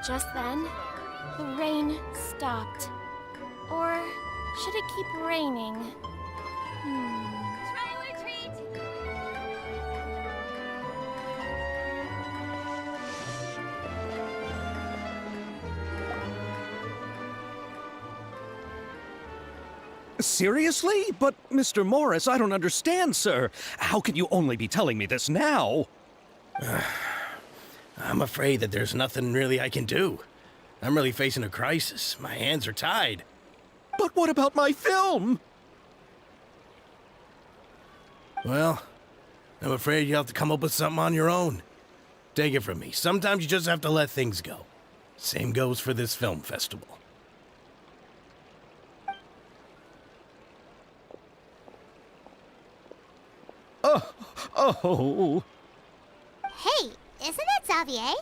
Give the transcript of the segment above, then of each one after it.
Just then, the rain stopped. Or should it keep raining? Trial or treat! Seriously? But, Mr. Morris, I don't understand, sir. How can you only be telling me this now? I'm afraid that there's nothing really I can do. I'm really facing a crisis. My hands are tied. But what about my film? Well, I'm afraid you'll have to come up with something on your own. Take it from me. Sometimes you just have to let things go. Same goes for this film festival. Oh. Hey, isn't that Xavier?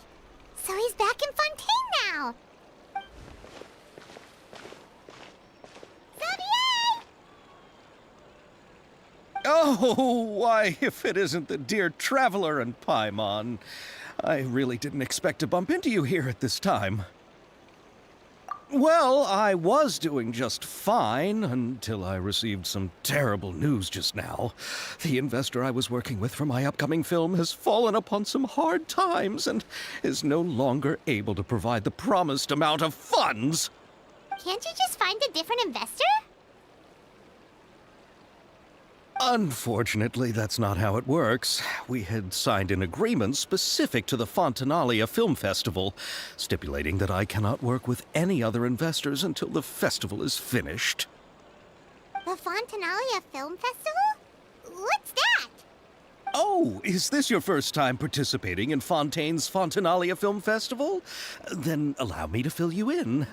So he's back in Fontaine now! Xavier! Oh, why, if it isn't the dear Traveler and Paimon. I really didn't expect to bump into you here at this time. Well, I was doing just fine until I received some terrible news just now. The investor I was working with for my upcoming film has fallen upon some hard times and is no longer able to provide the promised amount of funds. Can't you just find a different investor? Unfortunately, that's not how it works. We had signed an agreement specific to the Fontanalia Film Festival, stipulating that I cannot work with any other investors until the festival is finished. The Fontanalia Film Festival? What's that? Oh, is this your first time participating in Fontaine's Fontanalia Film Festival? Then allow me to fill you in.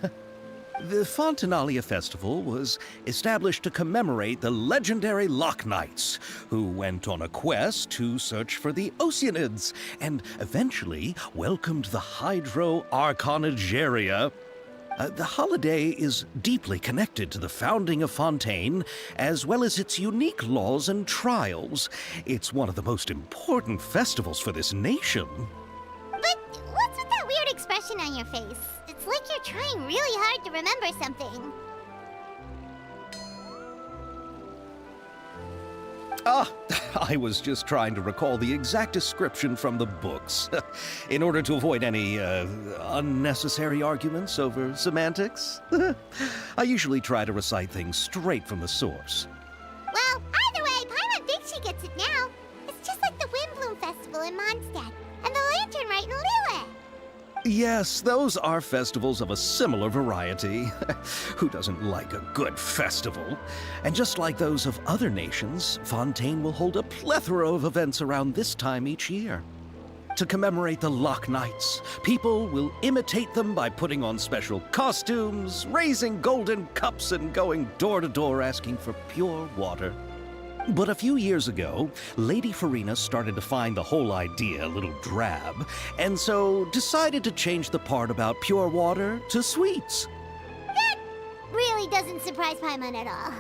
The Fontanalia Festival was established to commemorate the legendary Loch Knights, who went on a quest to search for the Oceanids and eventually welcomed the Hydro Arconageria. The holiday is deeply connected to the founding of Fontaine, as well as its unique laws and trials. It's one of the most important festivals for this nation. But what's with that weird expression on your face? It's like you're trying really hard to remember something. I was just trying to recall the exact description from the books, in order to avoid any unnecessary arguments over semantics. I usually try to recite things straight from the source. Well, either way, Paimon thinks she gets it now. It's just like the Windbloom Festival in Mondstadt, and the Lantern Rite in Lille. Yes, those are festivals of a similar variety. Who doesn't like a good festival? And just like those of other nations, Fontaine will hold a plethora of events around this time each year. To commemorate the Loch Knights, people will imitate them by putting on special costumes, raising golden cups, and going door to door asking for pure water. But a few years ago, Lady Farina started to find the whole idea a little drab, and so decided to change the part about pure water to sweets. That really doesn't surprise Paimon at all.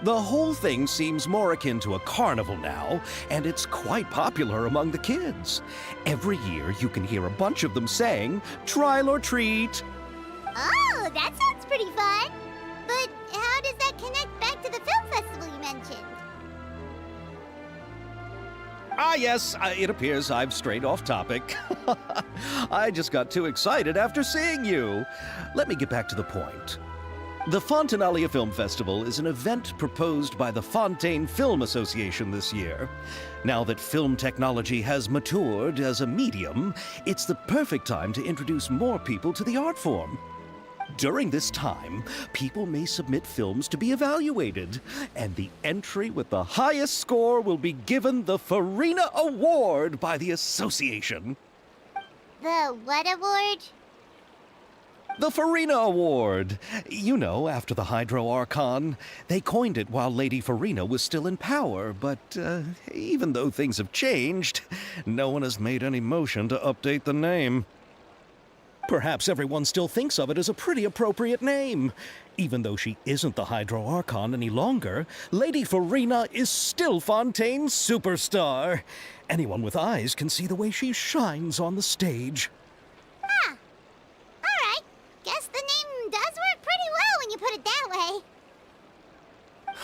The whole thing seems more akin to a carnival now, and it's quite popular among the kids. Every year you can hear a bunch of them saying, "Trial or treat." Oh, that sounds pretty fun. But how does that connect back to the film festival you mentioned? Ah, yes, it appears I've strayed off topic. I just got too excited after seeing you. Let me get back to the point. The Fontanalia Film Festival is an event proposed by the Fontaine Film Association this year. Now that film technology has matured as a medium, it's the perfect time to introduce more people to the art form. During this time, people may submit films to be evaluated, and the entry with the highest score will be given the Farina Award by the association. The what award? The Farina Award. You know, after the Hydro Archon. They coined it while Lady Farina was still in power, but even though things have changed, no one has made any motion to update the name. Perhaps everyone still thinks of it as a pretty appropriate name. Even though she isn't the Hydro Archon any longer, Lady Farina is still Fontaine's superstar. Anyone with eyes can see the way she shines on the stage. Huh.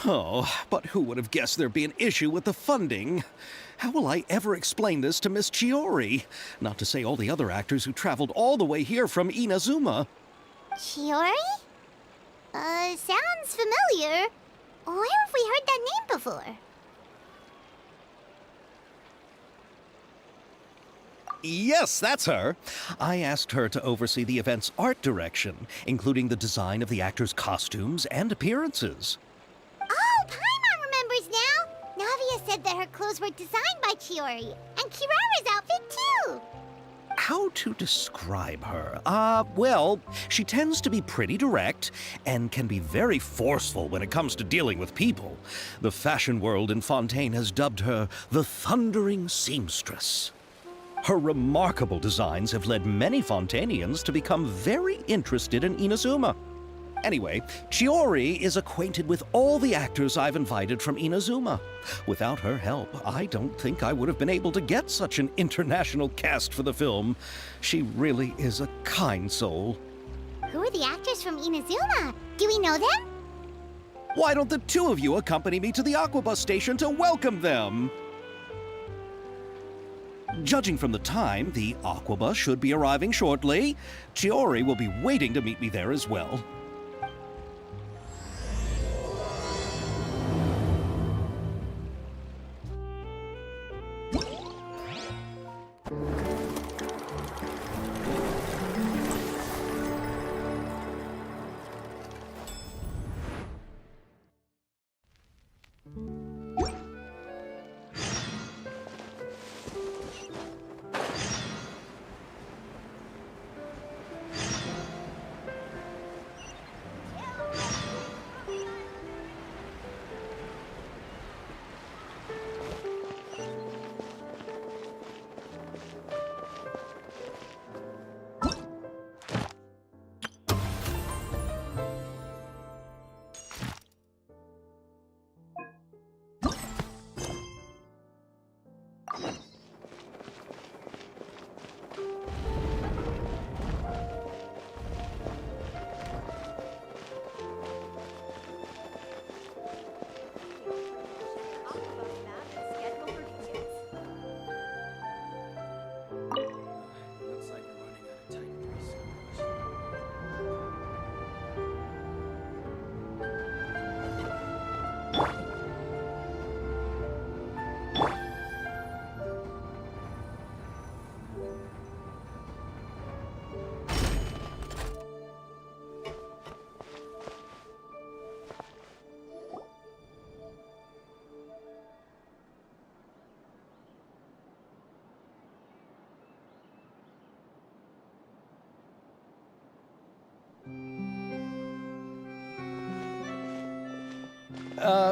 Oh, but who would have guessed there'd be an issue with the funding? How will I ever explain this to Miss Chiori? Not to say all the other actors who traveled all the way here from Inazuma. Chiori? Sounds familiar. Where have we heard that name before? Yes, that's her. I asked her to oversee the event's art direction, including the design of the actors' costumes and appearances. Oh, Paimon remembers now! Navia said that her clothes were designed by Chiori, and Kirara's outfit too! How to describe her? Well, she tends to be pretty direct and can be very forceful when it comes to dealing with people. The fashion world in Fontaine has dubbed her the Thundering Seamstress. Her remarkable designs have led many Fontainians to become very interested in Inazuma. Anyway, Chiori is acquainted with all the actors I've invited from Inazuma. Without her help, I don't think I would have been able to get such an international cast for the film. She really is a kind soul. Who are the actors from Inazuma? Do we know them? Why don't the two of you accompany me to the Aquabus station to welcome them? Judging from the time, the Aquabus should be arriving shortly. Chiori will be waiting to meet me there as well.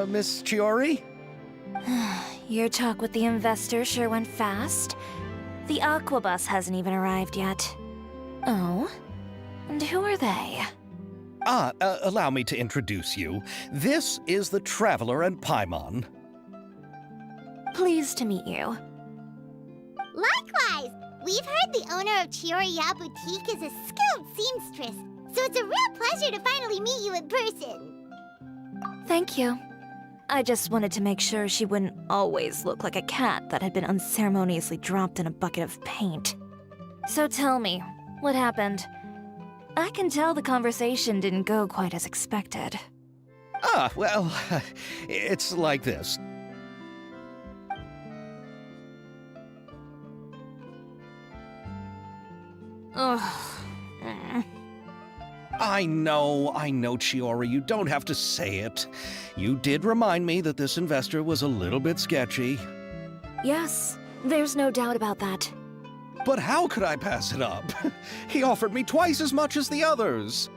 Miss Chiori? Your talk with the investor sure went fast. The Aquabus hasn't even arrived yet. Oh? And who are they? Allow me to introduce you. This is the Traveler and Paimon. Pleased to meet you. Likewise! We've heard the owner of Chioriya Boutique is a skilled seamstress, so it's a real pleasure to finally meet you in person. Thank you. I just wanted to make sure she wouldn't always look like a cat that had been unceremoniously dropped in a bucket of paint. So tell me, what happened? I can tell the conversation didn't go quite as expected. Well, it's like this. Ugh. I know, Chiori, you don't have to say it. You did remind me that this investor was a little bit sketchy. Yes, there's no doubt about that. But how could I pass it up? He offered me twice as much as the others.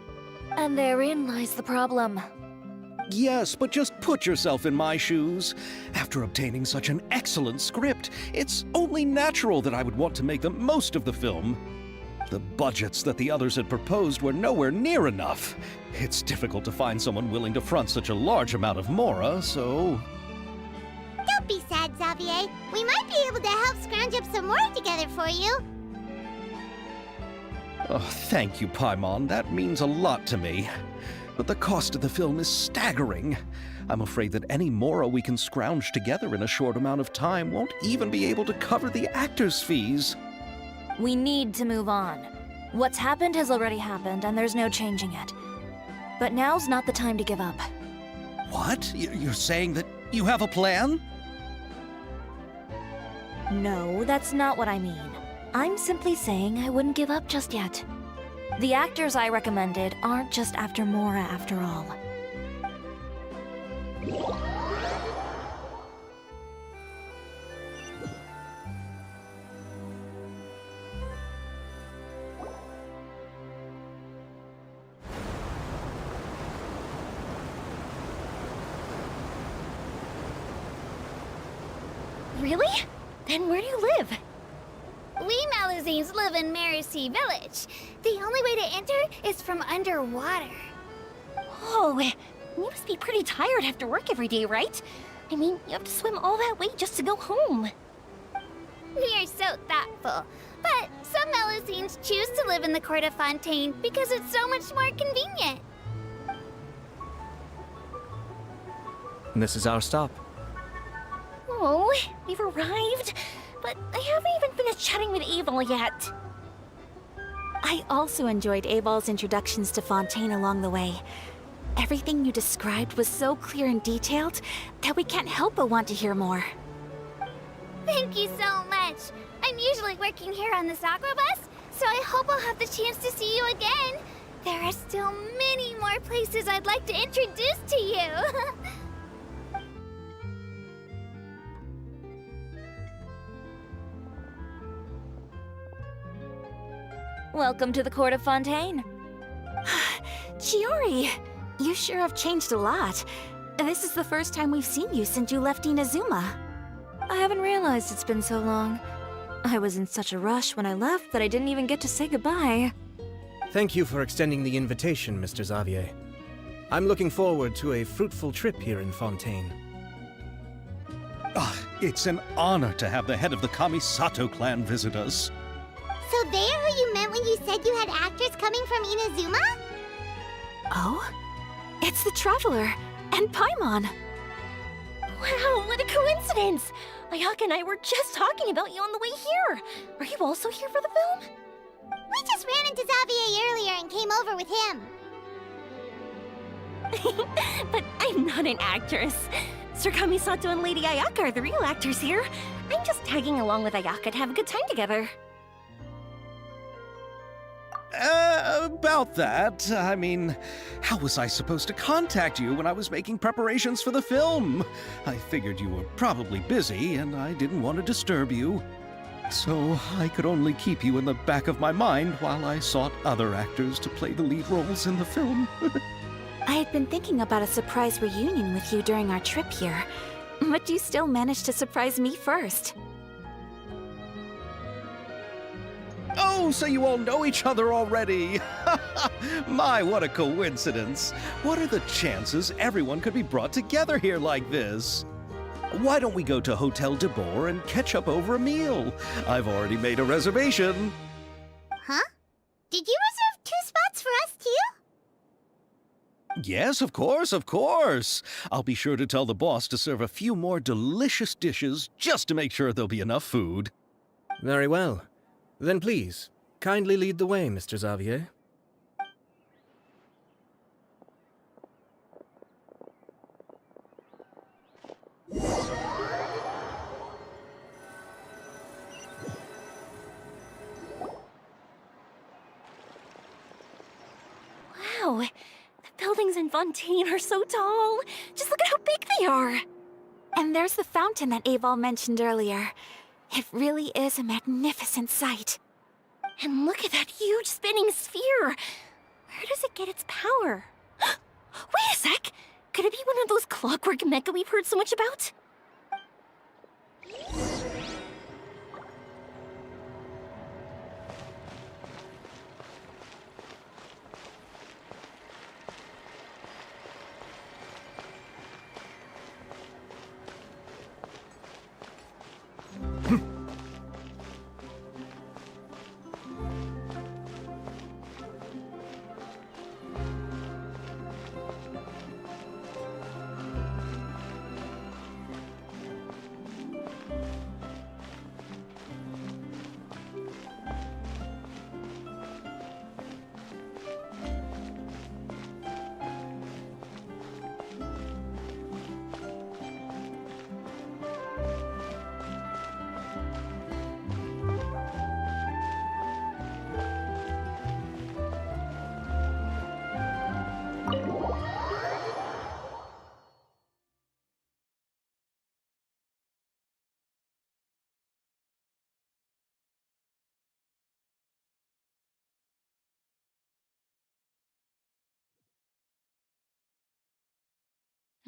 And therein lies the problem. Yes, but just put yourself in my shoes. After obtaining such an excellent script, it's only natural that I would want to make the most of the film. The budgets that the others had proposed were nowhere near enough. It's difficult to find someone willing to front such a large amount of mora, so... Don't be sad, Xavier. We might be able to help scrounge up some more together for you. Oh, thank you, Paimon. That means a lot to me. but the cost of the film is staggering. I'm afraid that any moral we can scrounge together in a short amount of time won't even be able to cover the actors' fees. We need to move on. What's happened has already happened, and there's no changing it. But now's not the time to give up. What? You're saying that you have a plan? No, that's not what I mean. I'm simply saying I wouldn't give up just yet. The actors I recommended aren't just after Mora after all. Really? Then where do you live? We Malazines live in Marcy Village. The only way to enter is from underwater. Oh, you must be pretty tired after work every day, right? I mean, you have to swim all that way just to go home. We are so thoughtful. But some Malazines choose to live in the Court of Fontaine because it's so much more convenient. This is our stop. Oh, we've arrived, but I haven't even finished chatting with Abel yet. I also enjoyed Abel's introductions to Fontaine along the way. Everything you described was so clear and detailed that we can't help but want to hear more. Thank you so much. I'm usually working here on the Sakura bus, so I hope I'll have the chance to see you again. There are still many more places I'd like to introduce to you. Welcome to the Court of Fontaine. Chiori, you sure have changed a lot. This is the first time we've seen you since you left Inazuma. I haven't realized it's been so long. I was in such a rush when I left that I didn't even get to say goodbye. Thank you for extending the invitation, Mr. Xavier. I'm looking forward to a fruitful trip here in Fontaine. It's an honor to have the head of the Kamisato clan visit us. So they're who you meant when you said you had actors coming from Inazuma? Oh? It's the Traveler and Paimon. Wow, what a coincidence! Ayaka and I were just talking about you on the way here. Are you also here for the film? We just ran into Xavier earlier and came over with him. But I'm not an actress. Sir Kamisato and Lady Ayaka are the real actors here. I'm just tagging along with Ayaka to have a good time together. About that, I mean, how was I supposed to contact you when I was making preparations for the film? I figured you were probably busy, and I didn't want to disturb you. So I could only keep you in the back of my mind while I sought other actors to play the lead roles in the film. I had been thinking about a surprise reunion with you during our trip here, but you still managed to surprise me first. Oh, so you all know each other already! My, what a coincidence! What are the chances everyone could be brought together here like this? Why don't we go to Hotel de Boer and catch up over a meal? I've already made a reservation. Huh? Did you reserve 2 spots for us too? Yes, of course, of course. I'll be sure to tell the boss to serve a few more delicious dishes just to make sure there'll be enough food. Very well. Then please, kindly lead the way, Mr. Xavier. Wow, the buildings in Fontaine are so tall. Just look at how big they are. And there's the fountain that Aval mentioned earlier. It really is a magnificent sight. And look at that huge spinning sphere. Where does it get its power? Wait a sec! Could it be one of those clockwork mecha we've heard so much about?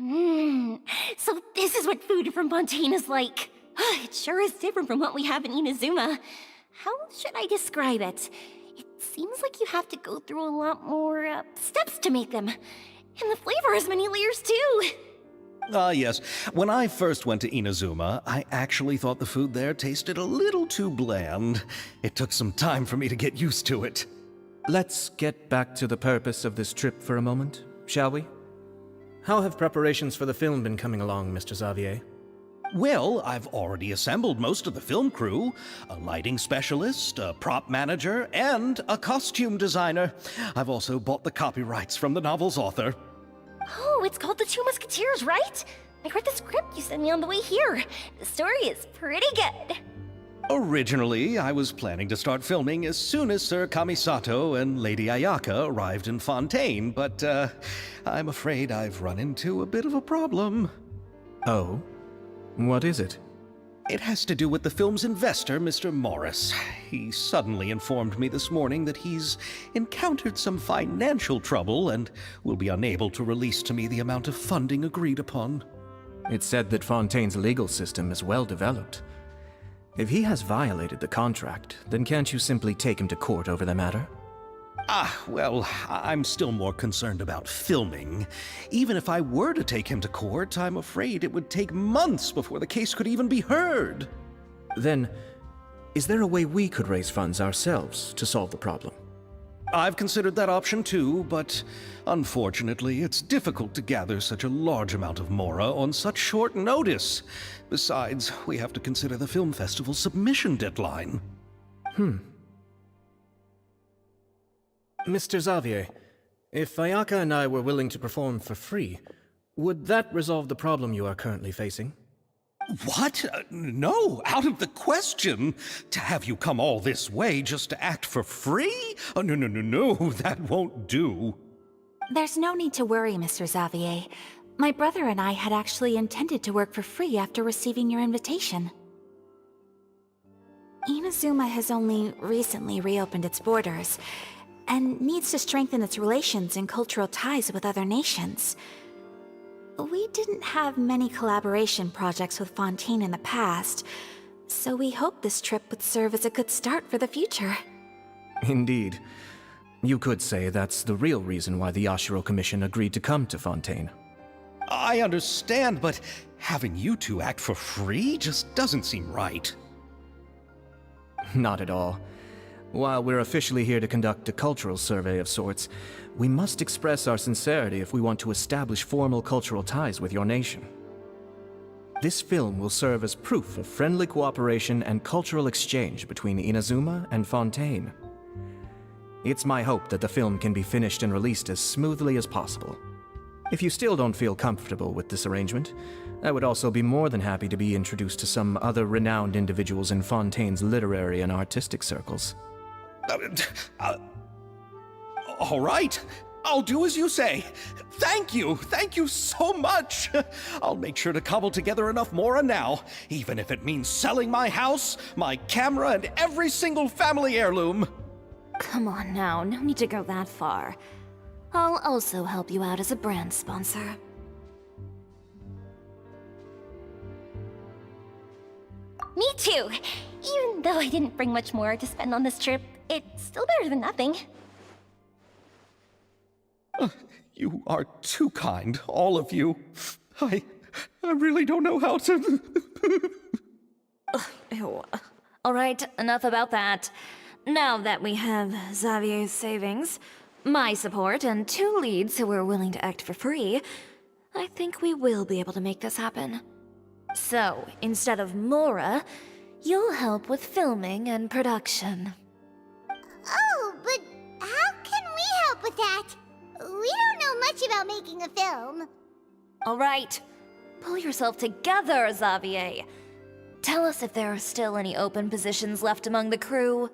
So this is what food from Fontaine is like. It sure is different from what we have in Inazuma. How should I describe it? It seems like you have to go through a lot more steps to make them. And the flavor has many layers too. Yes. When I first went to Inazuma, I actually thought the food there tasted a little too bland. It took some time for me to get used to it. Let's get back to the purpose of this trip for a moment, shall we? How have preparations for the film been coming along, Mr. Xavier? Well, I've already assembled most of the film crew. A lighting specialist, a prop manager, and a costume designer. I've also bought the copyrights from the novel's author. Oh, it's called The Two Musketeers, right? I read the script you sent me on the way here. The story is pretty good. Originally, I was planning to start filming as soon as Sir Kamisato and Lady Ayaka arrived in Fontaine, but I'm afraid I've run into a bit of a problem. Oh? What is it? It has to do with the film's investor, Mr. Morris. He suddenly informed me this morning that he's encountered some financial trouble and will be unable to release to me the amount of funding agreed upon. It's said that Fontaine's legal system is well developed. If he has violated the contract, then can't you simply take him to court over the matter? Well, I'm still more concerned about filming. Even if I were to take him to court, I'm afraid it would take months before the case could even be heard. Then, is there a way we could raise funds ourselves to solve the problem? I've considered that option too, but unfortunately, it's difficult to gather such a large amount of mora on such short notice. Besides, we have to consider the film festival's submission deadline. Mr. Xavier, if Ayaka and I were willing to perform for free, would that resolve the problem you are currently facing? What? No, out of the question. To have you come all this way just to act for free? Oh, no, that won't do. There's no need to worry, Mr. Xavier. My brother and I had actually intended to work for free after receiving your invitation. Inazuma has only recently reopened its borders, and needs to strengthen its relations and cultural ties with other nations. We didn't have many collaboration projects with Fontaine in the past, so we hoped this trip would serve as a good start for the future. Indeed. You could say that's the real reason why the Yashiro Commission agreed to come to Fontaine. I understand, but having you two act for free just doesn't seem right. Not at all. While we're officially here to conduct a cultural survey of sorts, we must express our sincerity if we want to establish formal cultural ties with your nation. This film will serve as proof of friendly cooperation and cultural exchange between Inazuma and Fontaine. It's my hope that the film can be finished and released as smoothly as possible. If you still don't feel comfortable with this arrangement, I would also be more than happy to be introduced to some other renowned individuals in Fontaine's literary and artistic circles. All right. I'll do as you say. Thank you so much. I'll make sure to cobble together enough mora now, even if it means selling my house, my camera, and every single family heirloom. Come on now, no need to go that far. I'll also help you out as a brand sponsor. Me too! Even though I didn't bring much more to spend on this trip, it's still better than nothing. You are too kind, all of you. I really don't know how to... Ew. All right, enough about that. Now that we have Xavier's savings, my support, and 2 leads who are willing to act for free, I think we will be able to make this happen. So, instead of Mora, you'll help with filming and production. Oh, but how can we help with that? We don't know much about making a film. All right, pull yourself together, Xavier. Tell us if there are still any open positions left among the crew.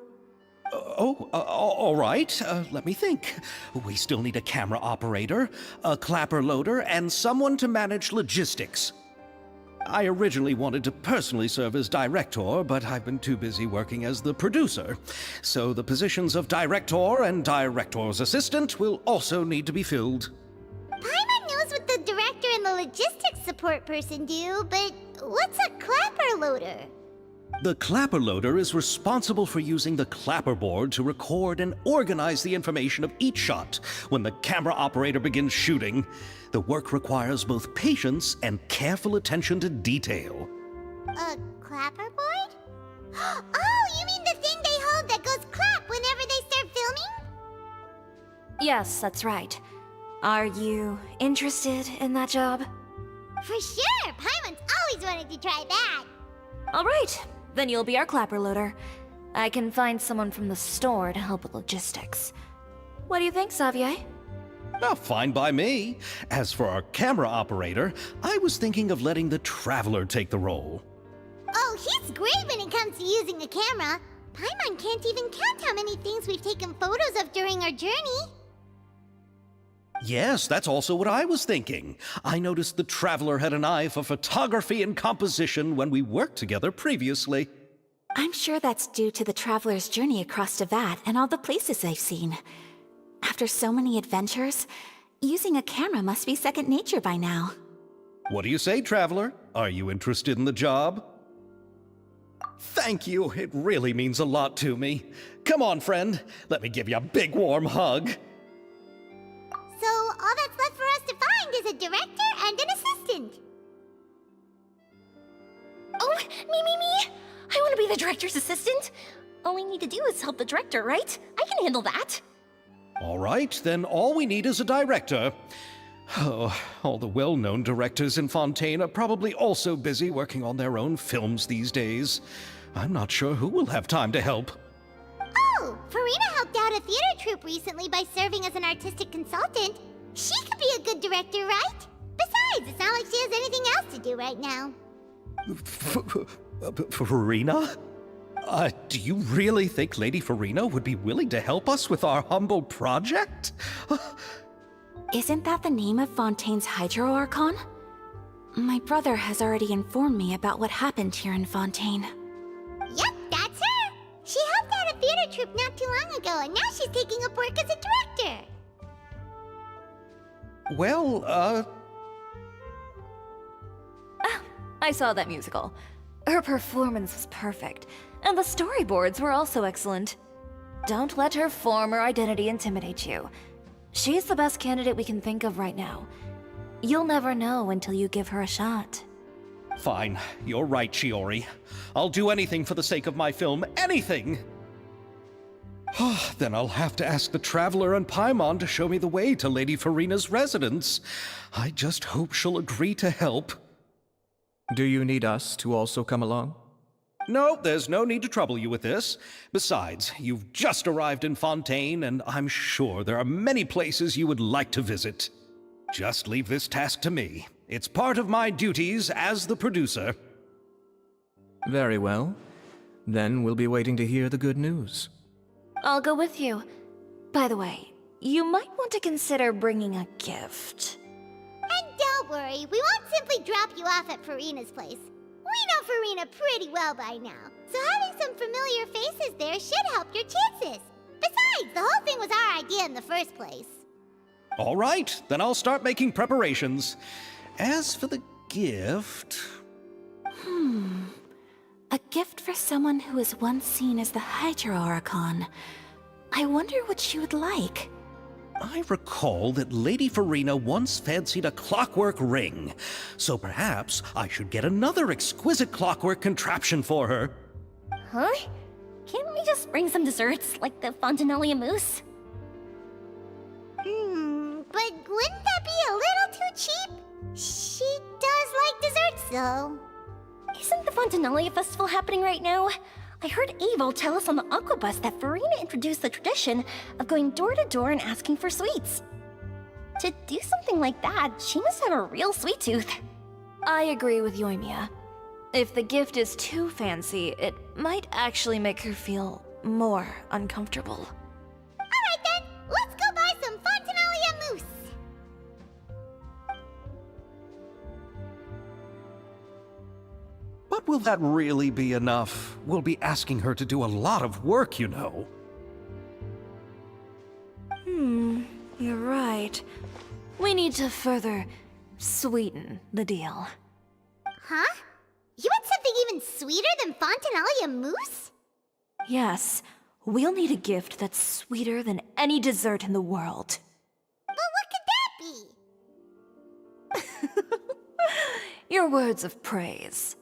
All right. Let me think. We still need a camera operator, a clapper loader, and someone to manage logistics. I originally wanted to personally serve as director, but I've been too busy working as the producer. So the positions of director and director's assistant will also need to be filled. Paimon knows what the director and the logistics support person do, but what's a clapper loader? The clapper loader is responsible for using the clapperboard to record and organize the information of each shot when the camera operator begins shooting. The work requires both patience and careful attention to detail. A clapperboard? Oh, you mean the thing they hold that goes clap whenever they start filming? Yes, that's right. Are you interested in that job? For sure! Paimon's always wanted to try that! All right, then you'll be our clapper loader. I can find someone from the store to help with logistics. What do you think, Xavier? Oh, fine by me. As for our camera operator, I was thinking of letting the Traveler take the role. Oh, he's great when it comes to using a camera. Paimon can't even count how many things we've taken photos of during our journey. Yes, that's also what I was thinking. I noticed the Traveler had an eye for photography and composition when we worked together previously. I'm sure that's due to the traveler's journey across Teyvat and all the places they've seen. After so many adventures, using a camera must be second nature by now. What do you say, Traveler? Are you interested in the job? Thank you. It really means a lot to me. Come on, friend. Let me give you a big warm hug. So all that's left for us to find is a director and an assistant. Oh, me! I want to be the director's assistant. All we need to do is help the director, right? I can handle that. All right, then all we need is a director. Oh, all the well-known directors in Fontaine are probably also busy working on their own films these days. I'm not sure who will have time to help. Oh, Farina helped out a theater troupe recently by serving as an artistic consultant. She could be a good director, right? Besides, it's not like she has anything else to do right now. Farina? Do you really think Lady Farina would be willing to help us with our humble project? Isn't that the name of Fontaine's Hydro Archon? My brother has already informed me about what happened here in Fontaine. Yep, that's her. She helped out a theater troupe not too long ago, and now she's taking up work as a director. Well, I saw that musical. Her performance was perfect, and the storyboards were also excellent. Don't let her form or identity intimidate you. She's the best candidate we can think of right now. You'll never know until you give her a shot. fine. You're right, Shiori. I'll do anything for the sake of my film. Anything! Then I'll have to ask the Traveler and Paimon to show me the way to Lady Farina's residence. I just hope she'll agree to help. Do you need us to also come along? No, there's no need to trouble you with this. Besides, you've just arrived in Fontaine, and I'm sure there are many places you would like to visit. Just leave this task to me. It's part of my duties as the producer. Very well. Then we'll be waiting to hear the good news. I'll go with you. By the way, you might want to consider bringing a gift. And don't worry, we won't simply drop you off at Farina's place. We know Farina pretty well by now, so having some familiar faces there should help your chances. Besides, the whole thing was our idea in the first place. All right, then I'll start making preparations. As for the gift... A gift for someone who was once seen as the Hydro Archon. I wonder what she would like. I recall that Lady Farina once fancied a clockwork ring, so perhaps I should get another exquisite clockwork contraption for her. Huh? Can't we just bring some desserts, like the Fontinalia mousse? But wouldn't that be a little too cheap? She does like desserts, though. Isn't the Fontinalia festival happening right now? I heard Abel tell us on the Aquabus that Farina introduced the tradition of going door to door and asking for sweets. To do something like that, she must have a real sweet tooth. I agree with Yoimiya. If the gift is too fancy, it might actually make her feel more uncomfortable. Alright then, let's go buy some Fontinalia mousse. But will that really be enough? We'll be asking her to do a lot of work, you know. You're right. We need to further sweeten the deal. Huh? You want something even sweeter than Fontinalia mousse? Yes, we'll need a gift that's sweeter than any dessert in the world. But what could that be? Your words of praise.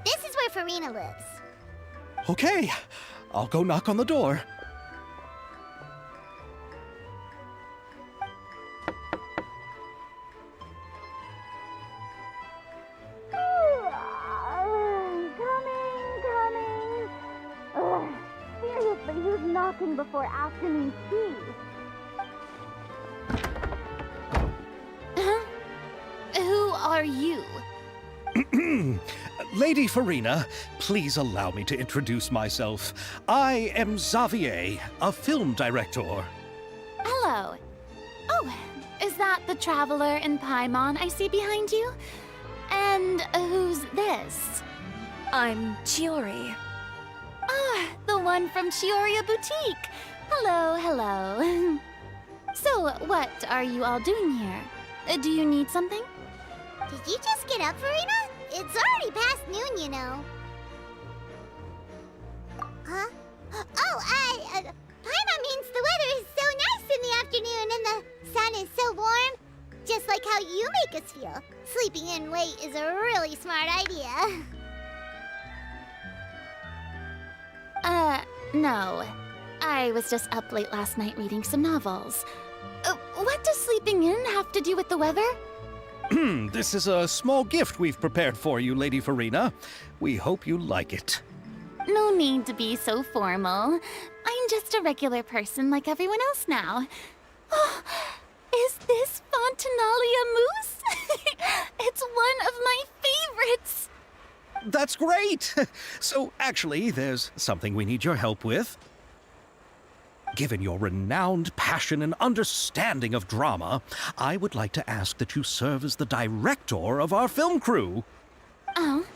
This is where Farina lives. Okay, I'll go knock on the door. Coming. Ugh, seriously, who's knocking before afternoon tea? Who are you? Lady Farina, please allow me to introduce myself. I am Xavier, a film director. Hello. Oh, is that the traveler in Paimon I see behind you? And who's this? I'm Chiori. Ah, the one from Chioria Boutique. Hello. So, what are you all doing here? Do you need something? Did you just get up, Farina? It's already past noon, you know. Huh? Oh, Paimon means the weather is so nice in the afternoon and the sun is so warm. Just like how you make us feel. Sleeping in late is a really smart idea. No. I was just up late last night reading some novels. What does sleeping in have to do with the weather? This is a small gift we've prepared for you, Lady Farina. We hope you like it. No need to be so formal. I'm just a regular person like everyone else now. Oh, is this Fontinalia mousse? It's one of my favorites. That's great! So, actually, there's something we need your help with. Given your renowned passion and understanding of drama, I would like to ask that you serve as the director of our film crew. Oh,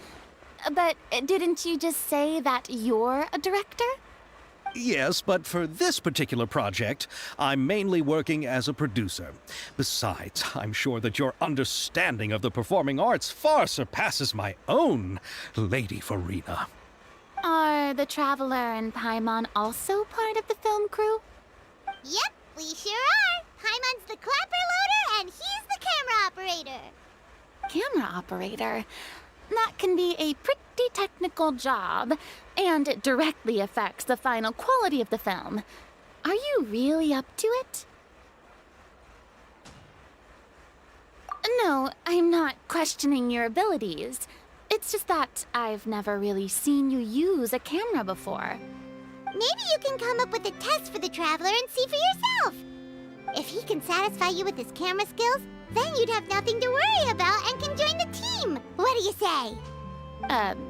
but didn't you just say that you're a director? Yes, but for this particular project, I'm mainly working as a producer. Besides, I'm sure that your understanding of the performing arts far surpasses my own, Lady Farina. Are the Traveler and Paimon also part of the film crew? Yep, we sure are. Paimon's the clapper loader and he's the camera operator. Camera operator? That can be a pretty technical job, and it directly affects the final quality of the film. Are you really up to it? No, I'm not questioning your abilities. It's just that I've never really seen you use a camera before. Maybe you can come up with a test for the Traveler and see for yourself. If he can satisfy you with his camera skills, then you'd have nothing to worry about and can join the team. What do you say?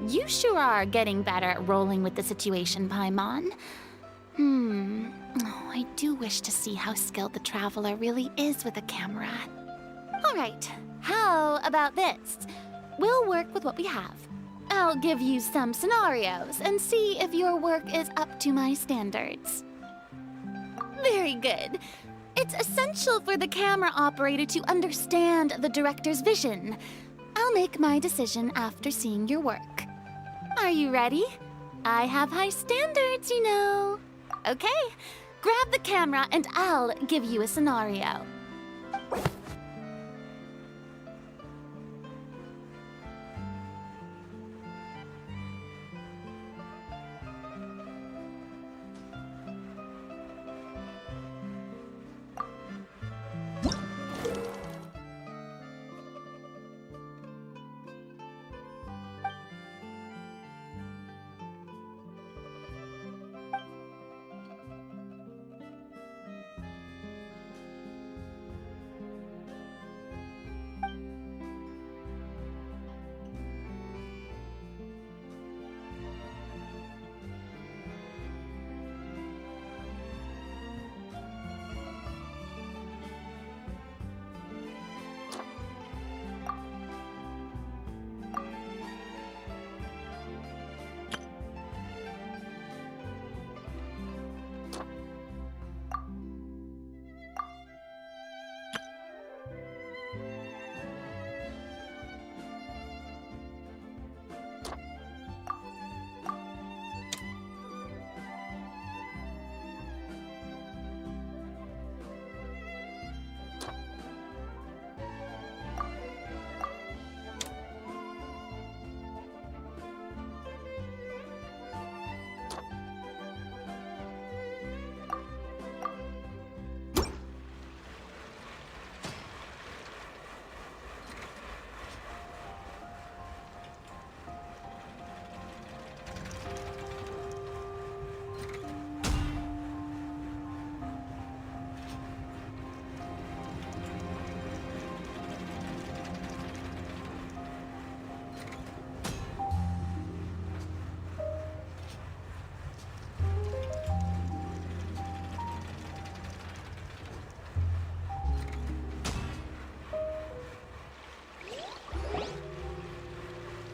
You sure are getting better at rolling with the situation, Paimon. Oh, I do wish to see how skilled the Traveler really is with a camera. All right, how about this? We'll work with what we have. I'll give you some scenarios and see if your work is up to my standards. Very good. It's essential for the camera operator to understand the director's vision. I'll make my decision after seeing your work. Are you ready? I have high standards, you know. Okay, grab the camera and I'll give you a scenario.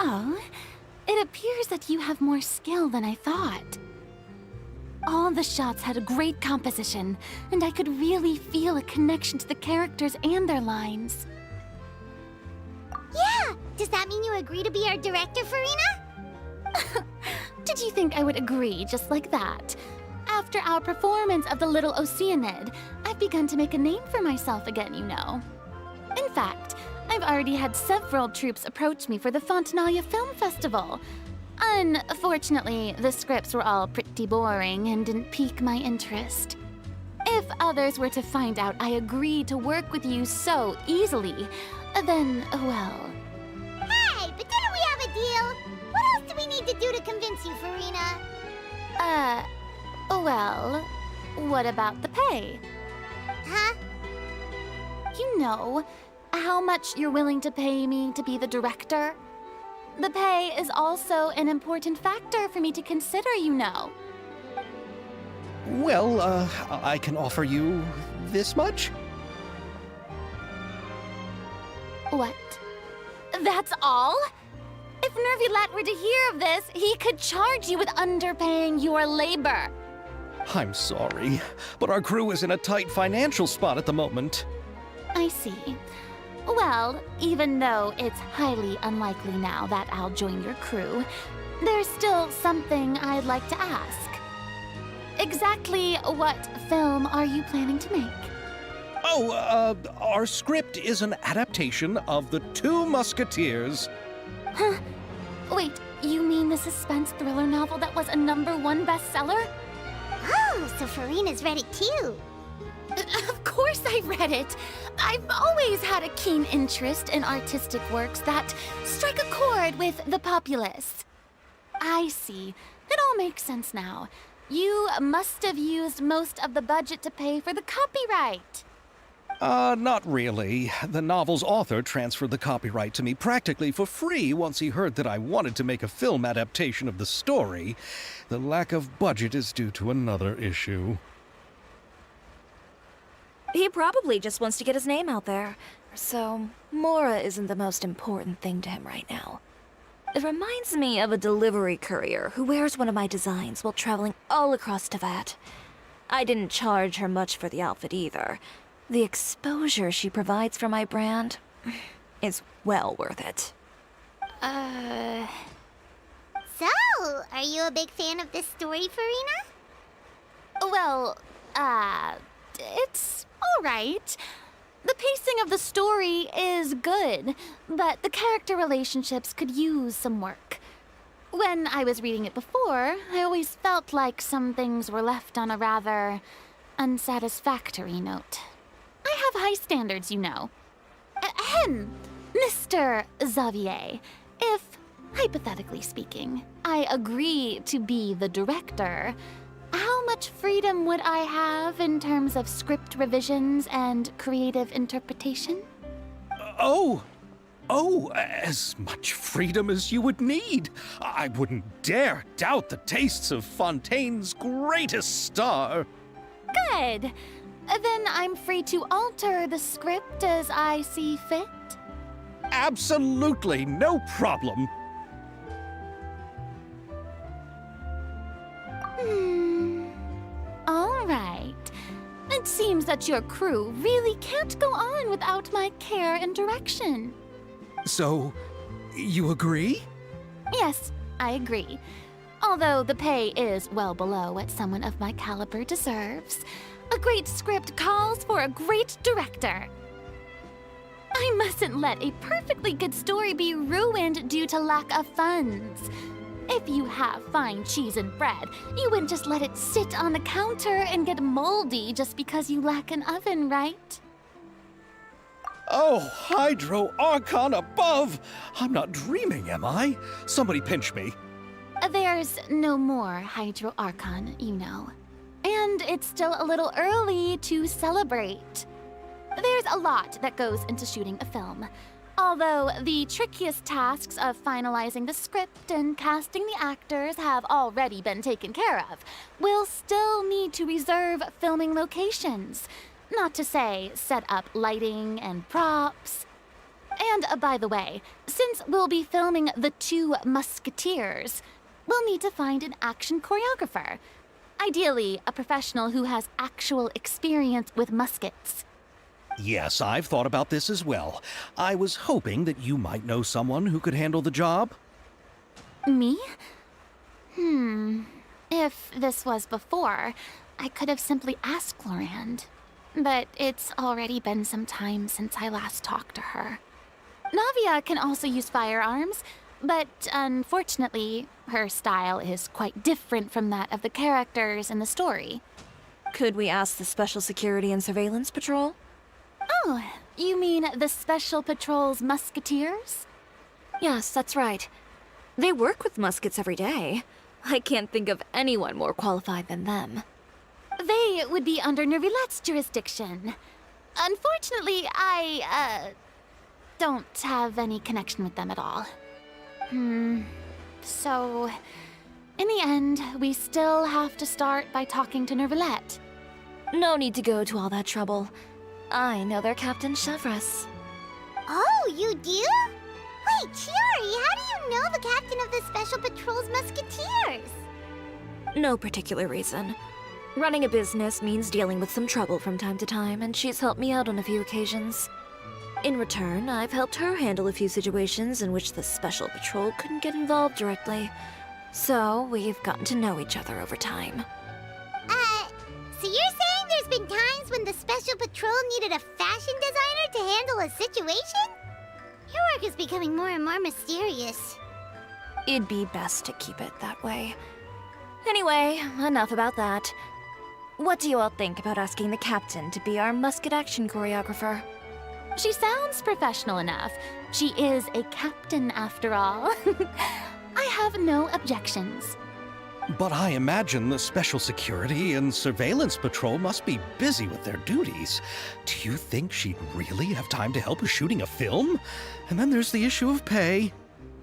Oh, it appears that you have more skill than I thought. All the shots had a great composition, and I could really feel a connection to the characters and their lines. Yeah! Does that mean you agree to be our director, Farina? Did you think I would agree just like that? After our performance of The Little Oceanid, I've begun to make a name for myself again, you know. In fact, I've already had several troops approach me for the Fontanaia Film Festival. Unfortunately, the scripts were all pretty boring and didn't pique my interest. If others were to find out I agreed to work with you so easily, then, well... Hey, but didn't we have a deal? What else do we need to do to convince you, Farina? Well, what about the pay? Huh? You know, how much you're willing to pay me to be the director? The pay is also an important factor for me to consider, you know. Well, I can offer you this much? What? That's all? If Nёvileta were to hear of this, he could charge you with underpaying your labor. I'm sorry, but our crew is in a tight financial spot at the moment. I see. Well, even though it's highly unlikely now that I'll join your crew, there's still something I'd like to ask. Exactly what film are you planning to make? Oh, our script is an adaptation of The Two Musketeers. Huh? Wait, you mean the suspense thriller novel that was a #1 bestseller? Oh, so Farina's read it too. Of course I read it. I've always had a keen interest in artistic works that strike a chord with the populace. I see. It all makes sense now. You must have used most of the budget to pay for the copyright. Not really. The novel's author transferred the copyright to me practically for free once he heard that I wanted to make a film adaptation of the story. The lack of budget is due to another issue. He probably just wants to get his name out there. So, Mora isn't the most important thing to him right now. It reminds me of a delivery courier who wears one of my designs while traveling all across Teyvat. I didn't charge her much for the outfit either. The exposure she provides for my brand is well worth it. So, are you a big fan of this story, Farina? Well, it's alright. The pacing of the story is good, but the character relationships could use some work. When I was reading it before, I always felt like some things were left on a rather unsatisfactory note. I have high standards, you know. Ahem, Mr. Xavier, if, hypothetically speaking, I agree to be the director, how much freedom would I have in terms of script revisions and creative interpretation? Oh, as much freedom as you would need. I wouldn't dare doubt the tastes of Fontaine's greatest star. Good. Then I'm free to alter the script as I see fit. Absolutely no problem. All right. It seems that your crew really can't go on without my care and direction. So, you agree? Yes, I agree. Although the pay is well below what someone of my caliber deserves, a great script calls for a great director. I mustn't let a perfectly good story be ruined due to lack of funds. If you have fine cheese and bread, you wouldn't just let it sit on the counter and get moldy just because you lack an oven, right? Oh, Hydro Archon above! I'm not dreaming, am I? Somebody pinch me. There's no more Hydro Archon, you know. And it's still a little early to celebrate. There's a lot that goes into shooting a film. Although the trickiest tasks of finalizing the script and casting the actors have already been taken care of, we'll still need to reserve filming locations. Not to say set up lighting and props. And by the way, since we'll be filming The Two Musketeers, we'll need to find an action choreographer. Ideally, a professional who has actual experience with muskets. Yes, I've thought about this as well. I was hoping that you might know someone who could handle the job. Me? If this was before, I could have simply asked Glorand. But it's already been some time since I last talked to her. Navia can also use firearms, but unfortunately, her style is quite different from that of the characters in the story. Could we ask the Special Security and Surveillance Patrol? Oh, you mean the Special Patrol's Musketeers? Yes, that's right. They work with muskets every day. I can't think of anyone more qualified than them. They would be under Nёvilet's jurisdiction. Unfortunately, I, don't have any connection with them at all. So, in the end, we still have to start by talking to Nёvilet. No need to go to all that trouble. I know their Captain Chevres. Oh, you do? Wait, Chiari, how do you know the captain of the Special Patrol's Musketeers? No particular reason. Running a business means dealing with some trouble from time to time, and she's helped me out on a few occasions. In return, I've helped her handle a few situations in which the Special Patrol couldn't get involved directly. So, we've gotten to know each other over time. So you're saying there's been times when the Special Patrol needed a fashion designer to handle a situation? Your work is becoming more and more mysterious. It'd be best to keep it that way. Anyway, enough about that. What do you all think about asking the captain to be our musket action choreographer? She sounds professional enough. She is a captain, after all. I have no objections. But I imagine the Special Security and Surveillance Patrol must be busy with their duties. Do you think she'd really have time to help with shooting a film? And then there's the issue of pay.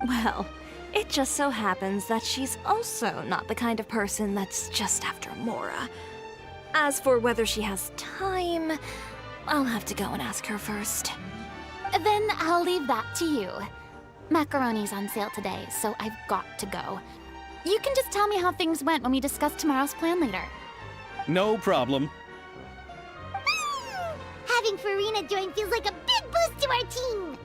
Well, it just so happens that she's also not the kind of person that's just after Mora. As for whether she has time, I'll have to go and ask her first. Then I'll leave that to you. Macaroni's on sale today, so I've got to go. You can just tell me how things went when we discuss tomorrow's plan later. No problem. Having Farina join feels like a big boost to our team!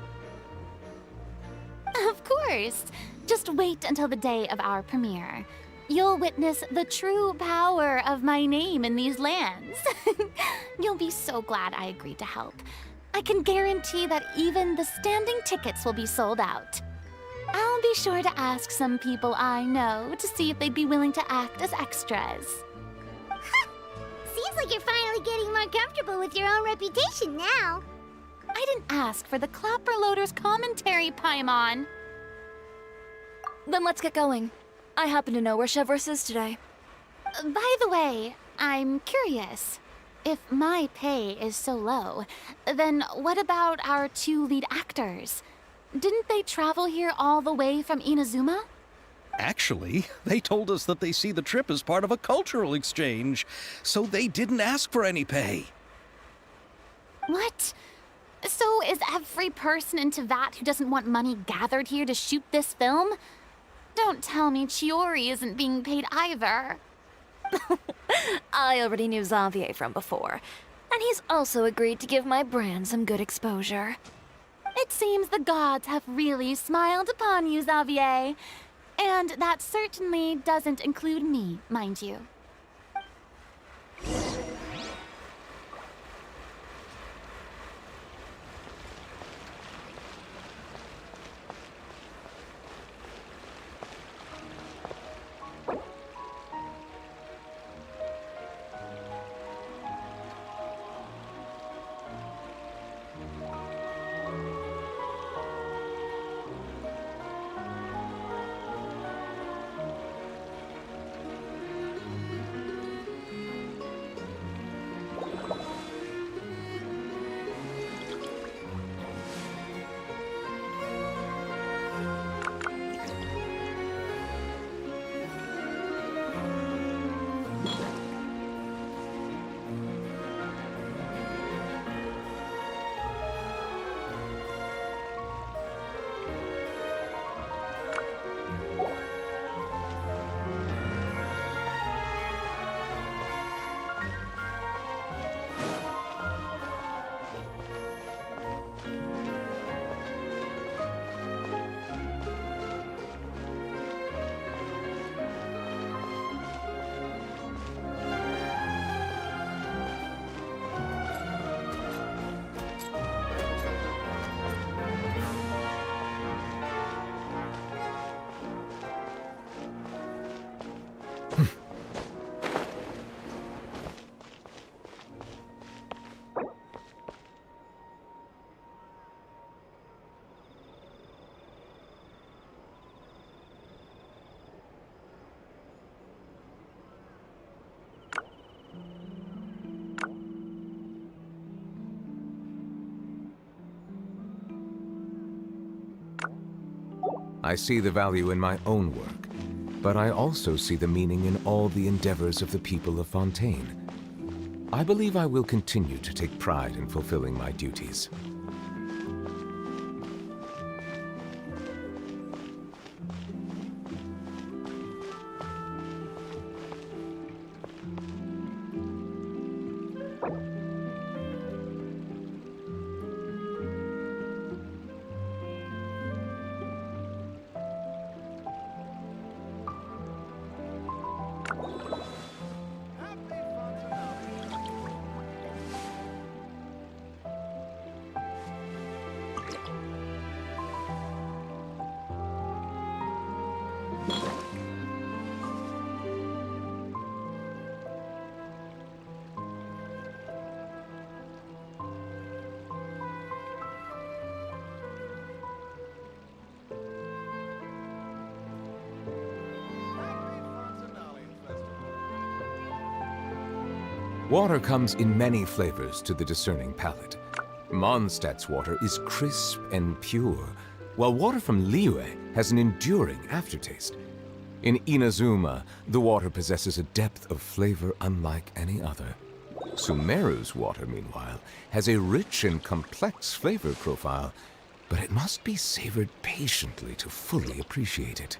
Of course. Just wait until the day of our premiere. You'll witness the true power of my name in these lands. You'll be so glad I agreed to help. I can guarantee that even the standing tickets will be sold out. I'll be sure to ask some people I know to see if they'd be willing to act as extras. Seems like you're finally getting more comfortable with your own reputation now. I didn't ask for the Clapper Loader's commentary, Paimon. Then let's get going. I happen to know where Chevreuse is today. By the way, I'm curious. If my pay is so low, then what about our 2 lead actors? Didn't they travel here all the way from Inazuma? Actually, they told us that they see the trip as part of a cultural exchange, so they didn't ask for any pay. What? So is every person in Tevat who doesn't want money gathered here to shoot this film? Don't tell me Chiori isn't being paid either. I already knew Xavier from before, and he's also agreed to give my brand some good exposure. It seems the gods have really smiled upon you, Xavier. And that certainly doesn't include me, mind you. I see the value in my own work, but I also see the meaning in all the endeavors of the people of Fontaine. I believe I will continue to take pride in fulfilling my duties. Water comes in many flavors to the discerning palate. Mondstadt's water is crisp and pure, while water from Liyue has an enduring aftertaste. In Inazuma, the water possesses a depth of flavor unlike any other. Sumeru's water, meanwhile, has a rich and complex flavor profile, but it must be savored patiently to fully appreciate it.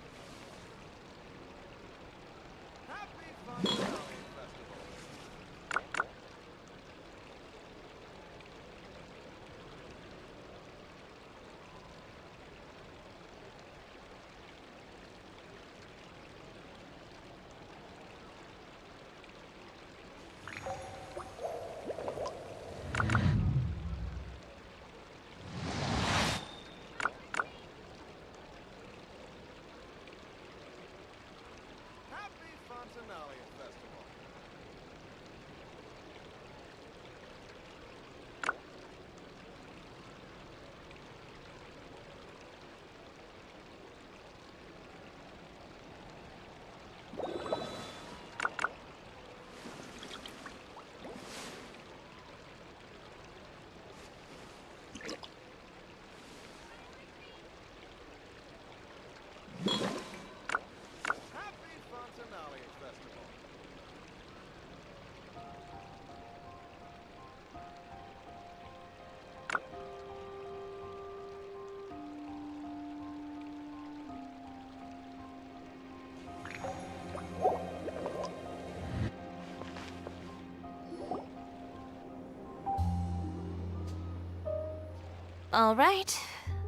All right,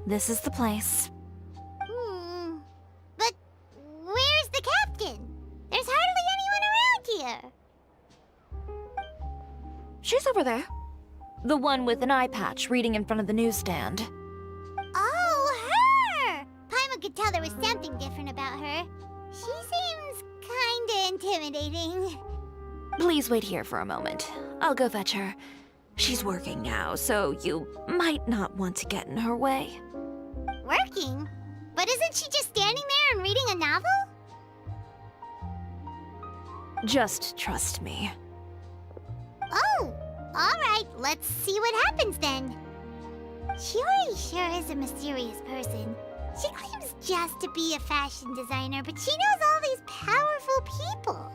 this is the place. But where's the captain? There's hardly anyone around here. She's over there. The one with an eye patch reading in front of the newsstand. Oh, her! Paimon could tell there was something different about her. She seems kinda intimidating. Please wait here for a moment. I'll go fetch her. She's working now, so you might not want to get in her way. Working? But isn't she just standing there and reading a novel? Just trust me. Oh, alright, let's see what happens then. Chiori sure is a mysterious person. She claims just to be a fashion designer, but she knows all these powerful people.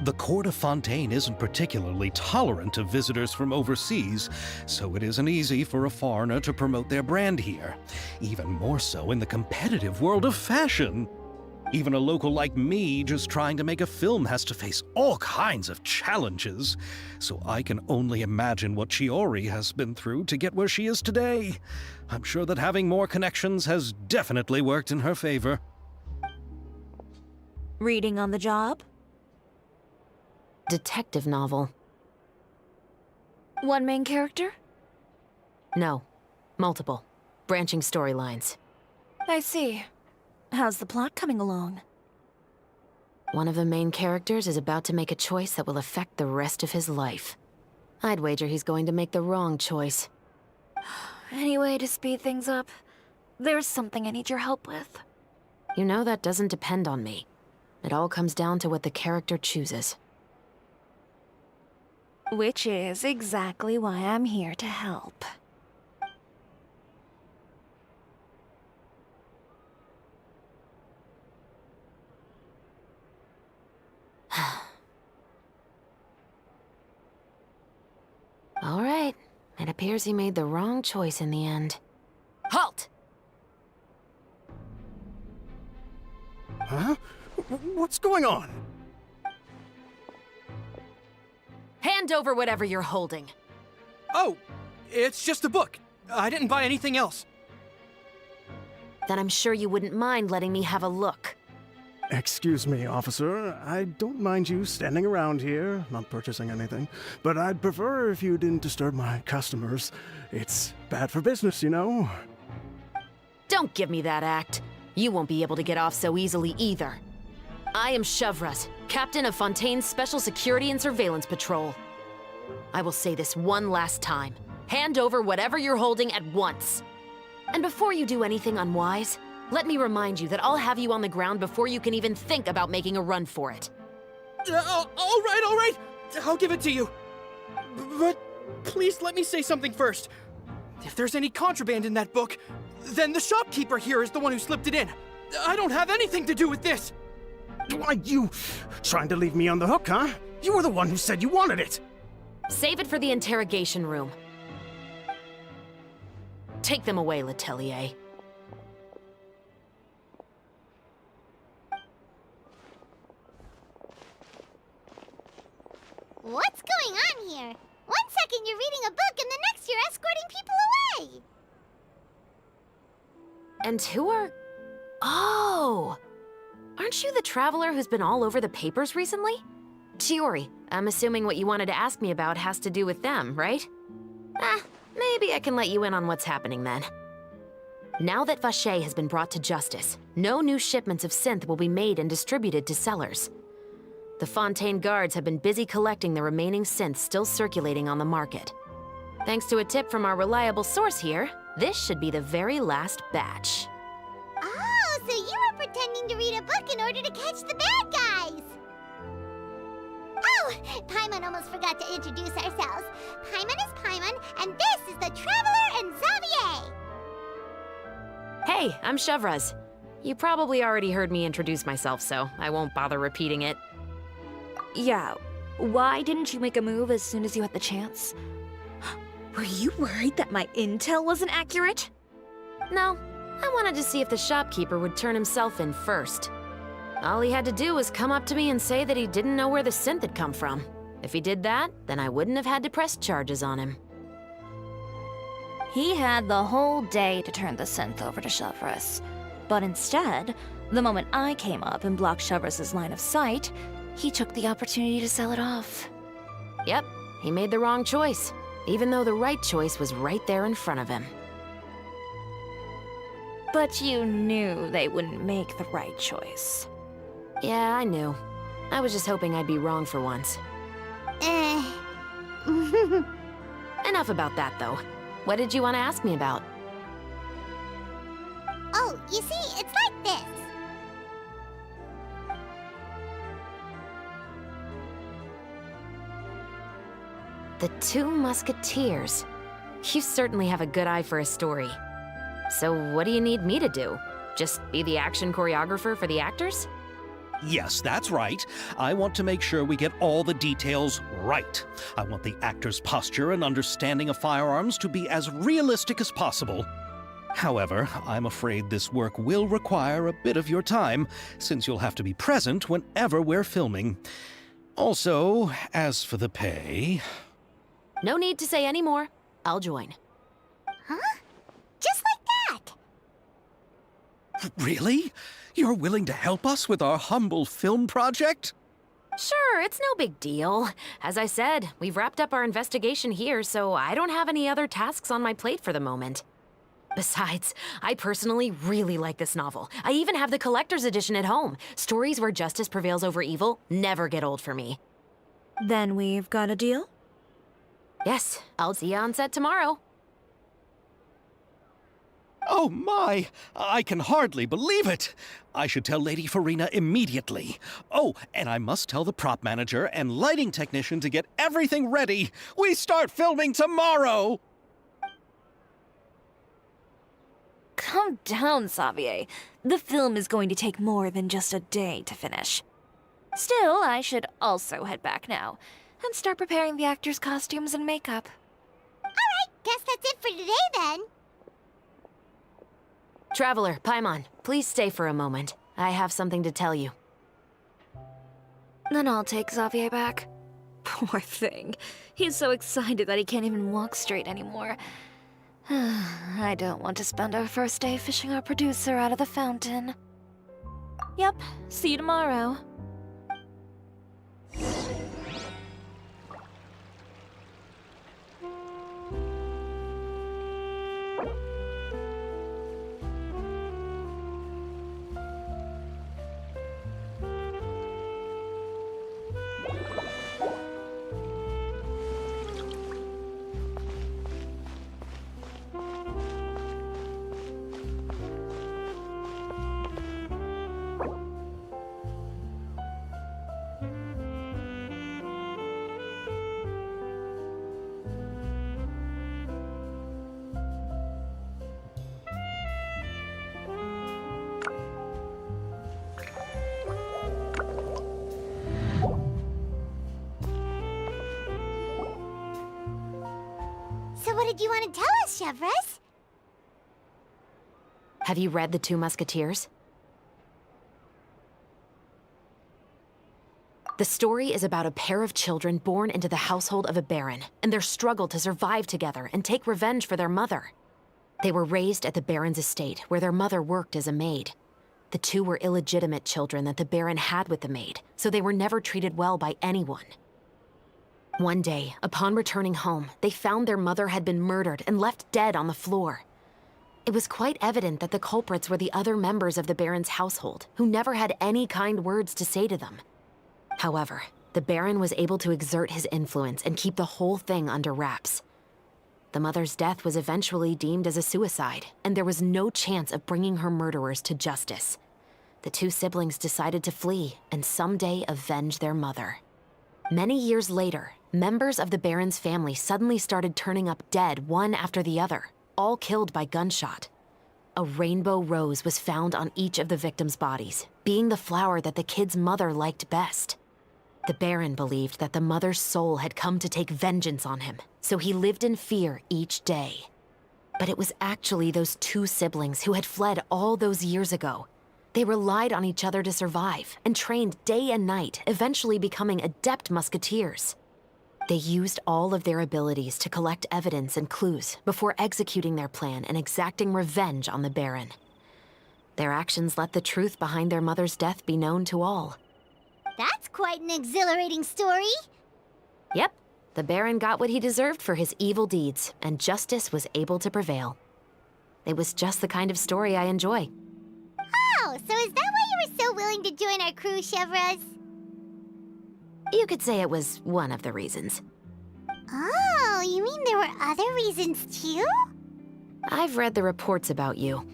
The court of Fontaine isn't particularly tolerant of visitors from overseas, so it isn't easy for a foreigner to promote their brand here. Even more so in the competitive world of fashion. Even a local like me just trying to make a film has to face all kinds of challenges. So I can only imagine what Chiori has been through to get where she is today. I'm sure that having more connections has definitely worked in her favor. Reading on the job? Detective novel. One main character? No. Multiple. Branching storylines. I see. How's the plot coming along? One of the main characters is about to make a choice that will affect the rest of his life. I'd wager he's going to make the wrong choice. Any way to speed things up? There's something I need your help with. You know that doesn't depend on me. It all comes down to what the character chooses. Which is exactly why I'm here to help. All right. It appears he made the wrong choice in the end. Halt! Huh? What's going on? Hand over whatever you're holding. Oh, it's just a book. I didn't buy anything else. Then I'm sure you wouldn't mind letting me have a look. Excuse me, officer. I don't mind you standing around here, not purchasing anything, but I'd prefer if you didn't disturb my customers. It's bad for business, you know? Don't give me that act. You won't be able to get off so easily either. I am Chevraz, captain of Fontaine's Special Security and Surveillance Patrol. I will say this one last time. Hand over whatever you're holding at once. And before you do anything unwise, let me remind you that I'll have you on the ground before you can even think about making a run for it. All right. I'll give it to you. But please let me say something first. If there's any contraband in that book, then the shopkeeper here is the one who slipped it in. I don't have anything to do with this. Why, you trying to leave me on the hook, huh? You were the one who said you wanted it. Save it for the interrogation room. Take them away, Letelier. What's going on here? One second you're reading a book and the next you're escorting people away. And who are... Oh! Aren't you the traveler who's been all over the papers recently? Chiori, I'm assuming what you wanted to ask me about has to do with them, right? Maybe I can let you in on what's happening then. Now that Vacher has been brought to justice, no new shipments of synth will be made and distributed to sellers. The Fontaine guards have been busy collecting the remaining synths still circulating on the market. Thanks to a tip from our reliable source here, this should be the very last batch. Oh, so you were pretending to read a book in order to catch the bad guys. Oh, Paimon almost forgot to introduce ourselves. Paimon is Paimon, and this is the Traveler and Xavier. Hey, I'm Chevraz. You probably already heard me introduce myself, so I won't bother repeating it. Yeah, why didn't you make a move as soon as you had the chance? Were you worried that my intel wasn't accurate? No, I wanted to see if the shopkeeper would turn himself in first. All he had to do was come up to me and say that he didn't know where the synth had come from. If he did that, then I wouldn't have had to press charges on him. He had the whole day to turn the synth over to Chevreuse. But instead, the moment I came up and blocked Chevreus's line of sight, he took the opportunity to sell it off. Yep, he made the wrong choice, even though the right choice was right there in front of him. But you knew they wouldn't make the right choice. Yeah, I knew. I was just hoping I'd be wrong for once. Enough about that, though. What did you want to ask me about? Oh, you see, it's like this. The Two Musketeers. You certainly have a good eye for a story. So what do you need me to do? Just be the action choreographer for the actors? Yes, that's right. I want to make sure we get all the details right. I want the actor's posture and understanding of firearms to be as realistic as possible. However, I'm afraid this work will require a bit of your time, since you'll have to be present whenever we're filming. Also, as for the pay... No need to say any more. I'll join. Huh? Just like that? Really? You're willing to help us with our humble film project? Sure, it's no big deal. As I said, we've wrapped up our investigation here, so I don't have any other tasks on my plate for the moment. Besides, I personally really like this novel. I even have the collector's edition at home. Stories where justice prevails over evil never get old for me. Then we've got a deal? Yes, I'll see you on set tomorrow. Oh my! I can hardly believe it! I should tell Lady Farina immediately. Oh, and I must tell the prop manager and lighting technician to get everything ready. We start filming tomorrow! Calm down, Xavier. The film is going to take more than just a day to finish. Still, I should also head back now and start preparing the actors' costumes and makeup. Alright, guess that's it for today then. Traveler, Paimon, please stay for a moment. I have something to tell you. Then I'll take Xavier back. Poor thing. He's so excited that he can't even walk straight anymore. I don't want to spend our first day fishing our producer out of the fountain. Yep, see you tomorrow. So what did you want to tell us, Chevreuse? Have you read The Two Musketeers? The story is about a pair of children born into the household of a baron, and their struggle to survive together and take revenge for their mother. They were raised at the baron's estate, where their mother worked as a maid. The two were illegitimate children that the baron had with the maid, so they were never treated well by anyone. One day, upon returning home, they found their mother had been murdered and left dead on the floor. It was quite evident that the culprits were the other members of the baron's household, who never had any kind words to say to them. However, the baron was able to exert his influence and keep the whole thing under wraps. The mother's death was eventually deemed as a suicide, and there was no chance of bringing her murderers to justice. The two siblings decided to flee and someday avenge their mother. Many years later, members of the baron's family suddenly started turning up dead one after the other, all killed by gunshot. A rainbow rose was found on each of the victims' bodies, being the flower that the kid's mother liked best. The baron believed that the mother's soul had come to take vengeance on him, so he lived in fear each day. But it was actually those two siblings who had fled all those years ago. They relied on each other to survive and trained day and night, eventually becoming adept musketeers. They used all of their abilities to collect evidence and clues before executing their plan and exacting revenge on the Baron. Their actions let the truth behind their mother's death be known to all. That's quite an exhilarating story. Yep, the Baron got what he deserved for his evil deeds, and justice was able to prevail. It was just the kind of story I enjoy. Oh, so is that why you were so willing to join our crew, Chevroz? You could say it was one of the reasons. Oh, you mean there were other reasons too? I've read the reports about you.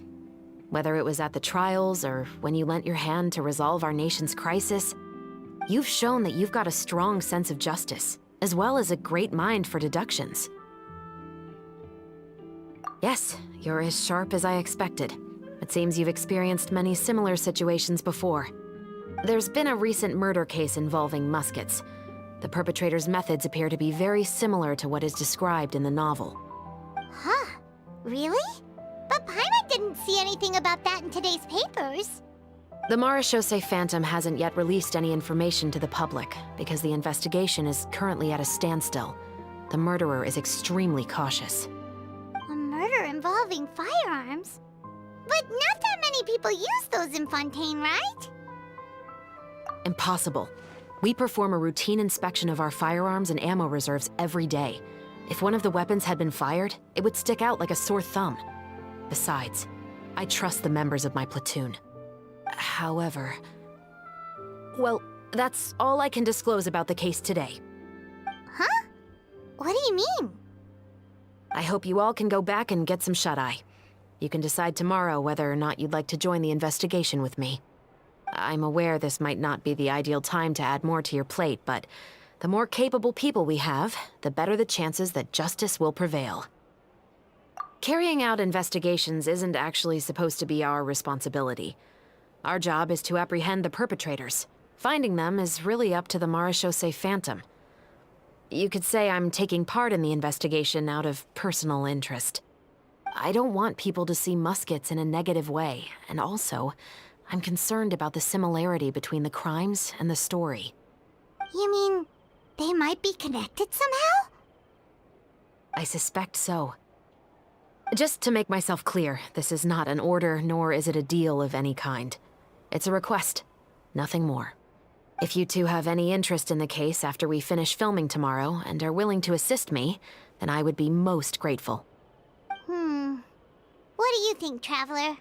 Whether it was at the trials or when you lent your hand to resolve our nation's crisis, you've shown that you've got a strong sense of justice, as well as a great mind for deductions. Yes, you're as sharp as I expected. It seems you've experienced many similar situations before. There's been a recent murder case involving muskets. The perpetrator's methods appear to be very similar to what is described in the novel. Huh? Really? But Paimon didn't see anything about that in today's papers. The Marechaussee Phantom hasn't yet released any information to the public because the investigation is currently at a standstill. The murderer is extremely cautious. A murder involving firearms? But not that many people use those in Fontaine, right? Impossible. We perform a routine inspection of our firearms and ammo reserves every day. If one of the weapons had been fired, it would stick out like a sore thumb. Besides, I trust the members of my platoon. However... Well, that's all I can disclose about the case today. Huh? What do you mean? I hope you all can go back and get some shut-eye. You can decide tomorrow whether or not you'd like to join the investigation with me. I'm aware this might not be the ideal time to add more to your plate, but the more capable people we have, the better the chances that justice will prevail. Carrying out investigations isn't actually supposed to be our responsibility. Our job is to apprehend the perpetrators. Finding them is really up to the Marechaussee Phantom. You could say I'm taking part in the investigation out of personal interest. I don't want people to see muskets in a negative way, and also, I'm concerned about the similarity between the crimes and the story. You mean they might be connected somehow? I suspect so. Just to make myself clear, this is not an order, nor is it a deal of any kind. It's a request, nothing more. If you two have any interest in the case after we finish filming tomorrow and are willing to assist me, then I would be most grateful. What do you think, Traveler?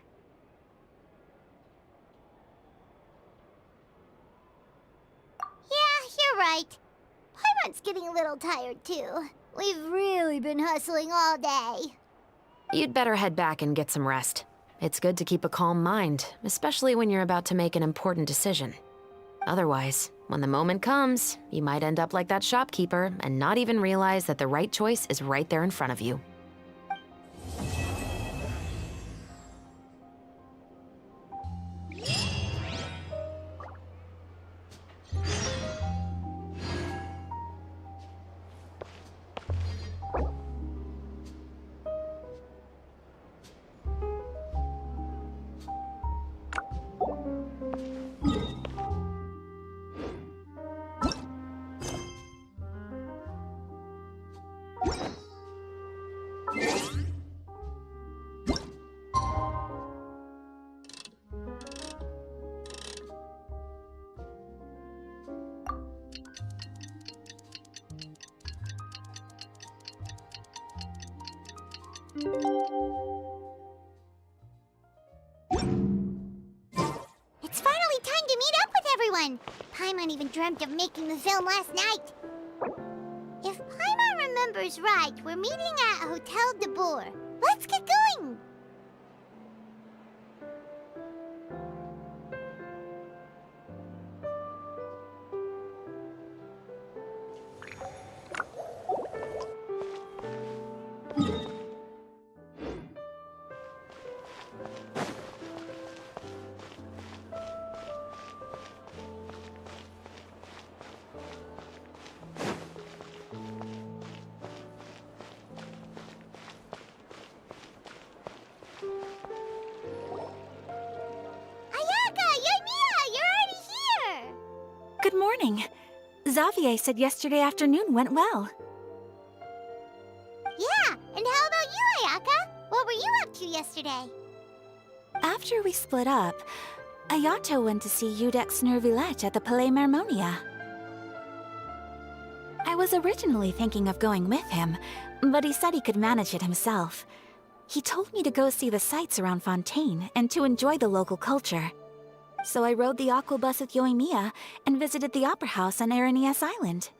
Yeah, you're right. Paimon's getting a little tired, too. We've really been hustling all day. You'd better head back and get some rest. It's good to keep a calm mind, especially when you're about to make an important decision. Otherwise, when the moment comes, you might end up like that shopkeeper and not even realize that the right choice is right there in front of you. It's finally time to meet up with everyone. Paimon even dreamt of making the film last night. If Paimon remembers right, we're meeting at Hotel de Boer. Let's get going. Xavier said yesterday afternoon went well. Yeah, and how about you, Ayaka? What were you up to yesterday? After we split up, Ayato went to see Udex Nёvileta at the Palais Mermonia. I was originally thinking of going with him, but he said he could manage it himself. He told me to go see the sights around Fontaine and to enjoy the local culture. So I rode the aqua bus with Yoimiya and visited the opera house on Aranias Island.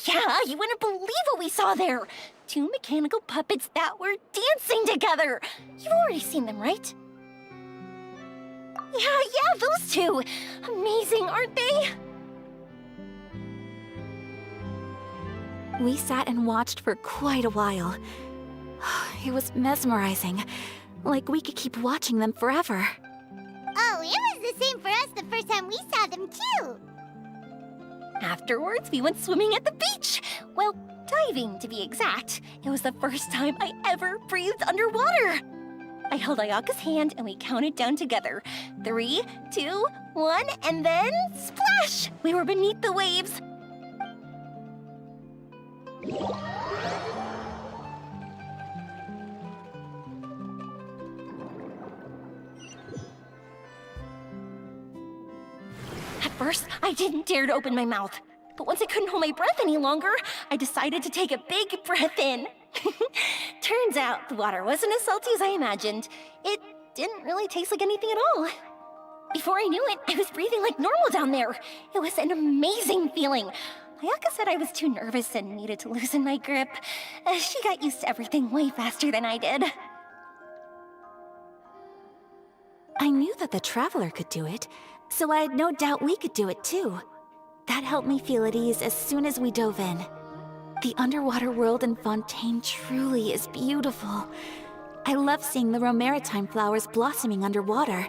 Yeah, you wouldn't believe what we saw there! 2 mechanical puppets that were dancing together! You've already seen them, right? Yeah, those two! Amazing, aren't they? We sat and watched for quite a while. It was mesmerizing. Like we could keep watching them forever. Oh, it was the same for us the first time we saw them, too. Afterwards, we went swimming at the beach! Well, diving, to be exact. It was the first time I ever breathed underwater! I held Ayaka's hand and we counted down together. 3, 2, 1, and then splash! We were beneath the waves. At first, I didn't dare to open my mouth. But once I couldn't hold my breath any longer, I decided to take a big breath in. Turns out the water wasn't as salty as I imagined. It didn't really taste like anything at all. Before I knew it, I was breathing like normal down there. It was an amazing feeling. Ayaka said I was too nervous and needed to loosen my grip. She got used to everything way faster than I did. I knew that the Traveler could do it, so I had no doubt we could do it too. That helped me feel at ease as soon as we dove in. The underwater world in Fontaine truly is beautiful. I love seeing the romaritime flowers blossoming underwater,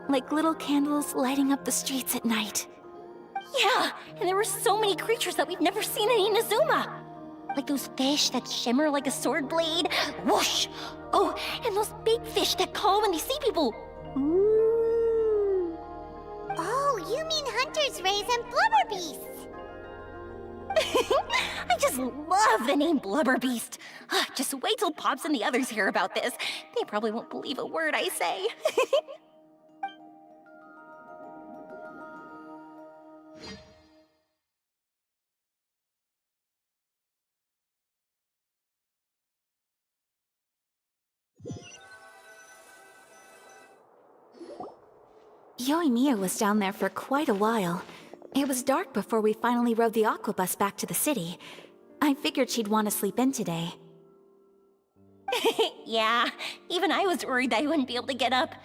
like little candles lighting up the streets at night. Yeah, and there were so many creatures that we've never seen in Inazuma. Like those fish that shimmer like a sword blade. Whoosh! Oh, and those big fish that call when they see people. Ooh. Oh, you mean Hunter's Rays and Blubber Beasts. I just love the name Blubber Beast. Just wait till Pops and the others hear about this. They probably won't believe a word I say. Yoimiya was down there for quite a while. It was dark before we finally rode the aqua bus back to the city. I figured she'd want to sleep in today. Yeah, even I was worried that I wouldn't be able to get up.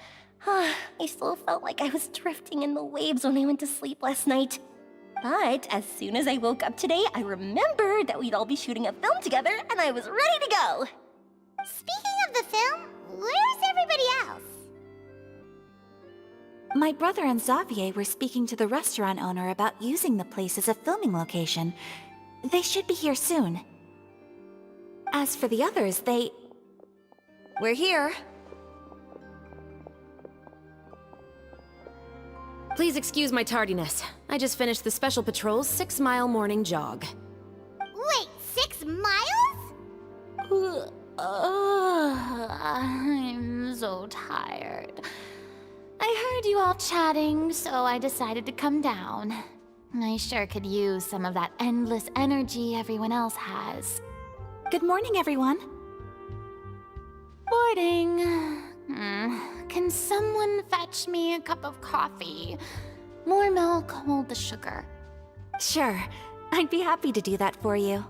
I still felt like I was drifting in the waves when I went to sleep last night. But as soon as I woke up today, I remembered that we'd all be shooting a film together, and I was ready to go. Speaking of the film, where's everybody else? My brother and Xavier were speaking to the restaurant owner about using the place as a filming location. They should be here soon. As for the others, We're here. Please excuse my tardiness. I just finished the Special Patrol's 6-mile morning jog. Wait, 6 miles? I'm so tired. I heard you all chatting, so I decided to come down. I sure could use some of that endless energy everyone else has. good morning, everyone. Morning. Can someone fetch me a cup of coffee? More milk, hold the sugar. Sure, I'd be happy to do that for you.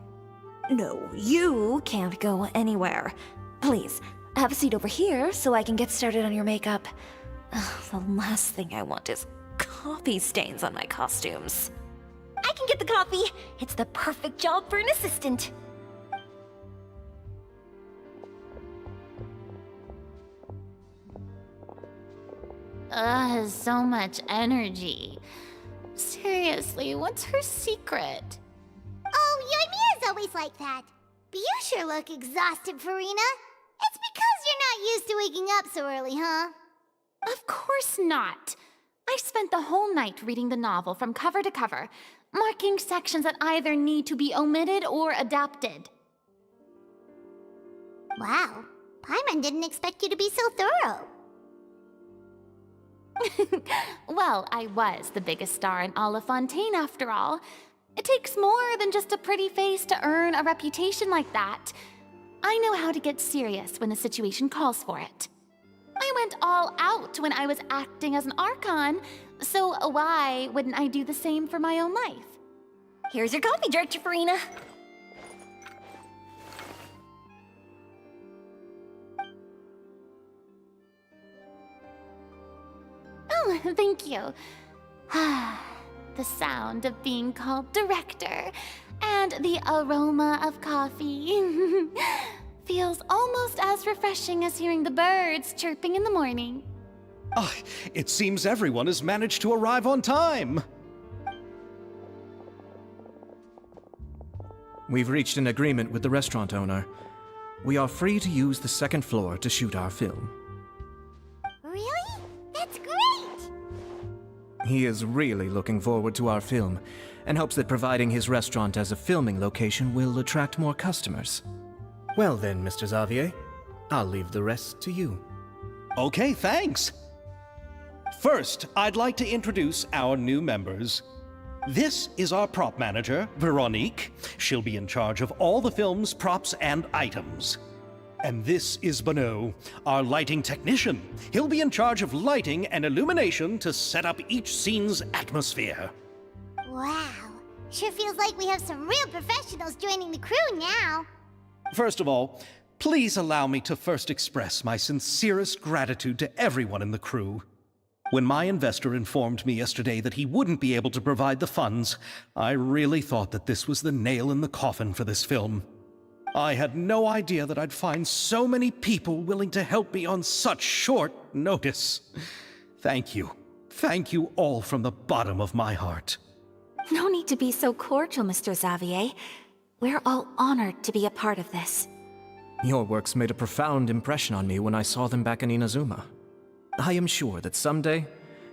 No, you can't go anywhere. Please, have a seat over here so I can get started on your makeup. The last thing I want is coffee stains on my costumes. I can get the coffee. It's the perfect job for an assistant. So much energy. Seriously, what's her secret? Oh, Yoimiya's always like that. But you sure look exhausted, Farina. It's because you're not used to waking up so early, huh? Of course not. I spent the whole night reading the novel from cover to cover. marking sections that either need to be omitted or adapted. Wow, Paimon didn't expect you to be so thorough. Well, I was the biggest star in all of Fontaine after all. It takes more than just a pretty face to earn a reputation like that. I know how to get serious when the situation calls for it. I went all out when I was acting as an Archon, so why wouldn't I do the same for my own life? Here's your coffee, Director Farina. Oh, thank you. The sound of being called director and the aroma of coffee feels almost as refreshing as hearing the birds chirping in the morning. Ah, it seems everyone has managed to arrive on time. We've reached an agreement with the restaurant owner. We are free to use the second floor to shoot our film. Really? That's great! He is really looking forward to our film, and hopes that providing his restaurant as a filming location will attract more customers. Well then, Mr. Xavier, I'll leave the rest to you. Okay, thanks. First, I'd like to introduce our new members. This is our prop manager, Veronique. She'll be in charge of all the film's props and items. And this is Bonneau, our lighting technician. He'll be in charge of lighting and illumination to set up each scene's atmosphere. Wow, sure feels like we have some real professionals joining the crew now. First of all, please allow me to first express my sincerest gratitude to everyone in the crew. When my investor informed me yesterday that he wouldn't be able to provide the funds, I really thought that this was the nail in the coffin for this film. I had no idea that I'd find so many people willing to help me on such short notice. Thank you. Thank you all from the bottom of my heart. No need to be so cordial, Mr. Xavier. We're all honored to be a part of this. Your works made a profound impression on me when I saw them back in Inazuma. I am sure that someday,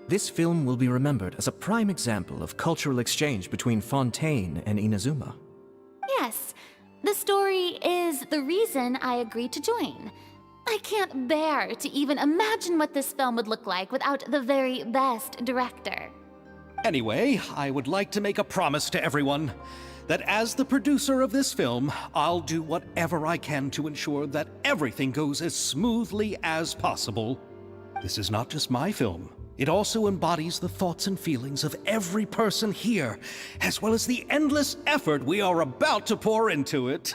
this film will be remembered as a prime example of cultural exchange between Fontaine and Inazuma. Yes, the story is the reason I agreed to join. I can't bear to even imagine what this film would look like without the very best director. Anyway, I would like to make a promise to everyone that as the producer of this film, I'll do whatever I can to ensure that everything goes as smoothly as possible. This is not just my film. It also embodies the thoughts and feelings of every person here, as well as the endless effort we are about to pour into it.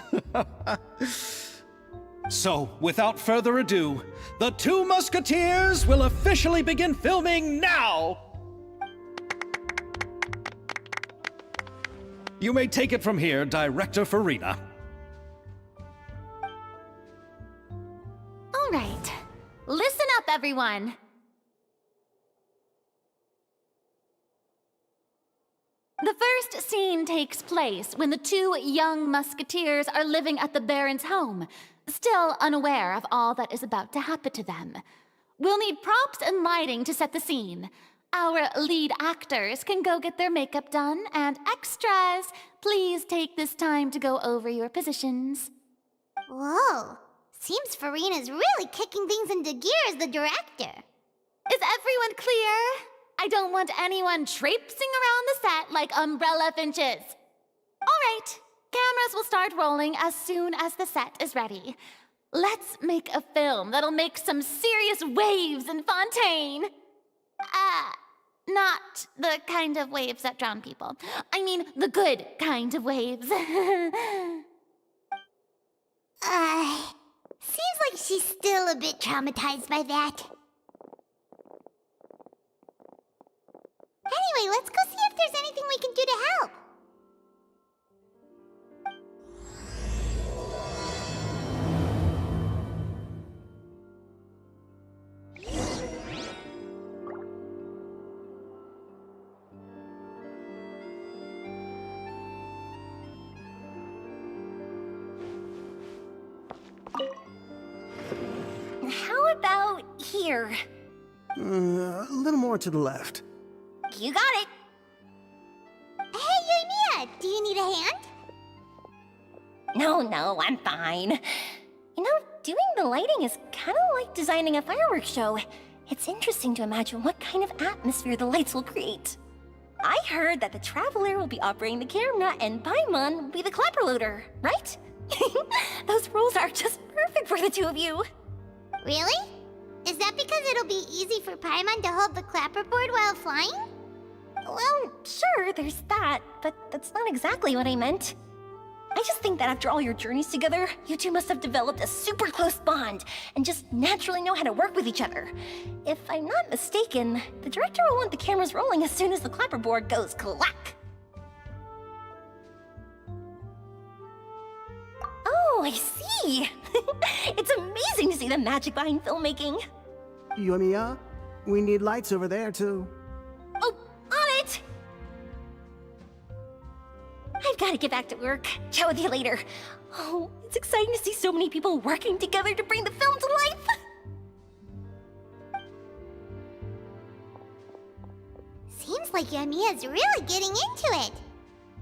So, without further ado, the Two Musketeers will officially begin filming now! You may take it from here, Director Farina. All right, listen up, everyone. The first scene takes place when the two young musketeers are living at the Baron's home, still unaware of all that is about to happen to them. We'll need props and lighting to set the scene. Our lead actors can go get their makeup done, and extras, please take this time to go over your positions. Whoa, seems Farina's really kicking things into gear as the director. Is everyone clear? I don't want anyone traipsing around the set like umbrella finches. All right, cameras will start rolling as soon as the set is ready. Let's make a film that'll make some serious waves in Fontaine. Not the kind of waves that drown people. I mean, the good kind of waves. Seems like she's still a bit traumatized by that. Anyway, let's go see if there's anything we can do to help. How about here? A little more to the left. You got it. Hey, No, I'm fine. You know, doing the lighting is kind of like designing a fireworks show. It's interesting to imagine what kind of atmosphere the lights will create. I heard that the Traveler will be operating the camera and Paimon will be the clapper loader, right? Those roles are just perfect for the two of you. Really? Is that because it'll be easy for Paimon to hold the clapperboard while flying? Well, sure, there's that, but that's not exactly what I meant. I just think that after all your journeys together, you two must have developed a super close bond and just naturally know how to work with each other. If I'm not mistaken, the director will want the cameras rolling as soon as the clapperboard goes clack. Oh, I see! It's amazing to see the magic behind filmmaking. Yoimiya, we need lights over there too. Oh, on it! I've got to get back to work. Chat with you later. Oh, it's exciting to see so many people working together to bring the film to life. Seems like Yoimiya's really getting into it.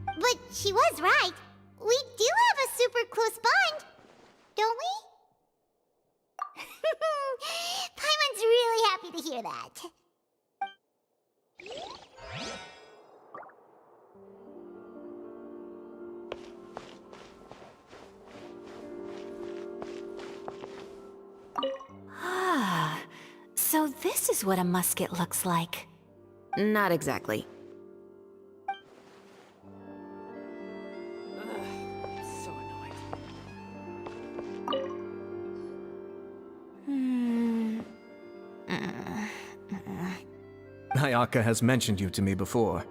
But she was right. We do have a super close bond, don't we? Paimon's really happy to hear that. Ah, so this is what a musket looks like. Not exactly. So annoying. Ayaka has mentioned you to me before.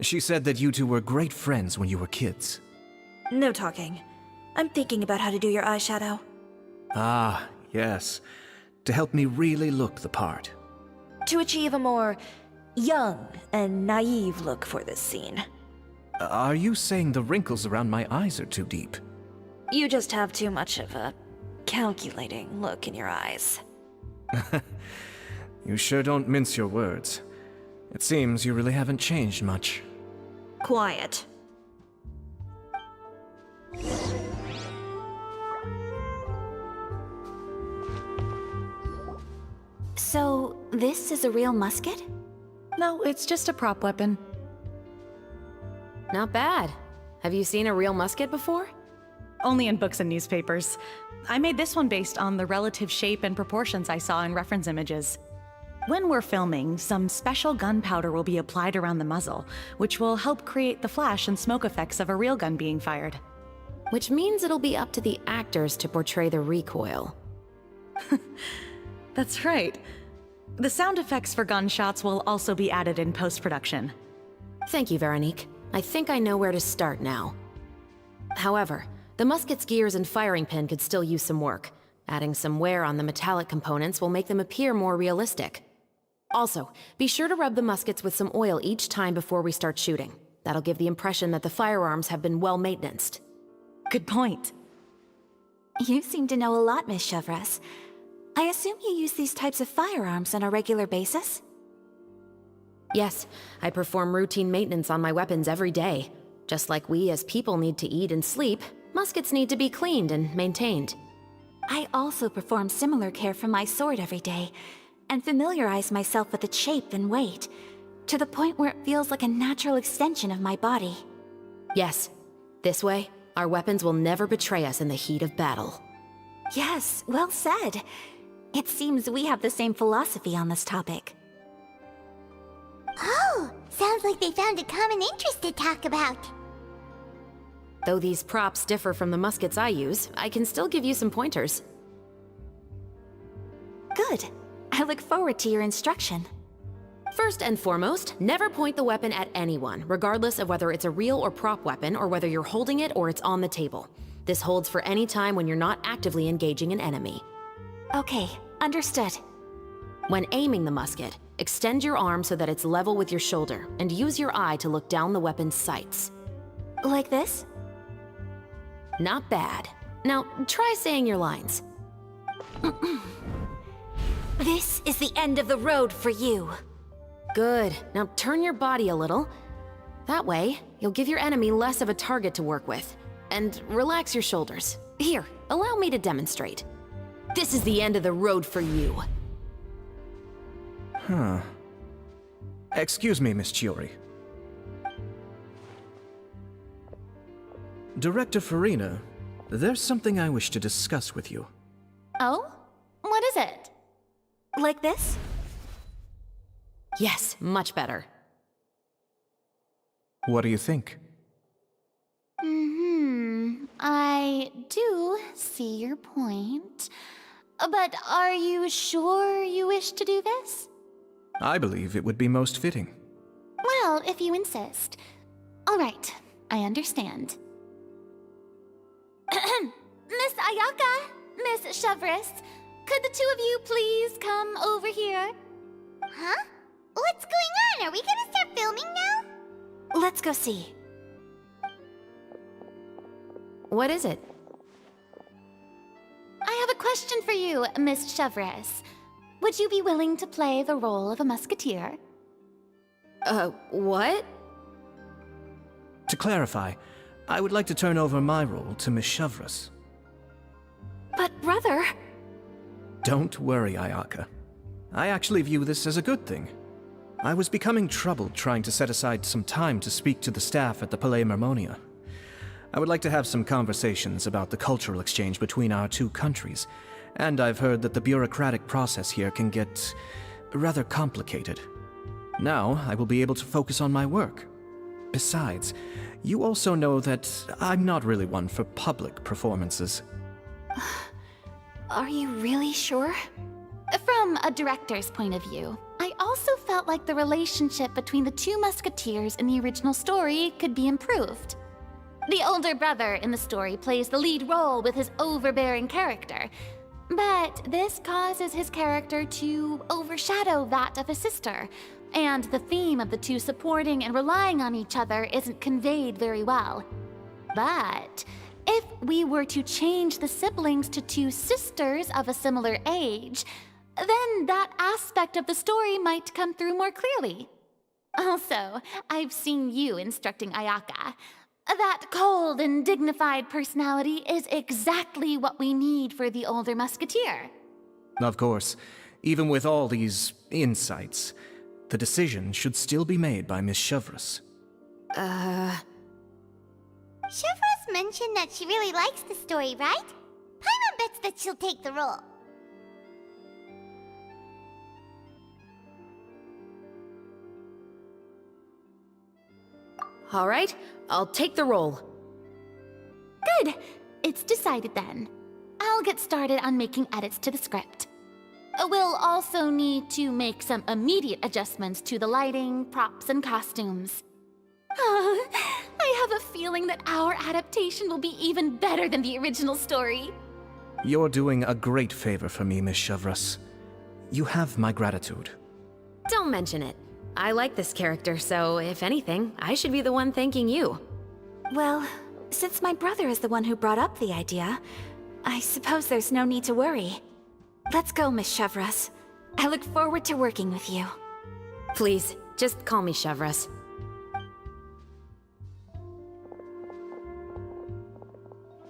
She said that you two were great friends when you were kids. No talking. I'm thinking about how to do your eyeshadow. Ah, yes. To help me really look the part. To achieve a more young and naive look for this scene. Are you saying the wrinkles around my eyes are too deep? You just have too much of a calculating look in your eyes. You sure don't mince your words. It seems you really haven't changed much. Quiet. So, this is a real musket? No, it's just a prop weapon. Not bad. Have you seen a real musket before? Only in books and newspapers. I made this one based on the relative shape and proportions I saw in reference images. When we're filming, some special gunpowder will be applied around the muzzle, which will help create the flash and smoke effects of a real gun being fired. Which means it'll be up to the actors to portray the recoil. That's right. The sound effects for gunshots will also be added in post-production. Thank you, Veronique. I think I know where to start now. However, the musket's gears and firing pin could still use some work. Adding some wear on the metallic components will make them appear more realistic. Also, be sure to rub the muskets with some oil each time before we start shooting. That'll give the impression that the firearms have been well maintained. Good point. You seem to know a lot, Miss Chevres. I assume you use these types of firearms on a regular basis? Yes, I perform routine maintenance on my weapons every day. Just like we as people need to eat and sleep, muskets need to be cleaned and maintained. I also perform similar care for my sword every day, and familiarize myself with its shape and weight, to the point where it feels like a natural extension of my body. Yes, this way, our weapons will never betray us in the heat of battle. Yes, well said. It seems we have the same philosophy on this topic. Oh, sounds like they found a common interest to talk about. Though these props differ from the muskets I use, I can still give you some pointers. Good. I look forward to your instruction. First and foremost, never point the weapon at anyone, regardless of whether it's a real or prop weapon or whether you're holding it or it's on the table. This holds for any time when you're not actively engaging an enemy. Okay, understood. When aiming the musket, extend your arm so that it's level with your shoulder, and use your eye to look down the weapon's sights. Like this? Not bad. Now, try saying your lines. This is the end of the road for you. Good. Now turn your body a little. That way, you'll give your enemy less of a target to work with. And relax your shoulders. Here, allow me to demonstrate. This is the end of the road for you. Huh. Excuse me, Miss Chiori. Director Farina, there's something I wish to discuss with you. Oh? What is it? Like this? Yes, much better. What do you think? I do see your point. But are you sure you wish to do this? I believe it would be most fitting. Well, if you insist. All right, I understand. Miss Ayaka, Miss Chevres, could the two of you please come over here? Huh? What's going on? Are we gonna start filming now? Let's go see. What is it? I have a question for you, Miss Chevres. Would you be willing to play the role of a musketeer? What? To clarify, I would like to turn over my role to Miss Chevres. But brother... Don't worry, Ayaka. I actually view this as a good thing. I was becoming troubled trying to set aside some time to speak to the staff at the Palais Mermonia. I would like to have some conversations about the cultural exchange between our two countries, and I've heard that the bureaucratic process here can get rather complicated. Now, I will be able to focus on my work. Besides, you also know that I'm not really one for public performances. Are you really sure? From a director's point of view, I also felt like the relationship between the two musketeers in the original story could be improved. The older brother in the story plays the lead role with his overbearing character, but this causes his character to overshadow that of his sister, and the theme of the two supporting and relying on each other isn't conveyed very well. But if we were to change the siblings to two sisters of a similar age, then that aspect of the story might come through more clearly. Also, I've seen you instructing Ayaka. That cold and dignified personality is exactly what we need for the older musketeer. Of course, even with all these insights, the decision should still be made by Miss Chevres. Chevres mentioned that she really likes the story, right? Paimon bets that she'll take the role. All right, I'll take the role. Good. It's decided then. I'll get started on making edits to the script. We'll also need to make some immediate adjustments to the lighting, props, and costumes. I have a feeling that our adaptation will be even better than the original story. You're doing a great favor for me, Miss Chevres. You have my gratitude. Don't mention it. I like this character, so if anything, I should be the one thanking you. Well, since my brother is the one who brought up the idea, I suppose there's no need to worry. Let's go, Miss Chevres. I look forward to working with you. Please, just call me Chevres.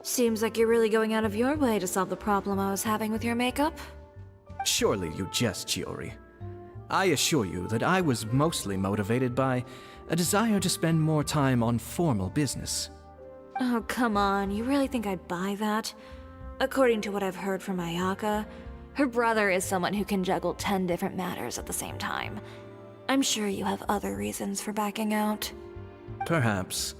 Seems like you're really going out of your way to solve the problem I was having with your makeup. Surely you jest, Chiori. I assure you that I was mostly motivated by a desire to spend more time on formal business. Oh, come on. You really think I'd buy that? According to what I've heard from Ayaka, her brother is someone who can juggle 10 different matters at the same time. I'm sure you have other reasons for backing out. Perhaps.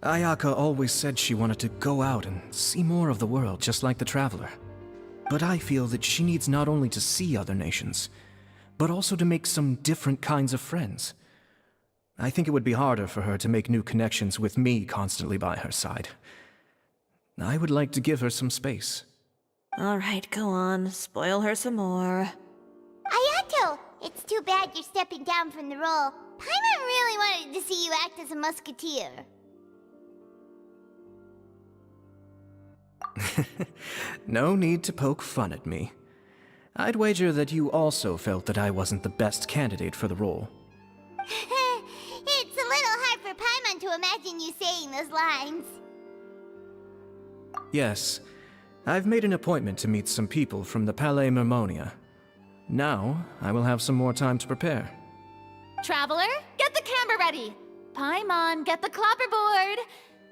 Ayaka always said she wanted to go out and see more of the world, just like the Traveler. But I feel that she needs not only to see other nations, but also to make some different kinds of friends. I think it would be harder for her to make new connections with me constantly by her side. I would like to give her some space. All right, go on. Spoil her some more. Ayato! It's too bad you're stepping down from the role. Paimon really wanted to see you act as a musketeer. No need to poke fun at me. I'd wager that you also felt that I wasn't the best candidate for the role. It's a little hard for Paimon to imagine you saying those lines. Yes. I've made an appointment to meet some people from the Palais Mermonia. Now, I will have some more time to prepare. Traveler, get the camera ready. Paimon, get the clapperboard.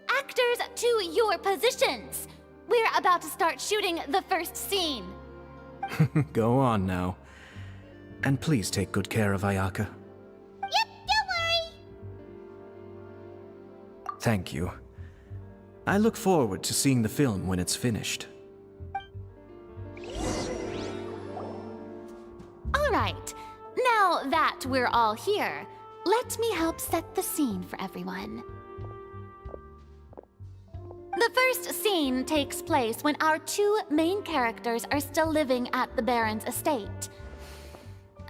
Actors, to your positions. We're about to start shooting the first scene. Go on now. And please take good care of Ayaka. Yep, don't worry. Thank you. I look forward to seeing the film when it's finished. All right. Now that we're all here, let me help set the scene for everyone. The first scene takes place when our two main characters are still living at the Baron's estate.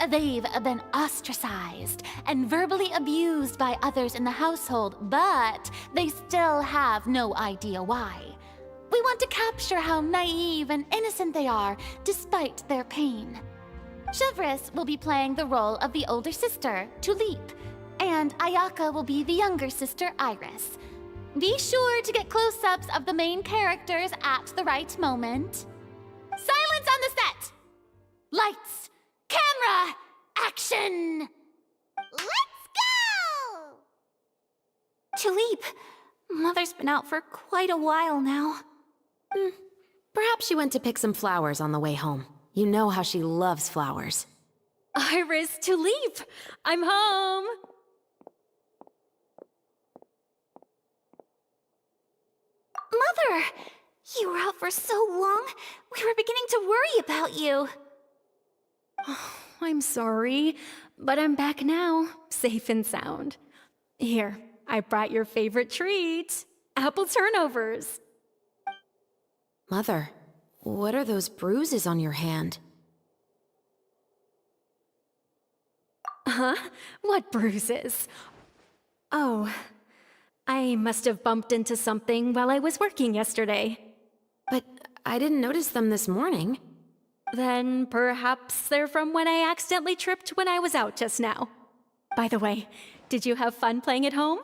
They've been ostracized and verbally abused by others in the household, but they still have no idea why. We want to capture how naive and innocent they are despite their pain. Chevres will be playing the role of the older sister, Tulip, and Ayaka will be the younger sister, Iris. Be sure to get close-ups of the main characters at the right moment. Silence on the set! Lights! Camera! Action! Let's go! Tulip, Mother's been out for quite a while now. Perhaps she went to pick some flowers on the way home. You know how she loves flowers. Iris, Tulip, I'm home. Mother! You were out for so long, we were beginning to worry about you. I'm sorry, but I'm back now, safe and sound. Here, I brought your favorite treat, apple turnovers. Mother, what are those bruises on your hand? Huh? What bruises? Oh, I must have bumped into something while I was working yesterday. But I didn't notice them this morning. Then perhaps they're from when I accidentally tripped when I was out just now. By the way, did you have fun playing at home?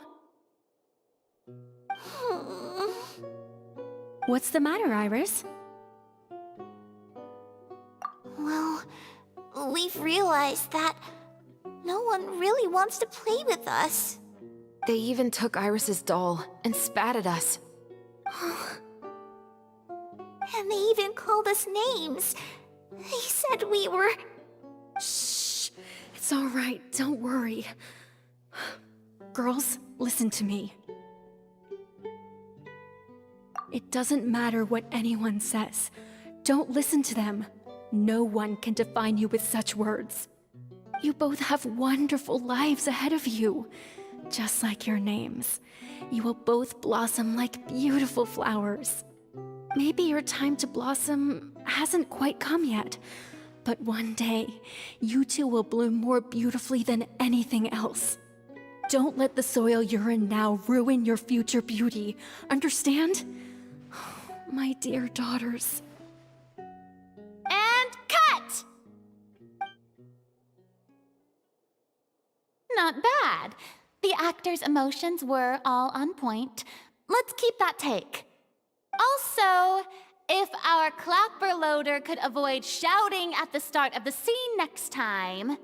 What's the matter, Iris? Well, we've realized that no one really wants to play with us. They even took Iris's doll and spat at us. And they even called us names. They said we were... Shh! It's all right, don't worry. Girls, listen to me. It doesn't matter what anyone says. Don't listen to them. No one can define you with such words. You both have wonderful lives ahead of you. Just like your names. You will both blossom like beautiful flowers. Maybe your time to blossom hasn't quite come yet, but one day, you two will bloom more beautifully than anything else. Don't let the soil you're in now ruin your future beauty. Understand? My dear daughters. And cut! Not bad. The actors' emotions were all on point. Let's keep that take. Also, if our clapper loader could avoid shouting at the start of the scene next time.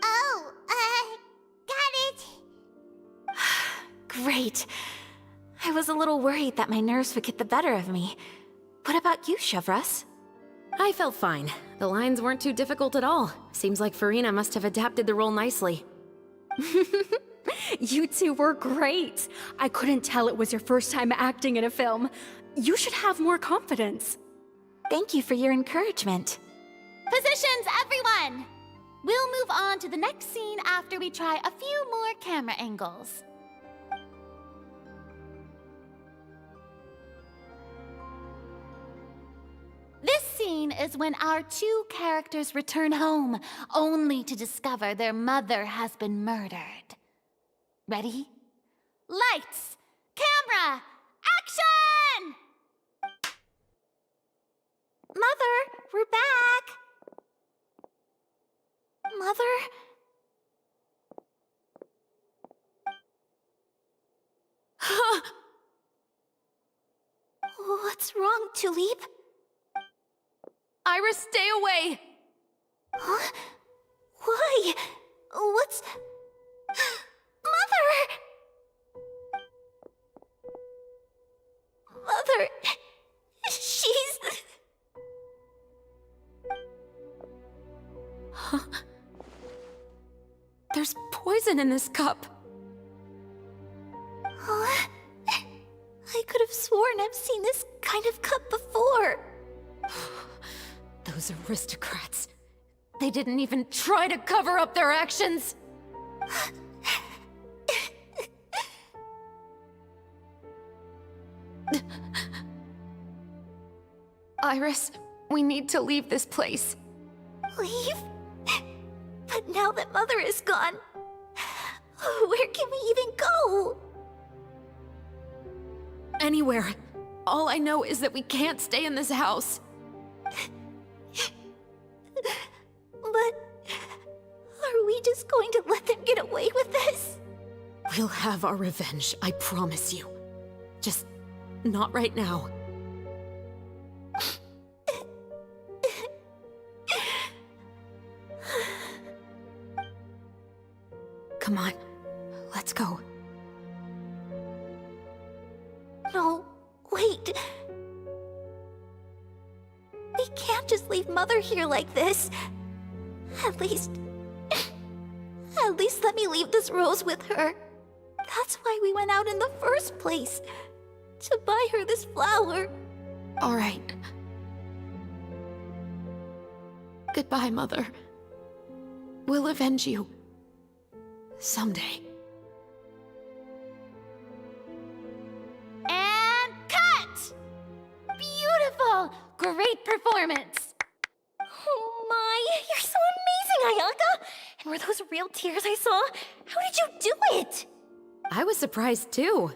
Oh, got it. Great. I was a little worried that my nerves would get the better of me. What about you, Chevres? I felt fine. The lines weren't too difficult at all. Seems like Farina must have adapted the role nicely. You two were great. I couldn't tell it was your first time acting in a film. You should have more confidence. Thank you for your encouragement. Positions, everyone! We'll move on to the next scene after we try a few more camera angles. This scene is when our two characters return home, only to discover their mother has been murdered. Ready? Lights! Camera! Action! Mother, we're back. Mother? What's wrong, Tulip? Iris, stay away! Huh? Why? What's... Mother! Mother... She's... Huh? There's poison in this cup. Huh? I could have sworn I've seen this kind of cup before. Those aristocrats. They didn't even try to cover up their actions. Iris, we need to leave this place. Leave? But now that Mother is gone, where can we even go? Anywhere. All I know is that we can't stay in this house. But are we just going to let them get away with this? We'll have our revenge, I promise you. Just not right now. Come on, let's go. No, wait. We can't just leave Mother here like this. At least let me leave this rose with her. That's why we went out in the first place. To buy her this flower. All right. Goodbye, Mother. We'll avenge you. Someday. And cut! Beautiful! Great performance! Oh my, you're so amazing, Ayaka! And were those real tears I saw? How did you do it? I was surprised too.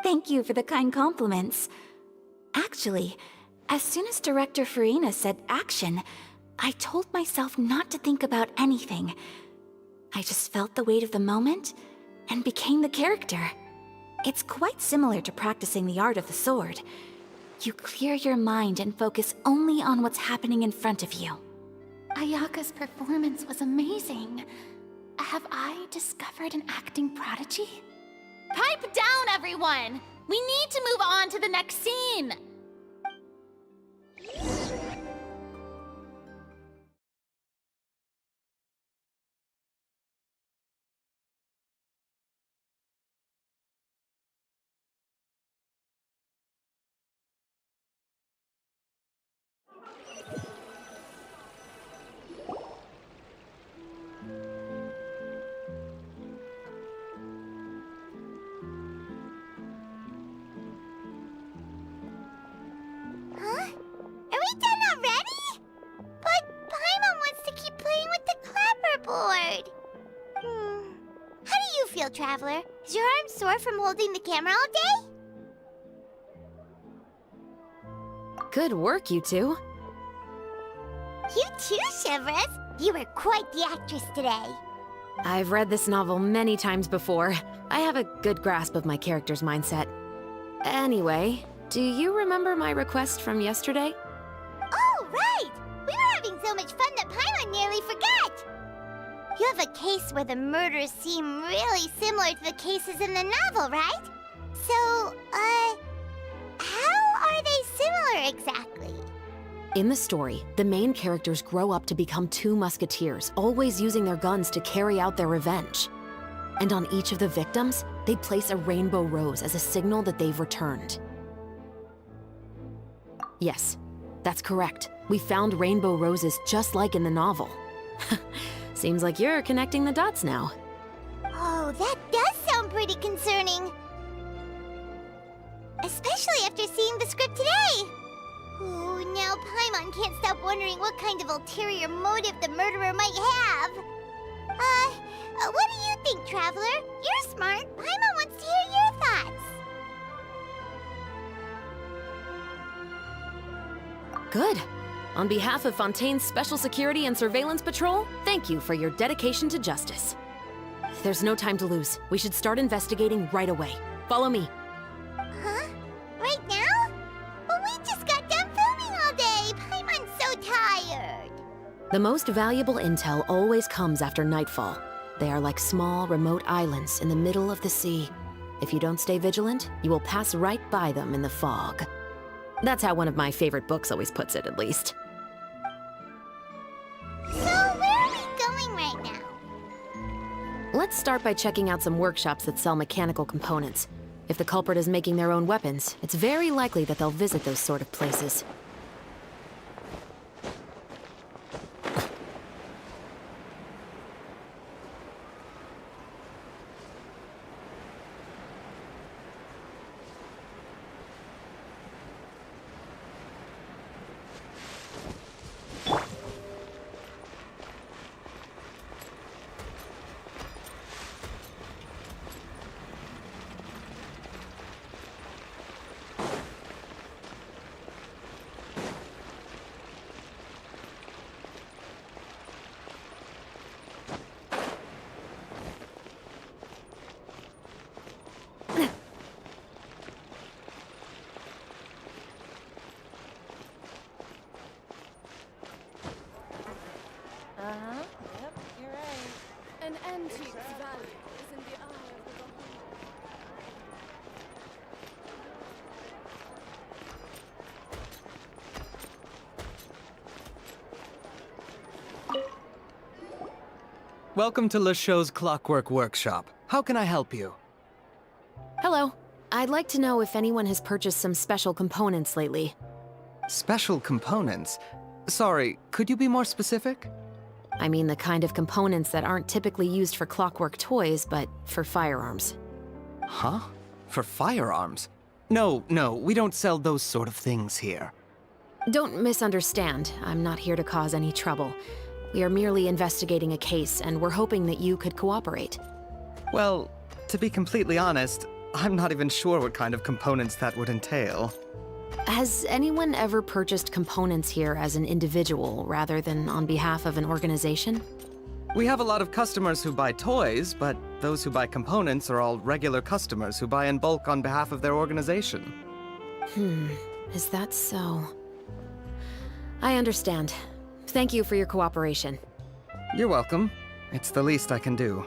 Thank you for the kind compliments. Actually, as soon as Director Farina said action, I told myself not to think about anything. I just felt the weight of the moment and became the character. It's quite similar to practicing the art of the sword. You clear your mind and focus only on what's happening in front of you. Ayaka's performance was amazing. Have I discovered an acting prodigy? Pipe down, everyone! We need to move on to the next scene! Huh? Are we done already? But Paimon wants to keep playing with the clapperboard. How do you feel, Traveler? Is your arm sore from holding the camera all day? Good work, you two. You too, Shivers. You were quite the actress today. I've read this novel many times before. I have a good grasp of my character's mindset. Anyway, do you remember my request from yesterday? Oh, right! We were having so much fun that Paimon nearly forgot! You have a case where the murders seem really similar to the cases in the novel, right? So, how are they similar exactly? In the story, the main characters grow up to become two musketeers, always using their guns to carry out their revenge. And on each of the victims, they place a rainbow rose as a signal that they've returned. Yes, that's correct. We found rainbow roses just like in the novel. Seems like you're connecting the dots now. Oh, that does sound pretty concerning. Especially after seeing the script today. Ooh, now Paimon can't stop wondering what kind of ulterior motive the murderer might have. What do you think, Traveler? You're smart. Paimon wants to hear your thoughts. Good. On behalf of Fontaine's Special Security and Surveillance Patrol, thank you for your dedication to justice. There's no time to lose. We should start investigating right away. Follow me. Huh? Right now? The most valuable intel always comes after nightfall. They are like small, remote islands in the middle of the sea. If you don't stay vigilant, you will pass right by them in the fog. That's how one of my favorite books always puts it, at least. So, where are we going right now? Let's start by checking out some workshops that sell mechanical components. If the culprit is making their own weapons, it's very likely that they'll visit those sort of places. Welcome to LeChaux's Clockwork Workshop. How can I help you? Hello. I'd like to know if anyone has purchased some special components lately. Special components? Sorry, could you be more specific? I mean the kind of components that aren't typically used for clockwork toys, but for firearms. Huh? For firearms? No, we don't sell those sort of things here. Don't misunderstand. I'm not here to cause any trouble. We are merely investigating a case, and we're hoping that you could cooperate. Well, to be completely honest, I'm not even sure what kind of components that would entail. Has anyone ever purchased components here as an individual rather than on behalf of an organization? We have a lot of customers who buy toys, but those who buy components are all regular customers who buy in bulk on behalf of their organization. Is that so? I understand. Thank you for your cooperation. You're welcome. It's the least I can do.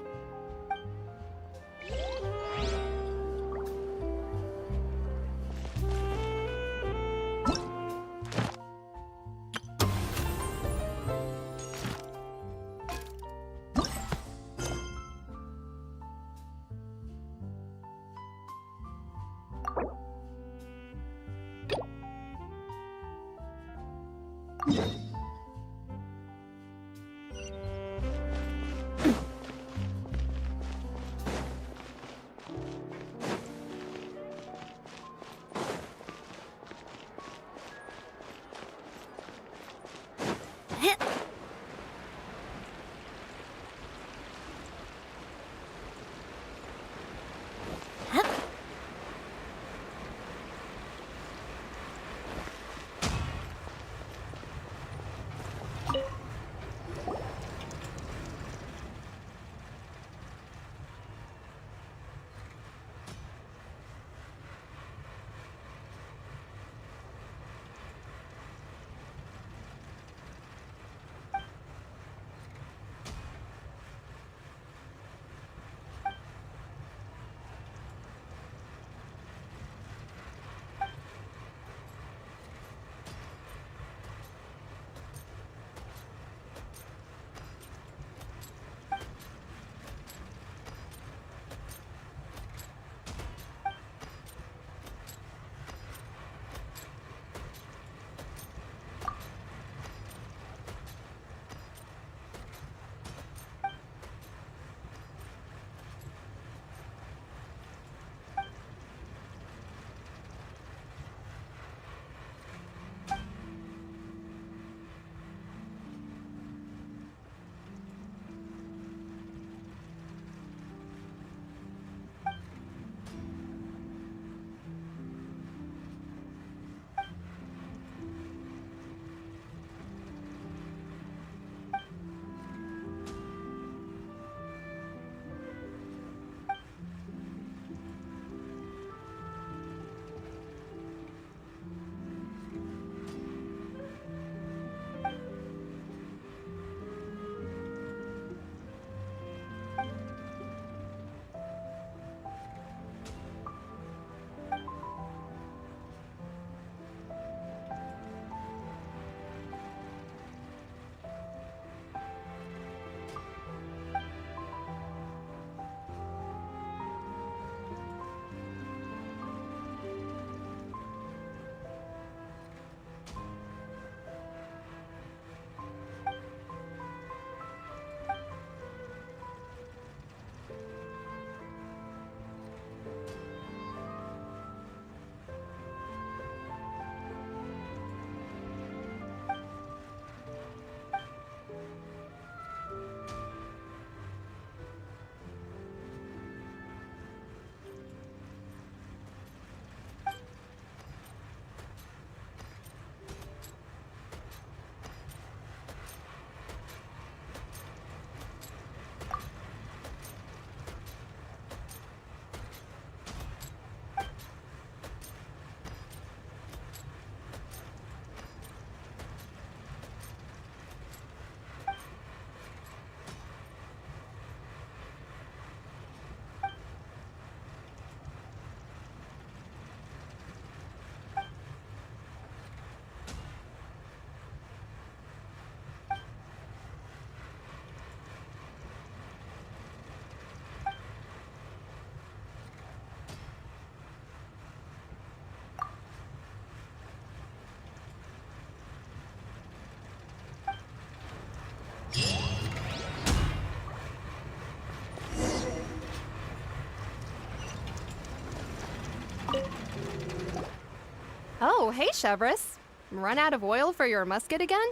Oh, hey, Chevres. Run out of oil for your musket again?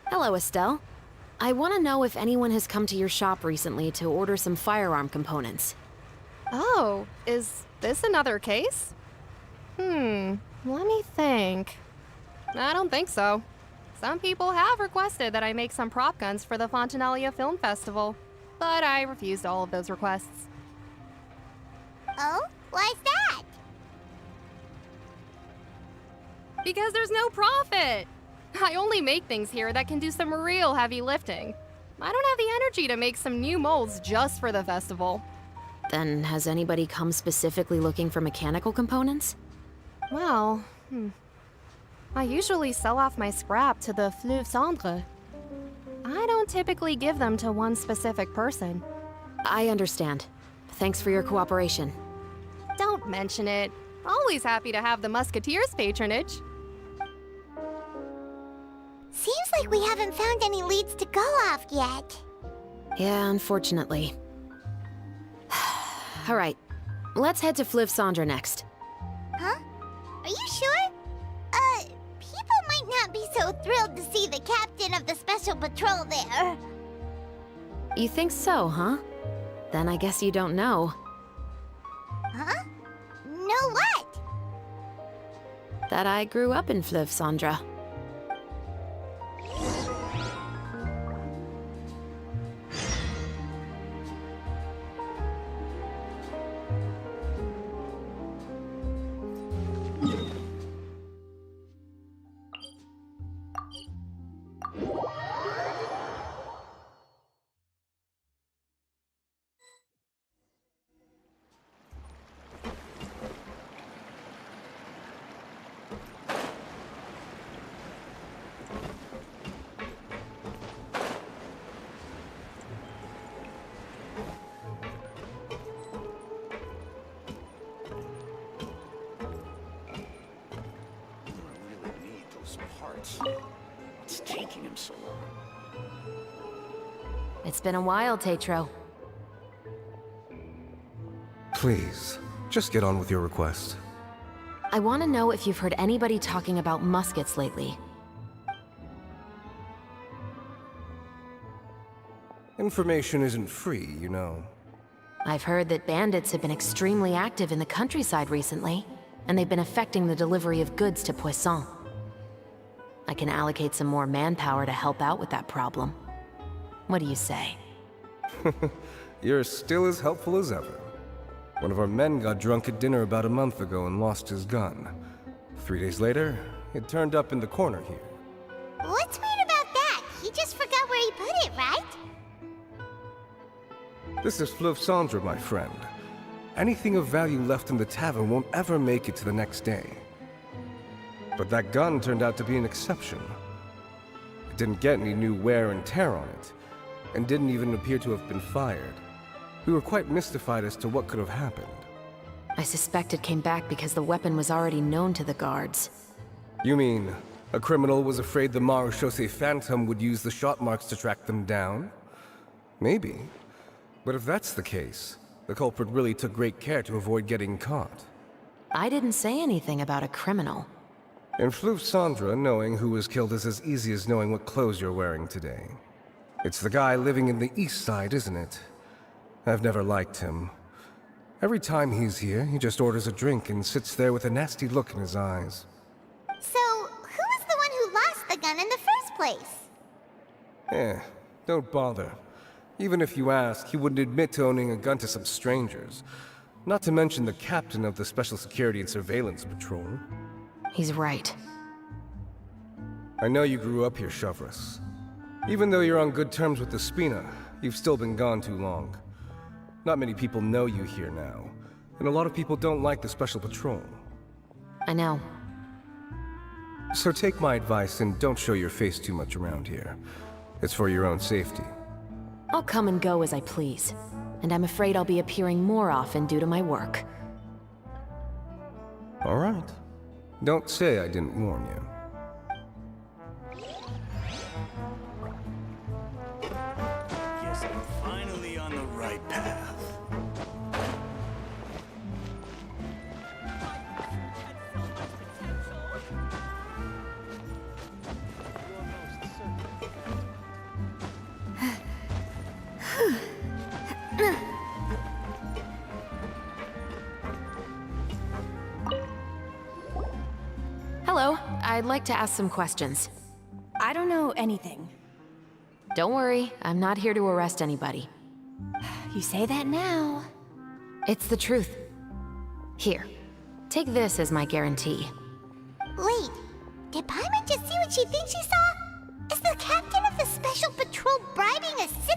Hello, Estelle. I want to know if anyone has come to your shop recently to order some firearm components. Oh, is this another case? Let me think. I don't think so. Some people have requested that I make some prop guns for the Fontanalia Film Festival, but I refused all of those requests. Oh? Why's that? Because there's no profit! I only make things here that can do some real heavy lifting. I don't have the energy to make some new molds just for the festival. Then has anybody come specifically looking for mechanical components? Well, I usually sell off my scrap to the Fleuve Cendre. I don't typically give them to one specific person. I understand. Thanks for your cooperation. Don't mention it. Always happy to have the Musketeers' patronage. Seems like we haven't found any leads to go off yet. Yeah, unfortunately. All right, let's head to Fleuve Cendre next. Huh? Are you sure? People might not be so thrilled to see the captain of the special patrol there. You think so, huh? Then I guess you don't know. Huh? Know what? That I grew up in Fleuve Cendre. What's taking him so long? It's been a while, Tetro. Please, just get on with your request. I want to know if you've heard anybody talking about muskets lately. Information isn't free, you know. I've heard that bandits have been extremely active in the countryside recently, and they've been affecting the delivery of goods to Poisson. I can allocate some more manpower to help out with that problem. What do you say? You're still as helpful as ever. One of our men got drunk at dinner about a month ago and lost his gun. 3 days later, it turned up in the corner here. What's weird about that? He just forgot where he put it, right? This is Fleuve Cendre, my friend. Anything of value left in the tavern won't ever make it to the next day. But that gun turned out to be an exception. It didn't get any new wear and tear on it, and didn't even appear to have been fired. We were quite mystified as to what could have happened. I suspect it came back because the weapon was already known to the guards. You mean, a criminal was afraid the Marechaussee Phantom would use the shot marks to track them down? Maybe. But if that's the case, the culprit really took great care to avoid getting caught. I didn't say anything about a criminal. In Fleuve Cendre, knowing who was killed is as easy as knowing what clothes you're wearing today. It's the guy living in the east side, isn't it? I've never liked him. Every time he's here, he just orders a drink and sits there with a nasty look in his eyes. So, who was the one who lost the gun in the first place? Don't bother. Even if you ask, he wouldn't admit to owning a gun to some strangers. Not to mention the captain of the Special Security and Surveillance Patrol. He's right. I know you grew up here, Chevres. Even though you're on good terms with the Spina, you've still been gone too long. Not many people know you here now, and a lot of people don't like the Special Patrol. I know. So take my advice and don't show your face too much around here. It's for your own safety. I'll come and go as I please, and I'm afraid I'll be appearing more often due to my work. All right. Don't say I didn't warn you. Guess I'm finally on the right path. Hello, I'd like to ask some questions. I don't know anything. Don't worry, I'm not here to arrest anybody. You say that now. It's the truth. Here, take this as my guarantee. Wait, did Paimon just see what she thinks she saw? Is the captain of the special patrol bribing a citizen?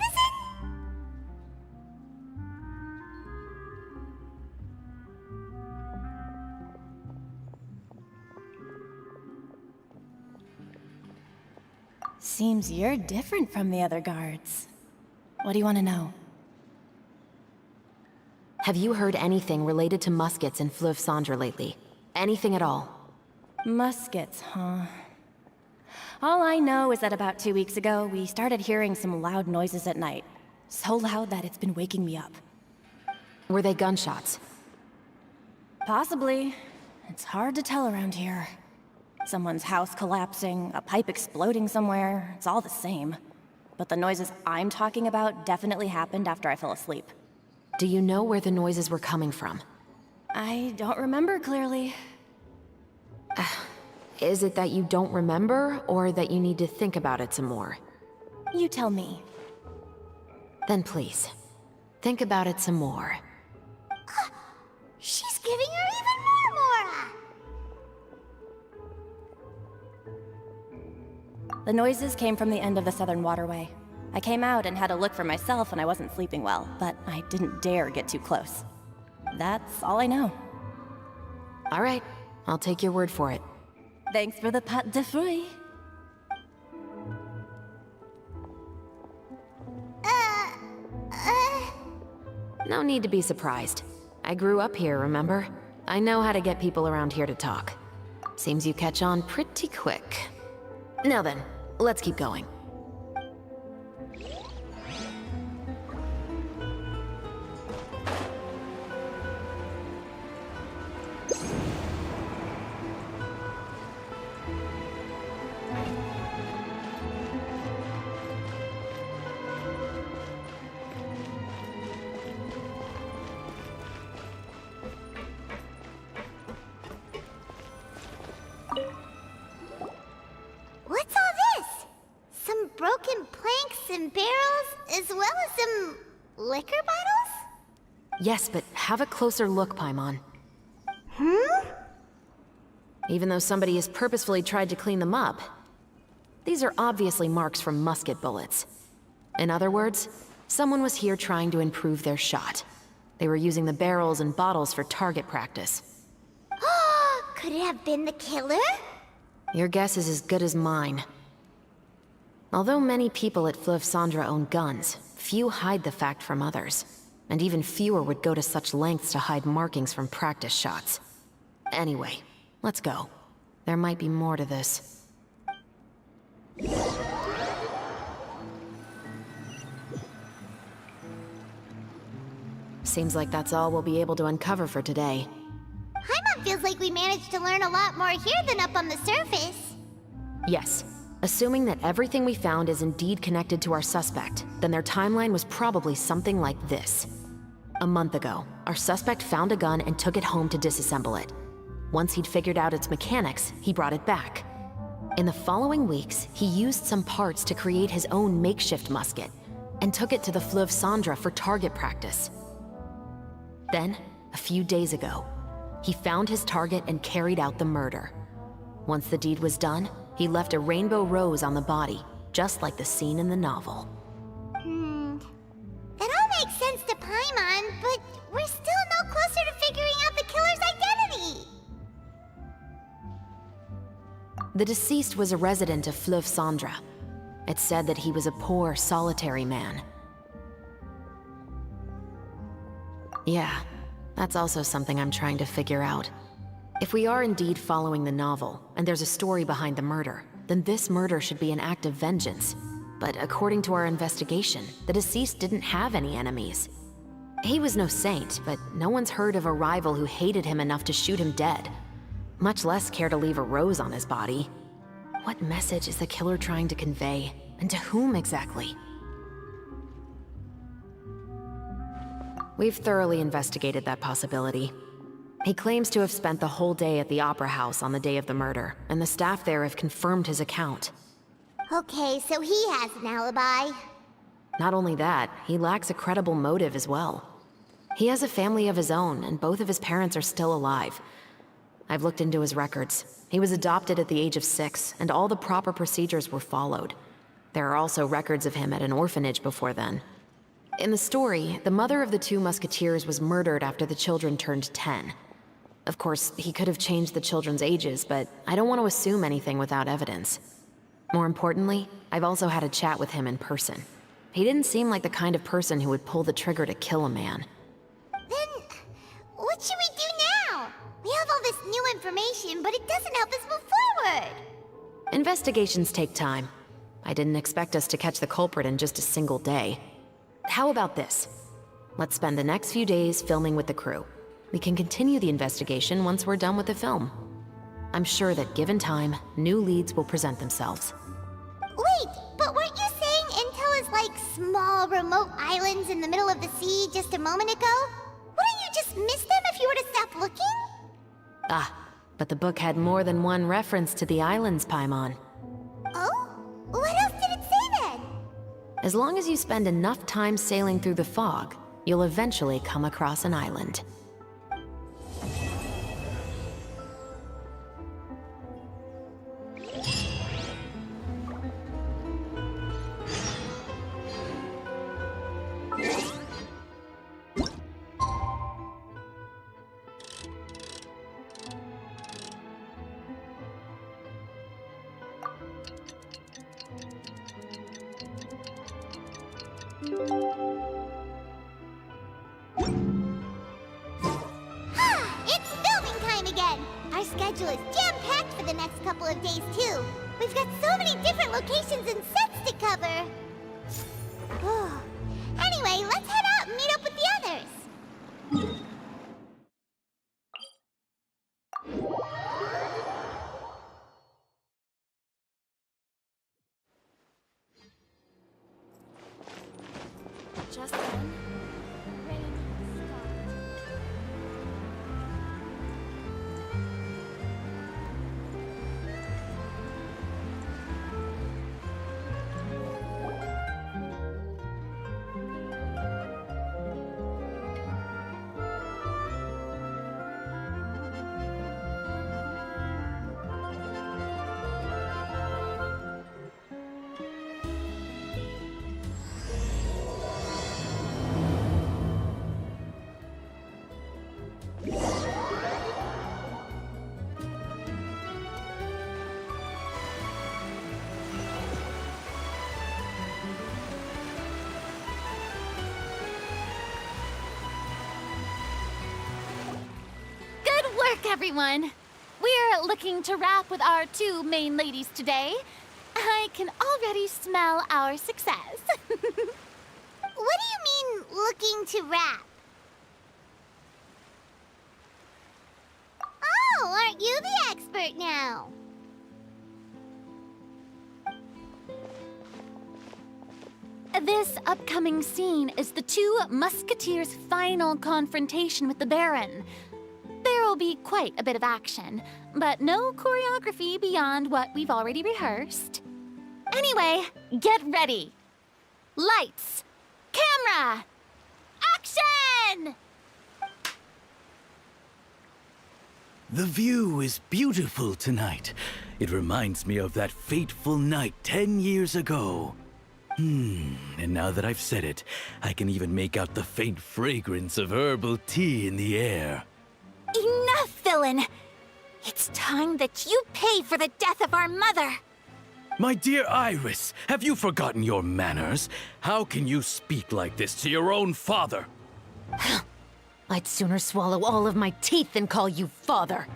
Seems you're different from the other guards. What do you want to know? Have you heard anything related to muskets in Fleuve Cendre lately? Anything at all? Muskets, huh? All I know is that about 2 weeks ago, we started hearing some loud noises at night. So loud that it's been waking me up. Were they gunshots? Possibly. It's hard to tell around here. Someone's house collapsing, a pipe exploding somewhere, it's all the same. But the noises I'm talking about definitely happened after I fell asleep. Do you know where the noises were coming from? I don't remember clearly. Is it that you don't remember, or that you need to think about it some more? You tell me. Then please, think about it some more. She's giving her even more Mora! The noises came from the end of the Southern Waterway. I came out and had a look for myself when I wasn't sleeping well, but I didn't dare get too close. That's all I know. All right, I'll take your word for it. Thanks for the pâte de fruits. No need to be surprised. I grew up here, remember? I know how to get people around here to talk. Seems you catch on pretty quick. Now then, let's keep going. What's all this? Some broken planks and barrels, as well as some liquor bottles? Yes, but have a closer look, Paimon. Even though somebody has purposefully tried to clean them up, these are obviously marks from musket bullets. In other words, someone was here trying to improve their shot. They were using the barrels and bottles for target practice. Could it have been the killer? Your guess is as good as mine. Although many people at Fleuve Cendre own guns, few hide the fact from others. And even fewer would go to such lengths to hide markings from practice shots. Anyway, let's go. There might be more to this. Seems like that's all we'll be able to uncover for today. Paimon feels like we managed to learn a lot more here than up on the surface. Yes. Assuming that everything we found is indeed connected to our suspect, then their timeline was probably something like this. A month ago, our suspect found a gun and took it home to disassemble it. Once he'd figured out its mechanics, he brought it back. In the following weeks, he used some parts to create his own makeshift musket, and took it to the Fleuve Cendre for target practice. Then, a few days ago, he found his target and carried out the murder. Once the deed was done, he left a rainbow rose on the body, just like the scene in the novel. That all makes sense to Paimon, but we're still no closer to figuring out the killer's identity. The deceased was a resident of Fleuve Cendre. It's said that he was a poor, solitary man. Yeah, that's also something I'm trying to figure out. If we are indeed following the novel, and there's a story behind the murder, then this murder should be an act of vengeance. But according to our investigation, the deceased didn't have any enemies. He was no saint, but no one's heard of a rival who hated him enough to shoot him dead, much less care to leave a rose on his body. What message is the killer trying to convey, and to whom exactly? We've thoroughly investigated that possibility. He claims to have spent the whole day at the Opera House on the day of the murder, and the staff there have confirmed his account. Okay, so he has an alibi. Not only that, he lacks a credible motive as well. He has a family of his own, and both of his parents are still alive. I've looked into his records. He was adopted at the age of 6, and all the proper procedures were followed. There are also records of him at an orphanage before then. In the story, the mother of the 2 musketeers was murdered after the children turned 10. Of course, he could have changed the children's ages, but I don't want to assume anything without evidence. More importantly, I've also had a chat with him in person. He didn't seem like the kind of person who would pull the trigger to kill a man. Then, what should we do now? We have all this new information, but it doesn't help us move forward. Investigations take time. I didn't expect us to catch the culprit in just a single day. How about this? Let's spend the next few days filming with the crew. We can continue the investigation once we're done with the film. I'm sure that given time, new leads will present themselves. Wait, but weren't you saying Intel is like small, remote islands in the middle of the sea just a moment ago? Wouldn't you just miss them if you were to stop looking? Ah, but the book had more than one reference to the islands, Paimon. Oh? What else did it say then? As long as you spend enough time sailing through the fog, you'll eventually come across an island. It's filming time again! Our schedule is jam-packed for the next couple of days, too. We've got so many different locations and sets to cover. Anyway, let's head out and meet up with the others. Just then, rain stopped. Good work, everyone! We're looking to wrap with our 2 main ladies today. I can already smell our success. What do you mean, looking to wrap? Oh, aren't you the expert now? This upcoming scene is the 2 musketeers' final confrontation with the Baron. There will be quite a bit of action, but no choreography beyond what we've already rehearsed. Anyway, get ready. Lights, camera, action! The view is beautiful tonight. It reminds me of that fateful night 10 years ago. And now that I've said it, I can even make out the faint fragrance of herbal tea in the air. Enough, villain! It's time that you pay for the death of our mother! My dear Iris, have you forgotten your manners? How can you speak like this to your own father? I'd sooner swallow all of my teeth than call you father.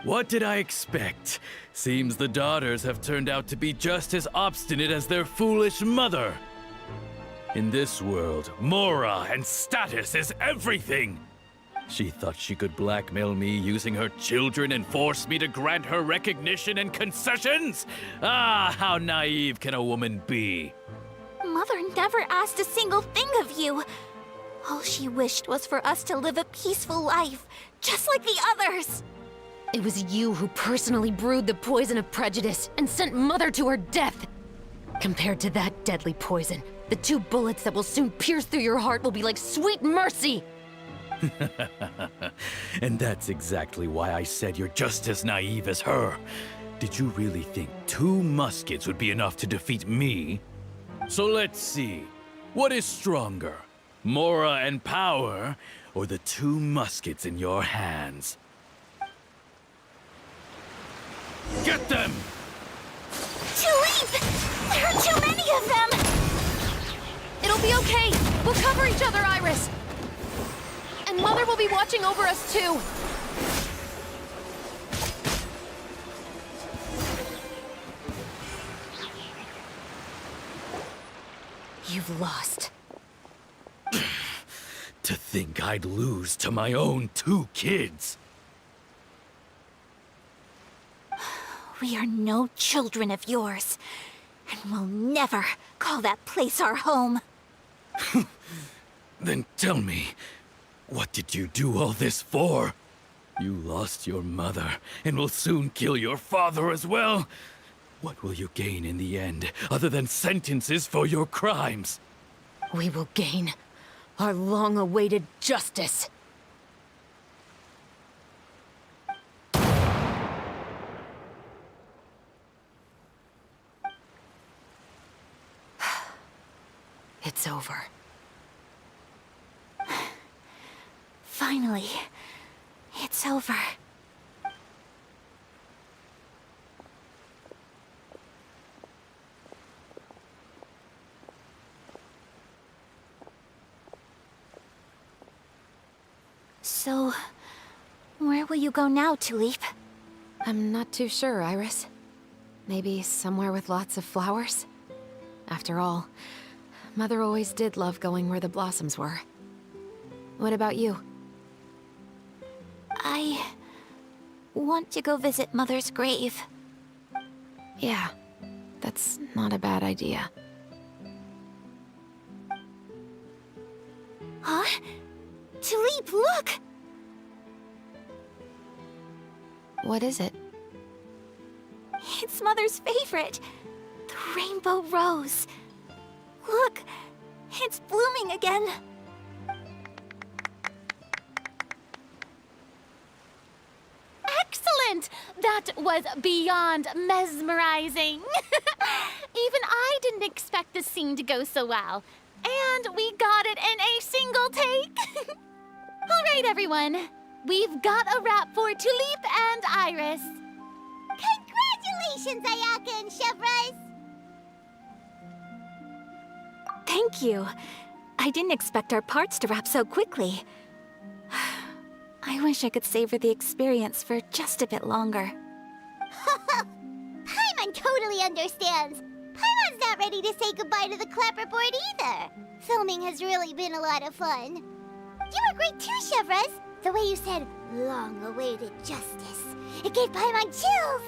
What did I expect? Seems the daughters have turned out to be just as obstinate as their foolish mother. In this world, mora and status is everything. She thought she could blackmail me using her children and force me to grant her recognition and concessions? Ah, how naive can a woman be? Mother never asked a single thing of you. All she wished was for us to live a peaceful life, just like the others. It was you who personally brewed the poison of prejudice and sent Mother to her death. Compared to that deadly poison, the 2 bullets that will soon pierce through your heart will be like sweet mercy. And that's exactly why I said you're just as naive as her. Did you really think 2 muskets would be enough to defeat me? So let's see. What is stronger? Mora and power, or the 2 muskets in your hands? Get them! Tulip! There are too many of them! It'll be okay. We'll cover each other, Iris. And Mother will be watching over us, too. You've lost. To think I'd lose to my own 2 kids. We are no children of yours, and we'll never call that place our home. Then tell me, what did you do all this for? You lost your mother, and will soon kill your father as well. What will you gain in the end, other than sentences for your crimes? We will gain our long-awaited justice. It's over. Finally, it's over. So, where will you go now, Tulip? I'm not too sure, Iris. Maybe somewhere with lots of flowers? After all, Mother always did love going where the blossoms were. What about you? I want to go visit Mother's grave. Yeah, that's not a bad idea. Huh? Tulip, look! What is it? It's Mother's favorite. The rainbow rose. Look, it's blooming again. Excellent! That was beyond mesmerizing. Even I didn't expect the scene to go so well. And we got it in a single take. All right, everyone. We've got a wrap for Tulip and Iris. Congratulations, Ayaka and Chevres! Thank you. I didn't expect our parts to wrap so quickly. I wish I could savor the experience for just a bit longer. Paimon totally understands. Paimon's not ready to say goodbye to the clapperboard either. Filming has really been a lot of fun. You were great too, Chevres. The way you said, long-awaited justice. It gave Paimon chills.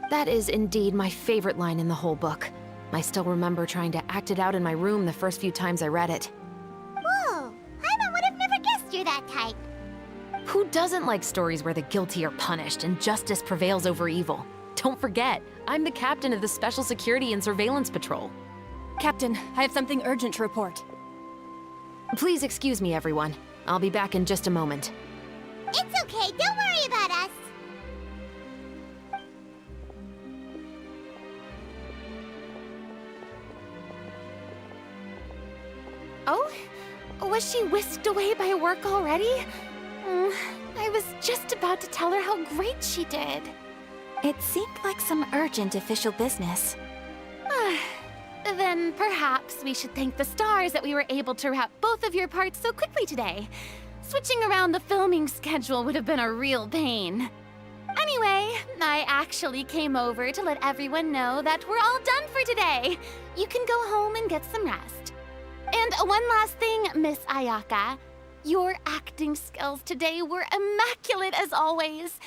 That is indeed my favorite line in the whole book. I still remember trying to act it out in my room the first few times I read it. Whoa, Paimon would have never guessed you're that type. Who doesn't like stories where the guilty are punished and justice prevails over evil? Don't forget, I'm the captain of the Special Security and Surveillance Patrol. Captain, I have something urgent to report. Please excuse me, everyone. I'll be back in just a moment. It's okay, don't worry about us. Oh? Was she whisked away by work already? I was just about to tell her how great she did. It seemed like some urgent official business. Then perhaps we should thank the stars that we were able to wrap both of your parts so quickly today. Switching around the filming schedule would have been a real pain. Anyway, I actually came over to let everyone know that we're all done for today. You can go home and get some rest. And one last thing, Miss Ayaka. Your acting skills today were immaculate as always.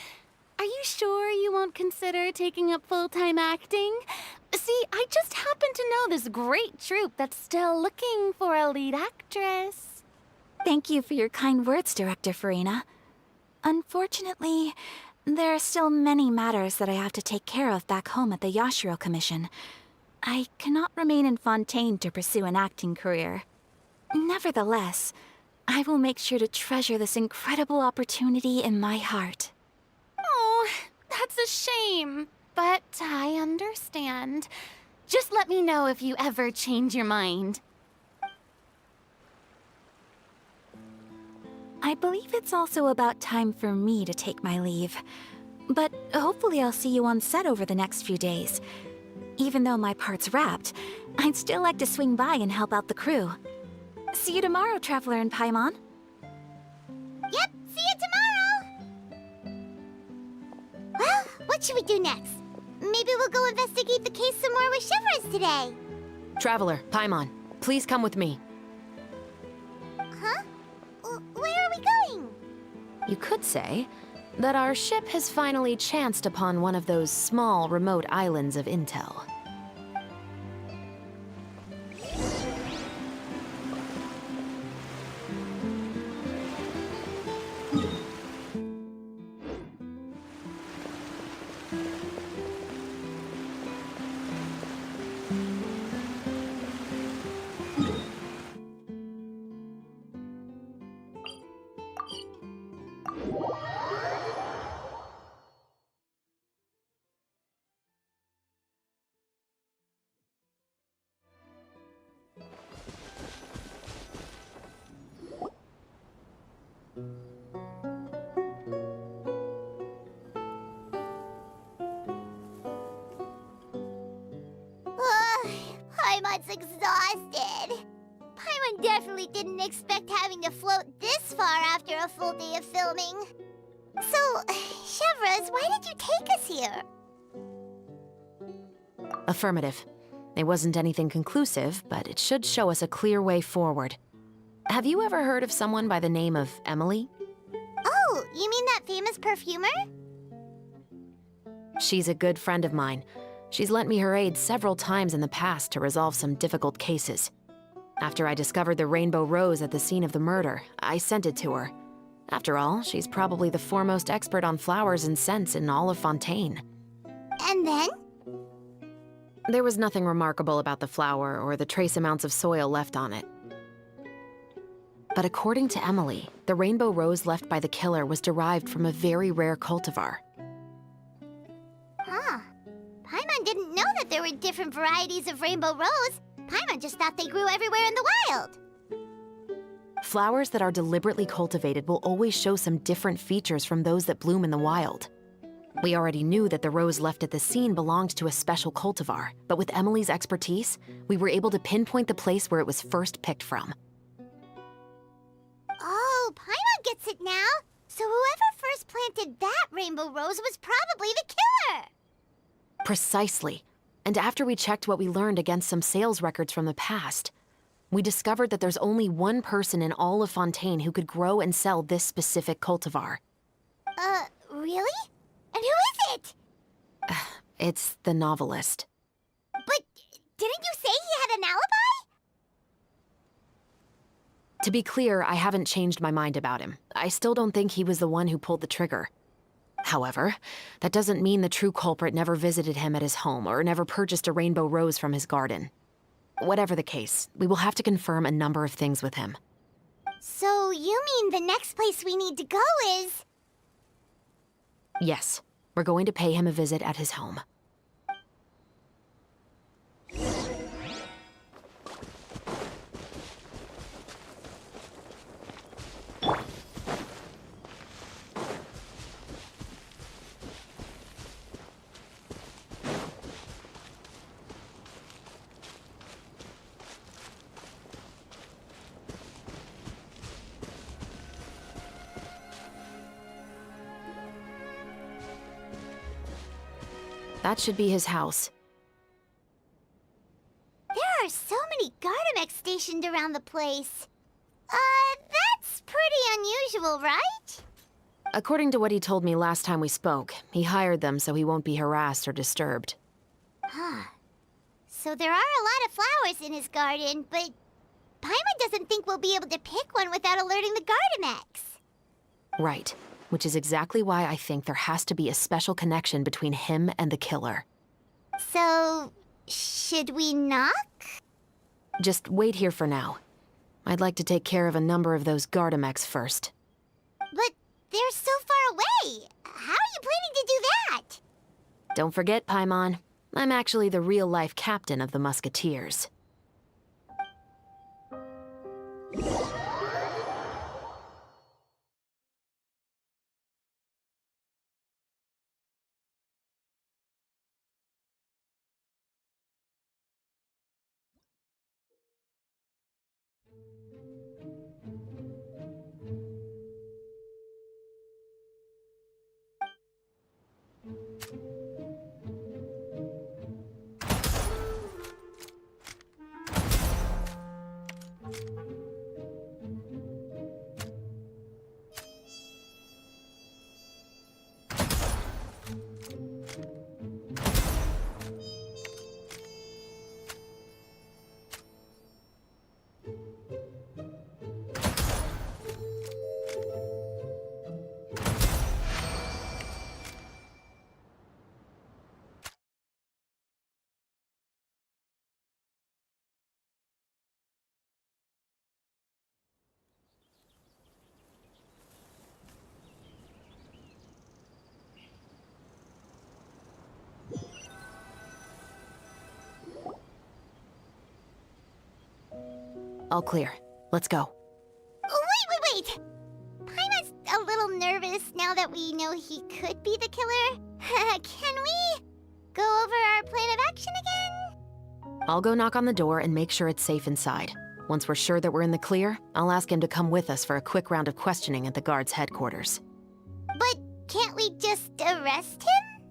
Are you sure you won't consider taking up full-time acting? See, I just happen to know this great troupe that's still looking for a lead actress. Thank you for your kind words, Director Farina. Unfortunately, there are still many matters that I have to take care of back home at the Yashiro Commission. I cannot remain in Fontaine to pursue an acting career. Nevertheless, I will make sure to treasure this incredible opportunity in my heart. Oh, that's a shame. But I understand. Just let me know if you ever change your mind. I believe it's also about time for me to take my leave. But hopefully I'll see you on set over the next few days. Even though my part's wrapped, I'd still like to swing by and help out the crew. See you tomorrow, Traveler and Paimon. Yep, see you tomorrow! Well, what should we do next? Maybe we'll go investigate the case some more with Chevres today. Traveler, Paimon, please come with me. Huh? Where are we going? You could say that our ship has finally chanced upon one of those small, remote islands of intel. Paimon's exhausted. Paimon definitely didn't expect having to float this far after a full day of filming. So, Chevres, why did you take us here? Affirmative. It wasn't anything conclusive, but it should show us a clear way forward. Have you ever heard of someone by the name of Emily? Oh, you mean that famous perfumer? She's a good friend of mine. She's lent me her aid several times in the past to resolve some difficult cases. After I discovered the rainbow rose at the scene of the murder, I sent it to her. After all, she's probably the foremost expert on flowers and scents in all of Fontaine. And then? There was nothing remarkable about the flower or the trace amounts of soil left on it. But according to Emily, the rainbow rose left by the killer was derived from a very rare cultivar. Huh. Paimon didn't know that there were different varieties of rainbow rose. Paimon just thought they grew everywhere in the wild. Flowers that are deliberately cultivated will always show some different features from those that bloom in the wild. We already knew that the rose left at the scene belonged to a special cultivar, but with Emily's expertise, we were able to pinpoint the place where it was first picked from. Oh, Paimon gets it now. So whoever first planted that rainbow rose was probably the killer. Precisely. And after we checked what we learned against some sales records from the past, we discovered that there's only one person in all of Fontaine who could grow and sell this specific cultivar. Really? And who is it? It's the novelist. But didn't you say he had an alibi? To be clear, I haven't changed my mind about him. I still don't think he was the one who pulled the trigger. However, that doesn't mean the true culprit never visited him at his home or never purchased a rainbow rose from his garden. Whatever the case, we will have to confirm a number of things with him. So you mean the next place we need to go is... Yes, we're going to pay him a visit at his home. That should be his house. There are so many Gardamex stationed around the place. That's pretty unusual, right? According to what he told me last time we spoke, he hired them so he won't be harassed or disturbed. Huh. So there are a lot of flowers in his garden, but Paimon doesn't think we'll be able to pick one without alerting the Gardamex. Right. Which is exactly why I think there has to be a special connection between him and the killer. So, should we knock? Just wait here for now. I'd like to take care of a number of those Gardamex first. But they're so far away. How are you planning to do that? Don't forget, Paimon, I'm actually the real-life captain of the Musketeers. All clear. Let's go. Wait! Paimon's a little nervous now that we know he could be the killer. Can we go over our plan of action again? I'll go knock on the door and make sure it's safe inside. Once we're sure that we're in the clear, I'll ask him to come with us for a quick round of questioning at the guard's headquarters. But can't we just arrest him?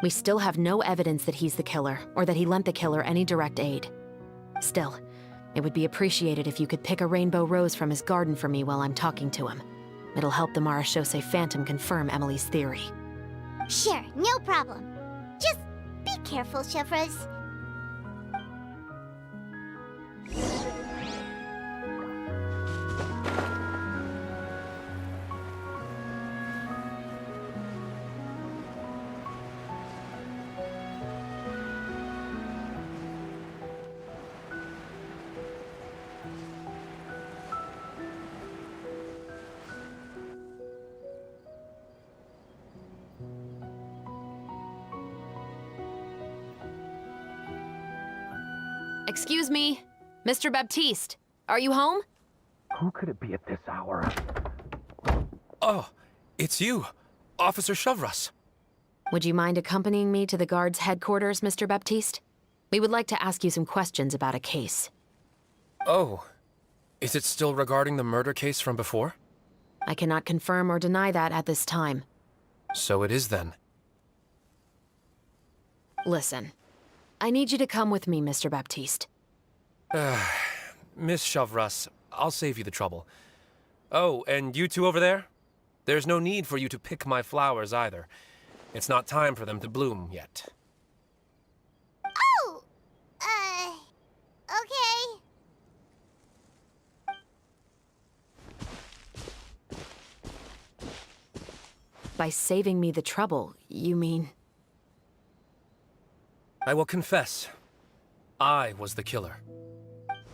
We still have no evidence that he's the killer, or that he lent the killer any direct aid. Still, it would be appreciated if you could pick a rainbow rose from his garden for me while I'm talking to him. It'll help the Marachose Phantom confirm Emily's theory. Sure, no problem. Just be careful, Chevroz. Excuse me, Mr. Baptiste, are you home? Who could it be at this hour? Oh, it's you, Officer Chevroz. Would you mind accompanying me to the guard's headquarters, Mr. Baptiste? We would like to ask you some questions about a case. Oh, is it still regarding the murder case from before? I cannot confirm or deny that at this time. So it is then. Listen, I need you to come with me, Mr. Baptiste. Miss Chevroz, I'll save you the trouble. Oh, and you two over there? There's no need for you to pick my flowers either. It's not time for them to bloom yet. Oh! Okay. By saving me the trouble, you mean... I will confess. I was the killer.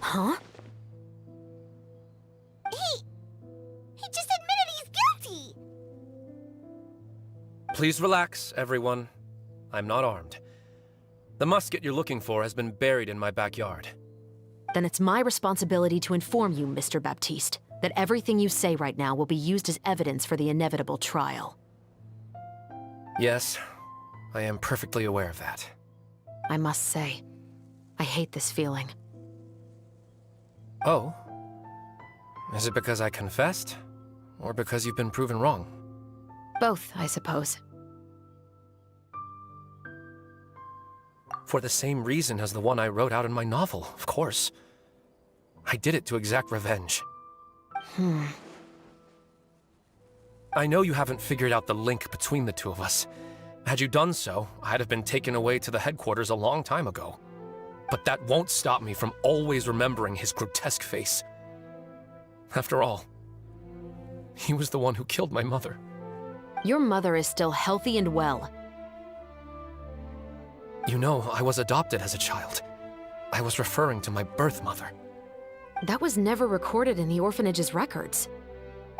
Huh? He just admitted he's guilty! Please relax, everyone. I'm not armed. The musket you're looking for has been buried in my backyard. Then it's my responsibility to inform you, Mr. Baptiste, that everything you say right now will be used as evidence for the inevitable trial. Yes, I am perfectly aware of that. I must say, I hate this feeling. Oh? Is it because I confessed? Or because you've been proven wrong? Both, I suppose. For the same reason as the one I wrote out in my novel, of course. I did it to exact revenge. I know you haven't figured out the link between the two of us. Had you done so, I'd have been taken away to the headquarters a long time ago. But that won't stop me from always remembering his grotesque face. After all, he was the one who killed my mother. Your mother is still healthy and well. You know, I was adopted as a child. I was referring to my birth mother. That was never recorded in the orphanage's records.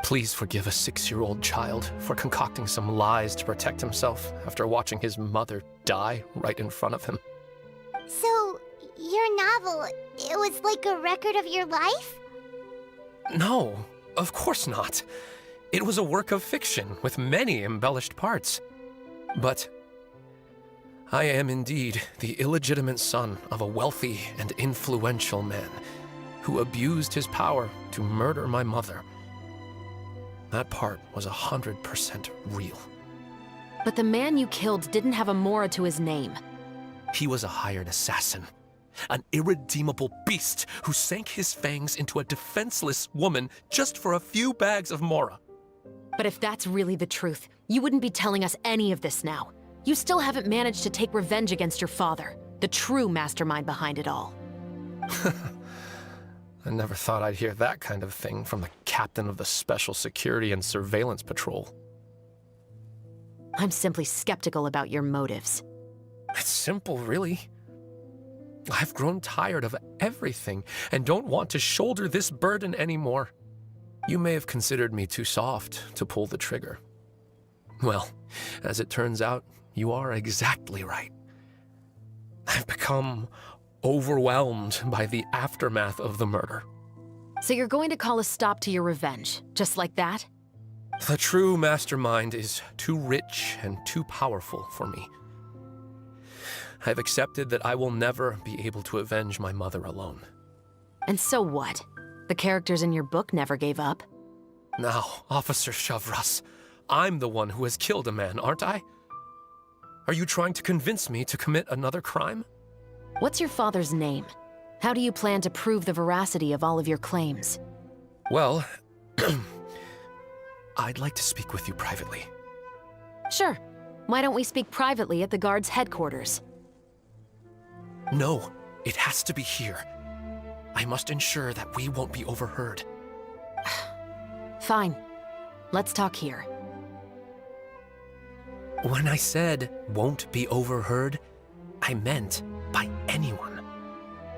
Please forgive a 6-year-old child for concocting some lies to protect himself after watching his mother die right in front of him. So, your novel, it was like a record of your life? No, of course not. It was a work of fiction with many embellished parts. But I am indeed the illegitimate son of a wealthy and influential man who abused his power to murder my mother. That part was 100% real. But the man you killed didn't have a Mora to his name. He was a hired assassin, an irredeemable beast who sank his fangs into a defenseless woman just for a few bags of Mora. But if that's really the truth, you wouldn't be telling us any of this now. You still haven't managed to take revenge against your father, the true mastermind behind it all. I never thought I'd hear that kind of thing from the captain of the Special Security and Surveillance Patrol. I'm simply skeptical about your motives. It's simple, really. I've grown tired of everything and don't want to shoulder this burden anymore. You may have considered me too soft to pull the trigger. Well, as it turns out, you are exactly right. I've become overwhelmed by the aftermath of the murder. So you're going to call a stop to your revenge, just like that? The true mastermind is too rich and too powerful for me. I've accepted that I will never be able to avenge my mother alone. And so what? The characters in your book never gave up. Now, Officer Shavras, I'm the one who has killed a man, aren't I? Are you trying to convince me to commit another crime? What's your father's name? How do you plan to prove the veracity of all of your claims? Well, I'd like to speak with you privately. Sure. Why don't we speak privately at the guard's headquarters? No, it has to be here. I must ensure that we won't be overheard. Fine. Let's talk here. When I said won't be overheard, I meant by anyone.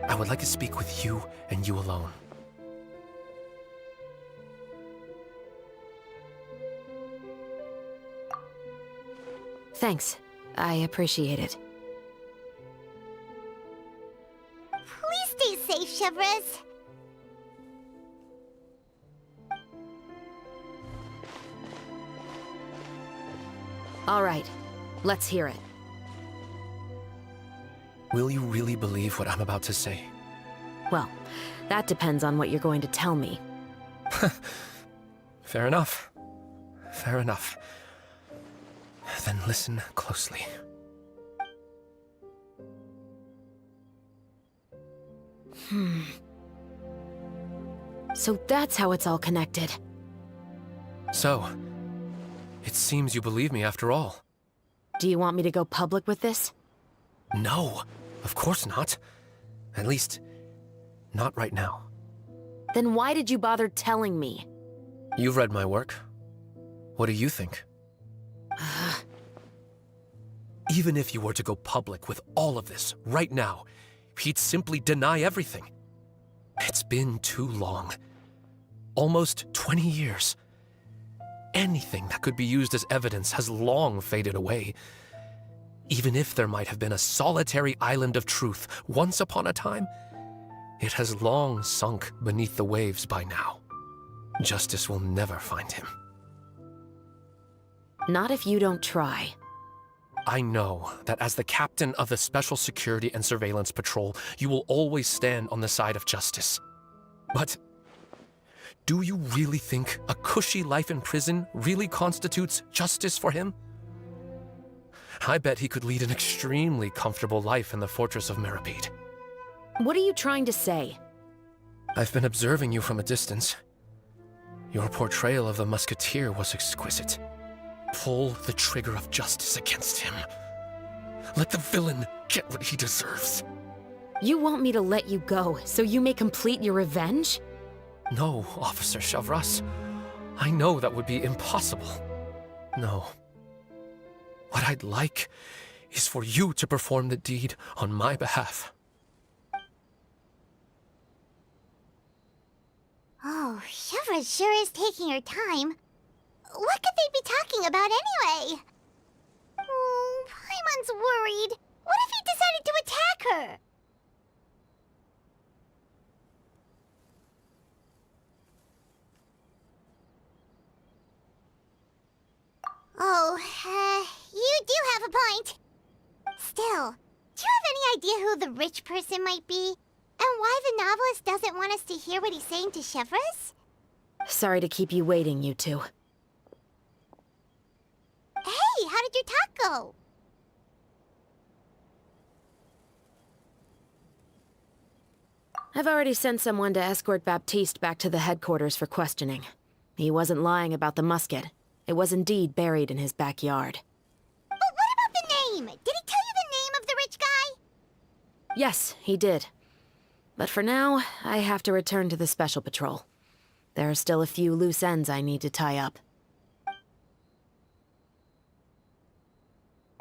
I would like to speak with you and you alone. Thanks. I appreciate it. Please stay safe, Shavras. All right. Let's hear it. Will you really believe what I'm about to say? Well, that depends on what you're going to tell me. Fair enough. Fair enough. Then listen closely. So that's how it's all connected. So, it seems you believe me after all. Do you want me to go public with this? No, of course not. At least, not right now. Then why did you bother telling me? You've read my work. What do you think? Even if you were to go public with all of this right now, he'd simply deny everything. It's been too long. Almost 20 years. Anything that could be used as evidence has long faded away. Even if there might have been a solitary island of truth once upon a time, it has long sunk beneath the waves by now. Justice will never find him. Not if you don't try. I know that as the captain of the Special Security and Surveillance Patrol, you will always stand on the side of justice. But do you really think a cushy life in prison really constitutes justice for him? I bet he could lead an extremely comfortable life in the fortress of Meripede. What are you trying to say? I've been observing you from a distance. Your portrayal of the musketeer was exquisite. Pull the trigger of justice against him. Let the villain get what he deserves. You want me to let you go so you may complete your revenge? No, Officer Shavras. I know that would be impossible. No. What I'd like is for you to perform the deed on my behalf. Oh, Shivra sure is taking her time. What could they be talking about anyway? Oh, Paimon's worried. What if he decided to attack her? Oh, you do have a point. Still, do you have any idea who the rich person might be? And why the novelist doesn't want us to hear what he's saying to Chevres? Sorry to keep you waiting, you two. Hey, how did your talk go? I've already sent someone to escort Baptiste back to the headquarters for questioning. He wasn't lying about the musket. It was indeed buried in his backyard. But what about the name? Did he tell you the name of the rich guy? Yes, he did. But for now, I have to return to the Special Patrol. There are still a few loose ends I need to tie up.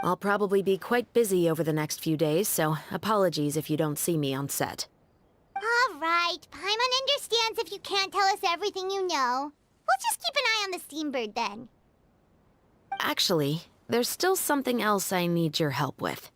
I'll probably be quite busy over the next few days, so apologies if you don't see me on set. All right, Paimon understands if you can't tell us everything you know. We'll just keep an eye on the Steambird then. Actually, there's still something else I need your help with.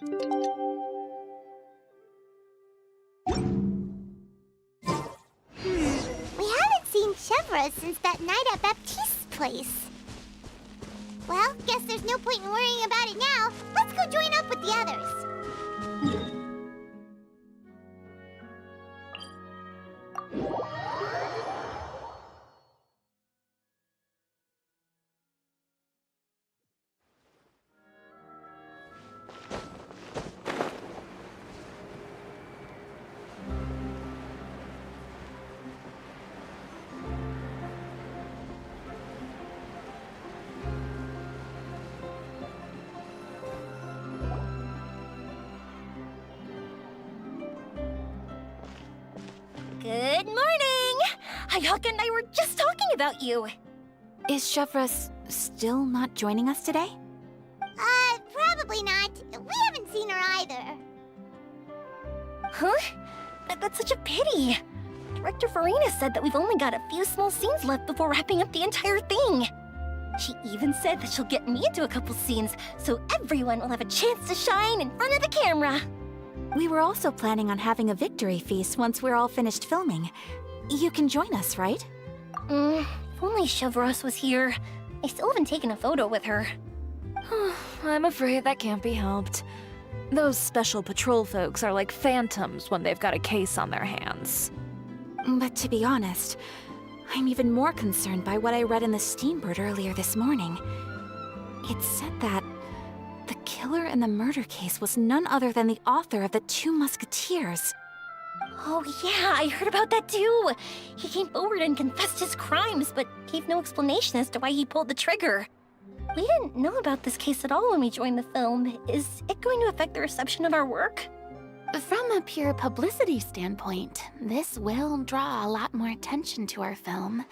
We haven't seen Chevra since that night at Baptiste's place. Well, guess there's no point in worrying about it now. Let's go join up with the others. Good morning! Hayaka and I were just talking about you. Is Chevres still not joining us today? Probably not. We haven't seen her either. Huh? That's such a pity. Director Farina said that we've only got a few small scenes left before wrapping up the entire thing. She even said that she'll get me into a couple scenes, so everyone will have a chance to shine in front of the camera. We were also planning on having a victory feast once we're all finished filming. You can join us, right? If only Chevros was here. I still haven't taken a photo with her. I'm afraid that can't be helped. Those special patrol folks are like phantoms when they've got a case on their hands. But to be honest, I'm even more concerned by what I read in the Steambird earlier this morning. It said that the killer in the murder case was none other than the author of the Two Musketeers. Oh yeah, I heard about that too. He came forward and confessed his crimes, but gave no explanation as to why he pulled the trigger. We didn't know about this case at all when we joined the film. Is it going to affect the reception of our work? From a pure publicity standpoint, this will draw a lot more attention to our film.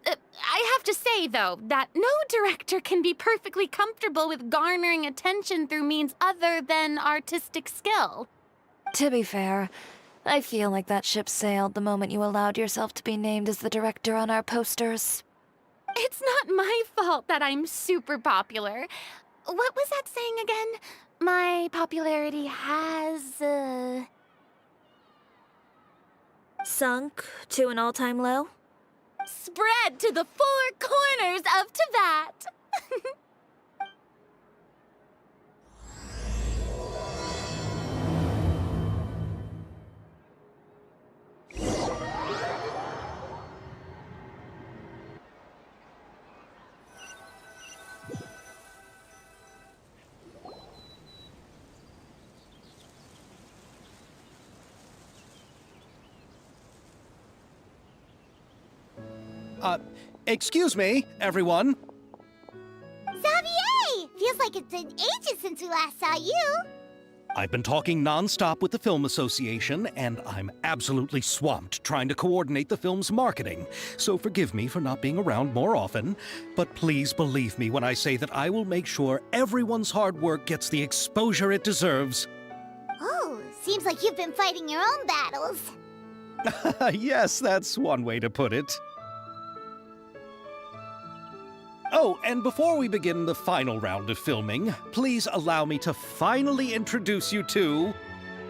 I have to say, though, that no director can be perfectly comfortable with garnering attention through means other than artistic skill. To be fair, I feel like that ship sailed the moment you allowed yourself to be named as the director on our posters. It's not my fault that I'm super popular. What was that saying again? My popularity has, Sunk to an all-time low? Spread to the four corners of Tibet. Excuse me, everyone. Xavier! Feels like it's been ages since we last saw you. I've been talking non-stop with the Film Association, and I'm absolutely swamped trying to coordinate the film's marketing. So forgive me for not being around more often, but please believe me when I say that I will make sure everyone's hard work gets the exposure it deserves. Oh, seems like you've been fighting your own battles. Yes, that's one way to put it. Oh, and before we begin the final round of filming, please allow me to finally introduce you to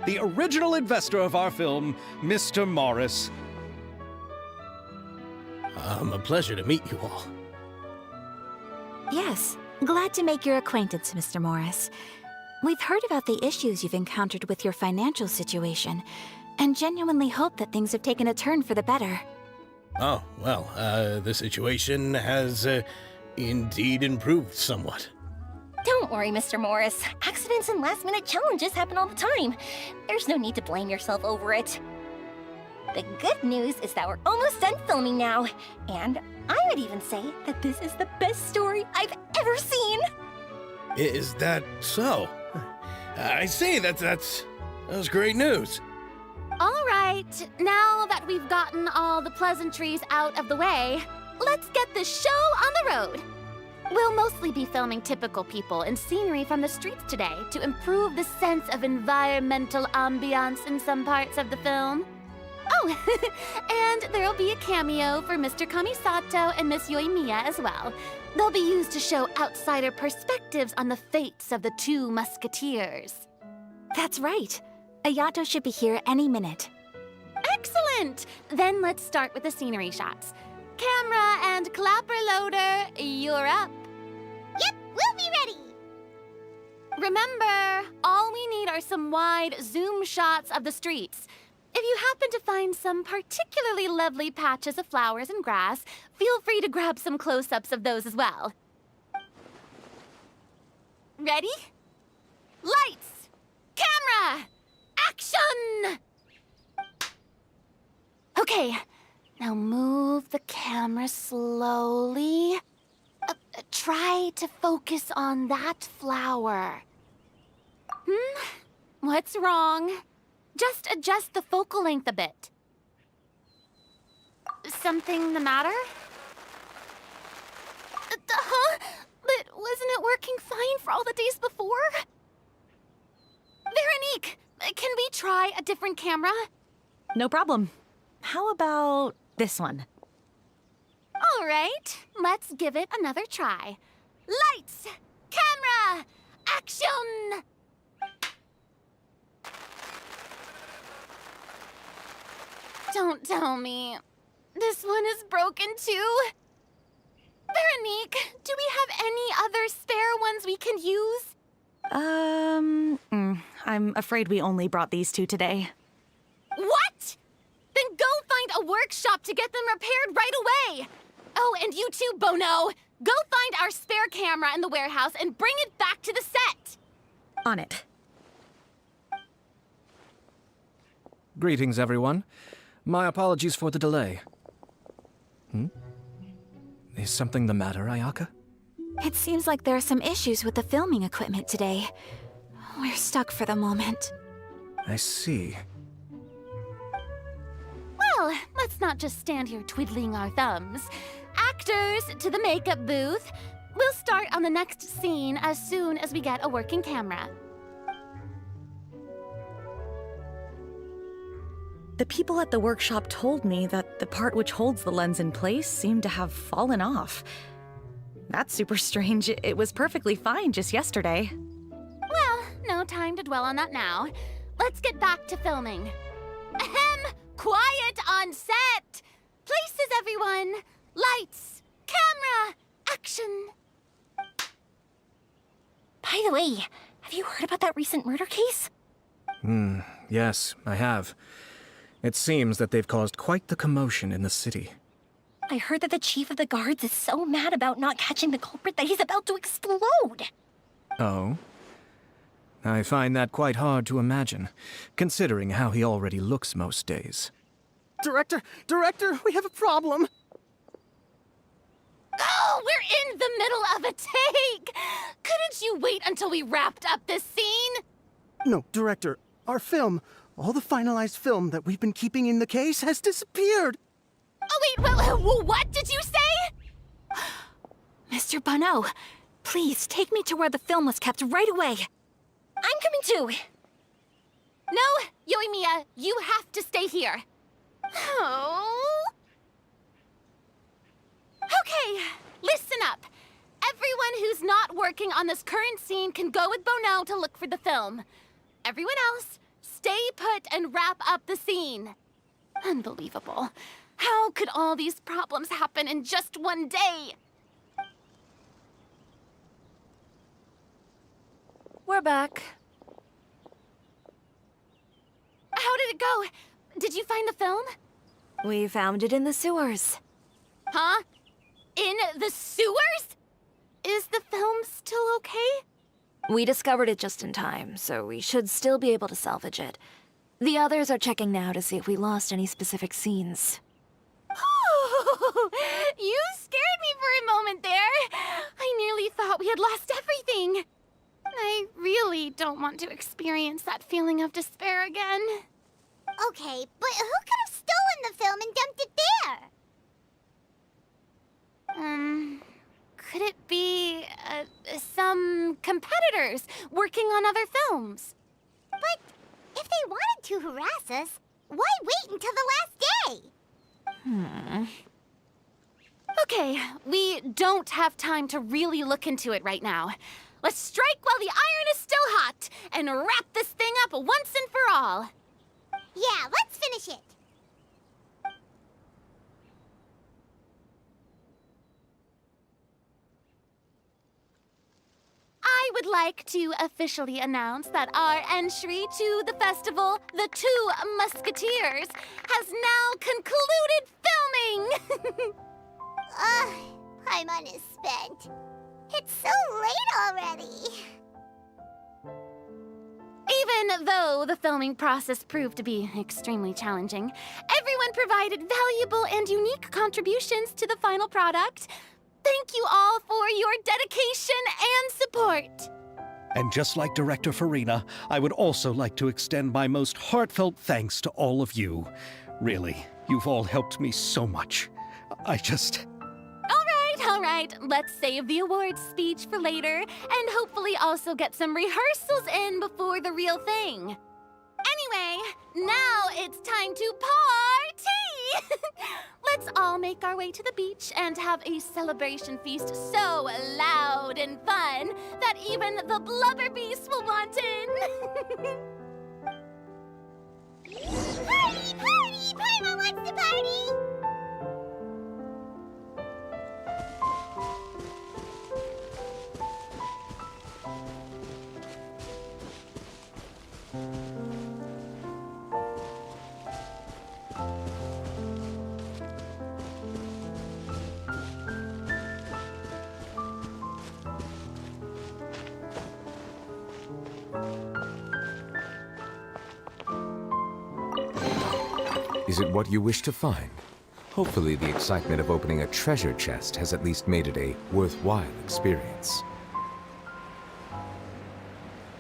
the original investor of our film, Mr. Morris. A pleasure to meet you all. Yes, glad to make your acquaintance, Mr. Morris. We've heard about the issues you've encountered with your financial situation, and genuinely hope that things have taken a turn for the better. Oh, well, the situation has indeed improved somewhat. Don't worry, Mr. Morris. Accidents and last-minute challenges happen all the time. There's no need to blame yourself over it. The good news is that we're almost done filming now, and I would even say that this is the best story I've ever seen. Is that so? I see, that's great news. All right, now that we've gotten all the pleasantries out of the way, let's get this show on the road. We'll mostly be filming typical people and scenery from the streets today to improve the sense of environmental ambiance in some parts of the film. Oh, and there'll be a cameo for Mr. Kamisato and Miss Yoimiya as well. They'll be used to show outsider perspectives on the fates of the two musketeers. That's right. Ayato should be here any minute. Excellent! Then let's start with the scenery shots. Camera and clapper loader, you're up. Yep, we'll be ready. Remember, all we need are some wide zoom shots of the streets. If you happen to find some particularly lovely patches of flowers and grass, feel free to grab some close-ups of those as well. Ready? Lights! Camera! Action! Okay, now move the camera slowly. Try to focus on that flower. What's wrong? Just adjust the focal length a bit. Something the matter? But wasn't it working fine for all the days before? Veronique, can we try a different camera? No problem. How about this one? All right, let's give it another try. Lights! Camera! Action! Don't tell me. This one is broken too? Veronique, do we have any other spare ones we can use? I'm afraid we only brought these two today. What? Then go find a workshop to get them repaired right away! Oh, and you too, Bono! Go find our spare camera in the warehouse and bring it back to the set! On it. Greetings, everyone. My apologies for the delay. Is something the matter, Ayaka? It seems like there are some issues with the filming equipment today. We're stuck for the moment. I see. Well, let's not just stand here twiddling our thumbs. Actors, to the makeup booth. We'll start on the next scene as soon as we get a working camera. The people at the workshop told me that the part which holds the lens in place seemed to have fallen off. That's super strange. It was perfectly fine just yesterday. Well, no time to dwell on that now. Let's get back to filming. Ahem! Quiet on set! Places, everyone! Lights! Camera! Action! By the way, have you heard about that recent murder case? Yes, I have. It seems that they've caused quite the commotion in the city. I heard that the chief of the guards is so mad about not catching the culprit that he's about to explode. Oh? I find that quite hard to imagine, considering how he already looks most days. Director, we have a problem. Oh, we're in the middle of a take! Couldn't you wait until we wrapped up this scene? No, Director, our film, all the finalized film that we've been keeping in the case has disappeared. Oh, wait, well, what did you say? Mr. Bonneau, please take me to where the film was kept right away. I'm coming too. No, Yoimiya, you have to stay here. Oh. Okay, listen up. Everyone who's not working on this current scene can go with Bonneau to look for the film. Everyone else, stay put and wrap up the scene. Unbelievable. How could all these problems happen in just one day? We're back. How did it go? Did you find the film? We found it in the sewers. Huh? In the sewers? Is the film still okay? We discovered it just in time, so we should still be able to salvage it. The others are checking now to see if we lost any specific scenes. You scared me for a moment there. I nearly thought we had lost everything. I really don't want to experience that feeling of despair again. Okay, but who could have stolen the film and dumped it there? Could it be, some competitors working on other films? But if they wanted to harass us, why wait until the last day? Okay, we don't have time to really look into it right now. Let's strike while the iron is still hot and wrap this thing up once and for all. Yeah, let's finish it. I would like to officially announce that our entry to the festival, The Two Musketeers, has now concluded filming! Paimon is spent. It's so late already. Even though the filming process proved to be extremely challenging, everyone provided valuable and unique contributions to the final product. Thank you all for your dedication and support. And just like Director Farina, I would also like to extend my most heartfelt thanks to all of you. Really, you've all helped me so much. All right, let's save the awards speech for later, and hopefully also get some rehearsals in before the real thing. Anyway, now it's time to party! Let's all make our way to the beach and have a celebration feast so loud and fun that even the blubber beast will want in. Party! Party! Paimon wants to party! Is it what you wish to find? Hopefully the excitement of opening a treasure chest has at least made it a worthwhile experience.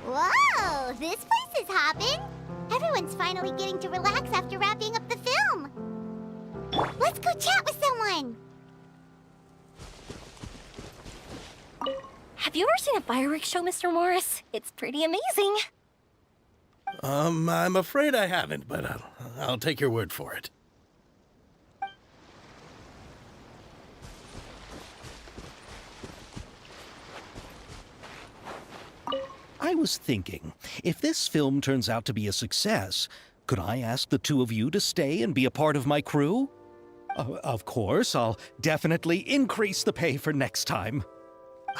Whoa, this place is hopping. Everyone's finally getting to relax after wrapping up the film. Let's go chat with someone. Have you ever seen a fireworks show, Mr. Morris? It's pretty amazing. I'm afraid I haven't, but I'll take your word for it. I was thinking, if this film turns out to be a success, Could I ask the two of you to stay and be a part of my crew? Of course, I'll definitely increase the pay for next time.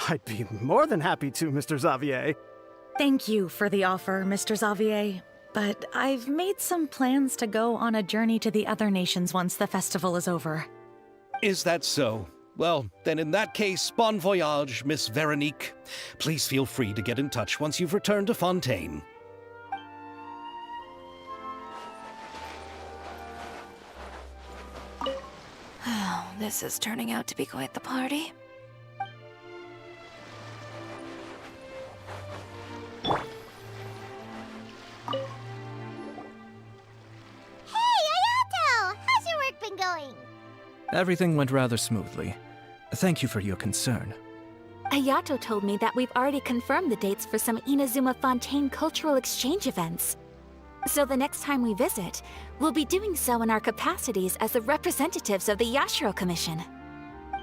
I'd be more than happy to, Mr. Xavier. Thank you for the offer, Mr. Xavier. But I've made some plans to go on a journey to the other nations once the festival is over. Is that so? Well, then in that case, bon voyage, Miss Veronique. Please feel free to get in touch once you've returned to Fontaine. Oh, this is turning out to be quite the party. Going? Everything went rather smoothly. Thank you for your concern. Ayato told me that we've already confirmed the dates for some Inazuma Fontaine cultural exchange events. So the next time we visit, we'll be doing so in our capacities as the representatives of the Yashiro Commission.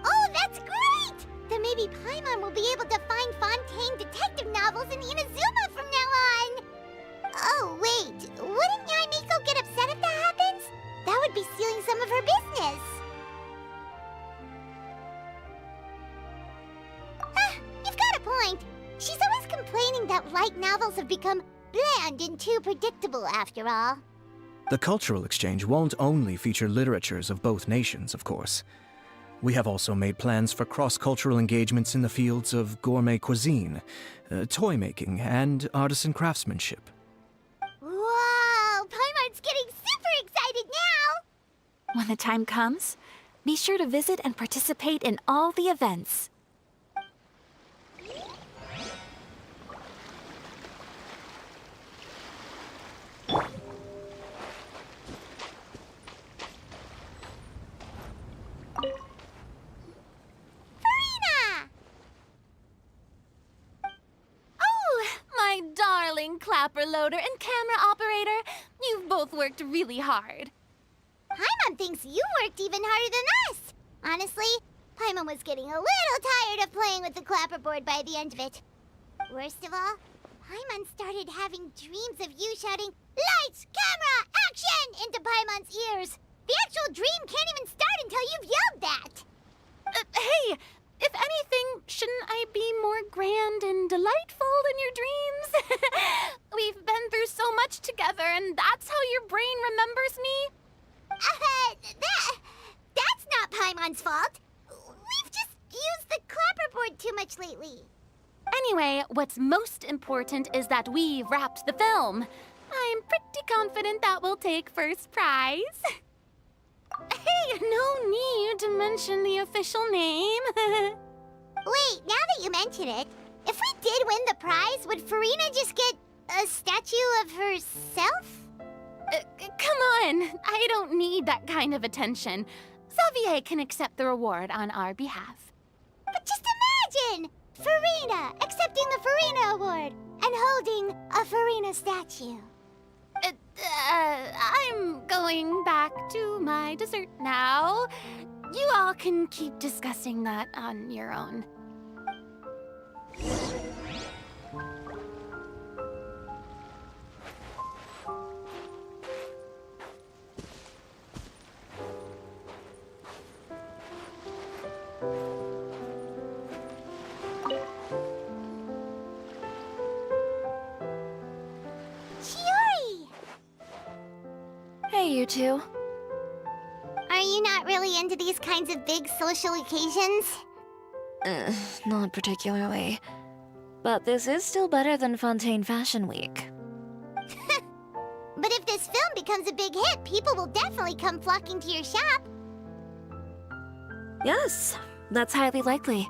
Oh, that's great! Then maybe Paimon will be able to find Fontaine detective novels in Inazuma from now on! Oh, wait, wouldn't Yae Miko get upset if that happens? That would be stealing some of her business. You've got a point. She's always complaining that light novels have become bland and too predictable after all. The cultural exchange won't only feature literatures of both nations, of course. We have also made plans for cross-cultural engagements in the fields of gourmet cuisine, toy making, and artisan craftsmanship. Wow, Paimon's getting super excited now! When the time comes, be sure to visit and participate in all the events. My darling clapper loader and camera operator, you've both worked really hard. Paimon thinks you worked even harder than us. Honestly, Paimon was getting a little tired of playing with the clapperboard by the end of it. Worst of all, Paimon started having dreams of you shouting, "Lights, camera, action!" into Paimon's ears. The actual dream can't even start until you've yelled that. Hey! If anything, shouldn't I be more grand and delightful than your dreams? We've been through so much together, and that's how your brain remembers me? That's not Paimon's fault. We've just used the clapperboard too much lately. Anyway, what's most important is that we've wrapped the film. I'm pretty confident that we'll take first prize. Hey, no need to mention the official name. Wait, now that you mention it, if we did win the prize, would Farina just get a statue of herself? Come on, I don't need that kind of attention. Xavier can accept the reward on our behalf. But just imagine! Farina accepting the Farina Award and holding a Farina statue. I'm going back to my dessert now. You all can keep discussing that on your own. Hey, you two. Are you not really into these kinds of big social occasions? Not particularly. But this is still better than Fontaine Fashion Week. But if this film becomes a big hit, people will definitely come flocking to your shop. Yes, that's highly likely.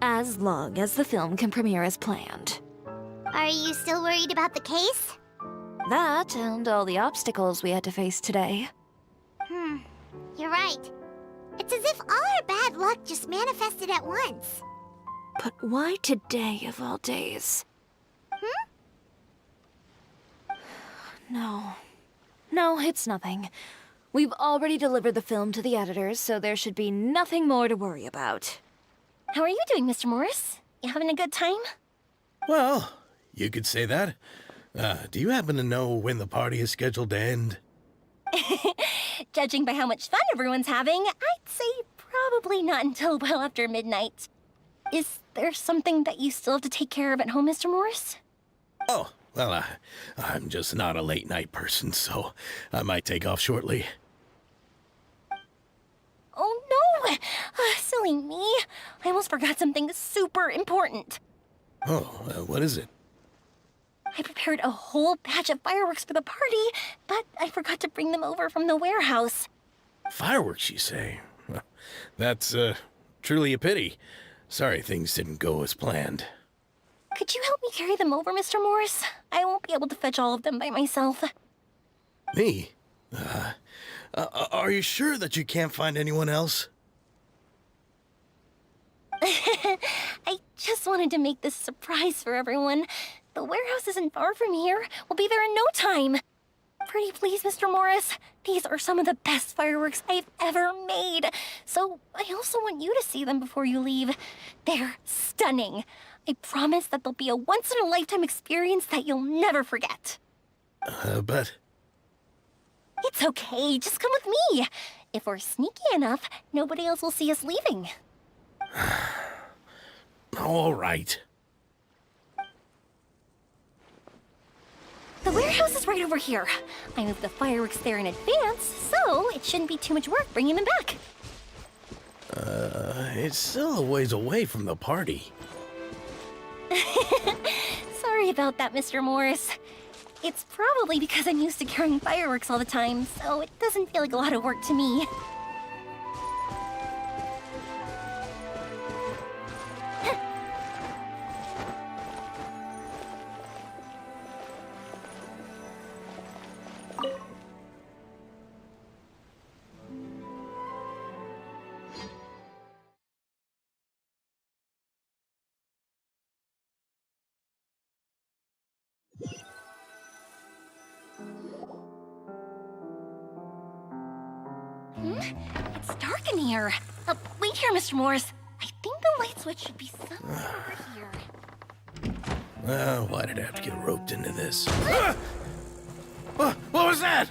As long as the film can premiere as planned. Are you still worried about the case? That and all the obstacles we had to face today. You're right. It's as if all our bad luck just manifested at once. But why today of all days? No, it's nothing. We've already delivered the film to the editors, so there should be nothing more to worry about. How are you doing, Mr. Morris? You having a good time? Well, you could say that. Do you happen to know when the party is scheduled to end? Judging by how much fun everyone's having, I'd say probably not until well after midnight. Is there something that you still have to take care of at home, Mr. Morris? Oh, well, I'm just not a late night person, so I might take off shortly. Oh no! Silly me. I almost forgot something super important. Oh, what is it? I prepared a whole batch of fireworks for the party, but I forgot to bring them over from the warehouse. Fireworks, you say? Well, that's, truly a pity. Sorry things didn't go as planned. Could you help me carry them over, Mr. Morris? I won't be able to fetch all of them by myself. Me? Are you sure that you can't find anyone else? I just wanted to make this a surprise for everyone. The warehouse isn't far from here. We'll be there in no time. Pretty please, Mr. Morris. These are some of the best fireworks I've ever made. So I also want you to see them before you leave. They're stunning. I promise that they'll be a once-in-a-lifetime experience that you'll never forget. But... It's okay. Just come with me. If we're sneaky enough, nobody else will see us leaving. All right. The warehouse is right over here. I moved the fireworks there in advance, so it shouldn't be too much work bringing them back. It's still a ways away from the party. Sorry about that, Mr. Morris. It's probably because I'm used to carrying fireworks all the time, so it doesn't feel like a lot of work to me. It's dark in here. Wait here, Mr. Morris. I think the light switch should be somewhere over here. Why did I have to get roped into this? What was that?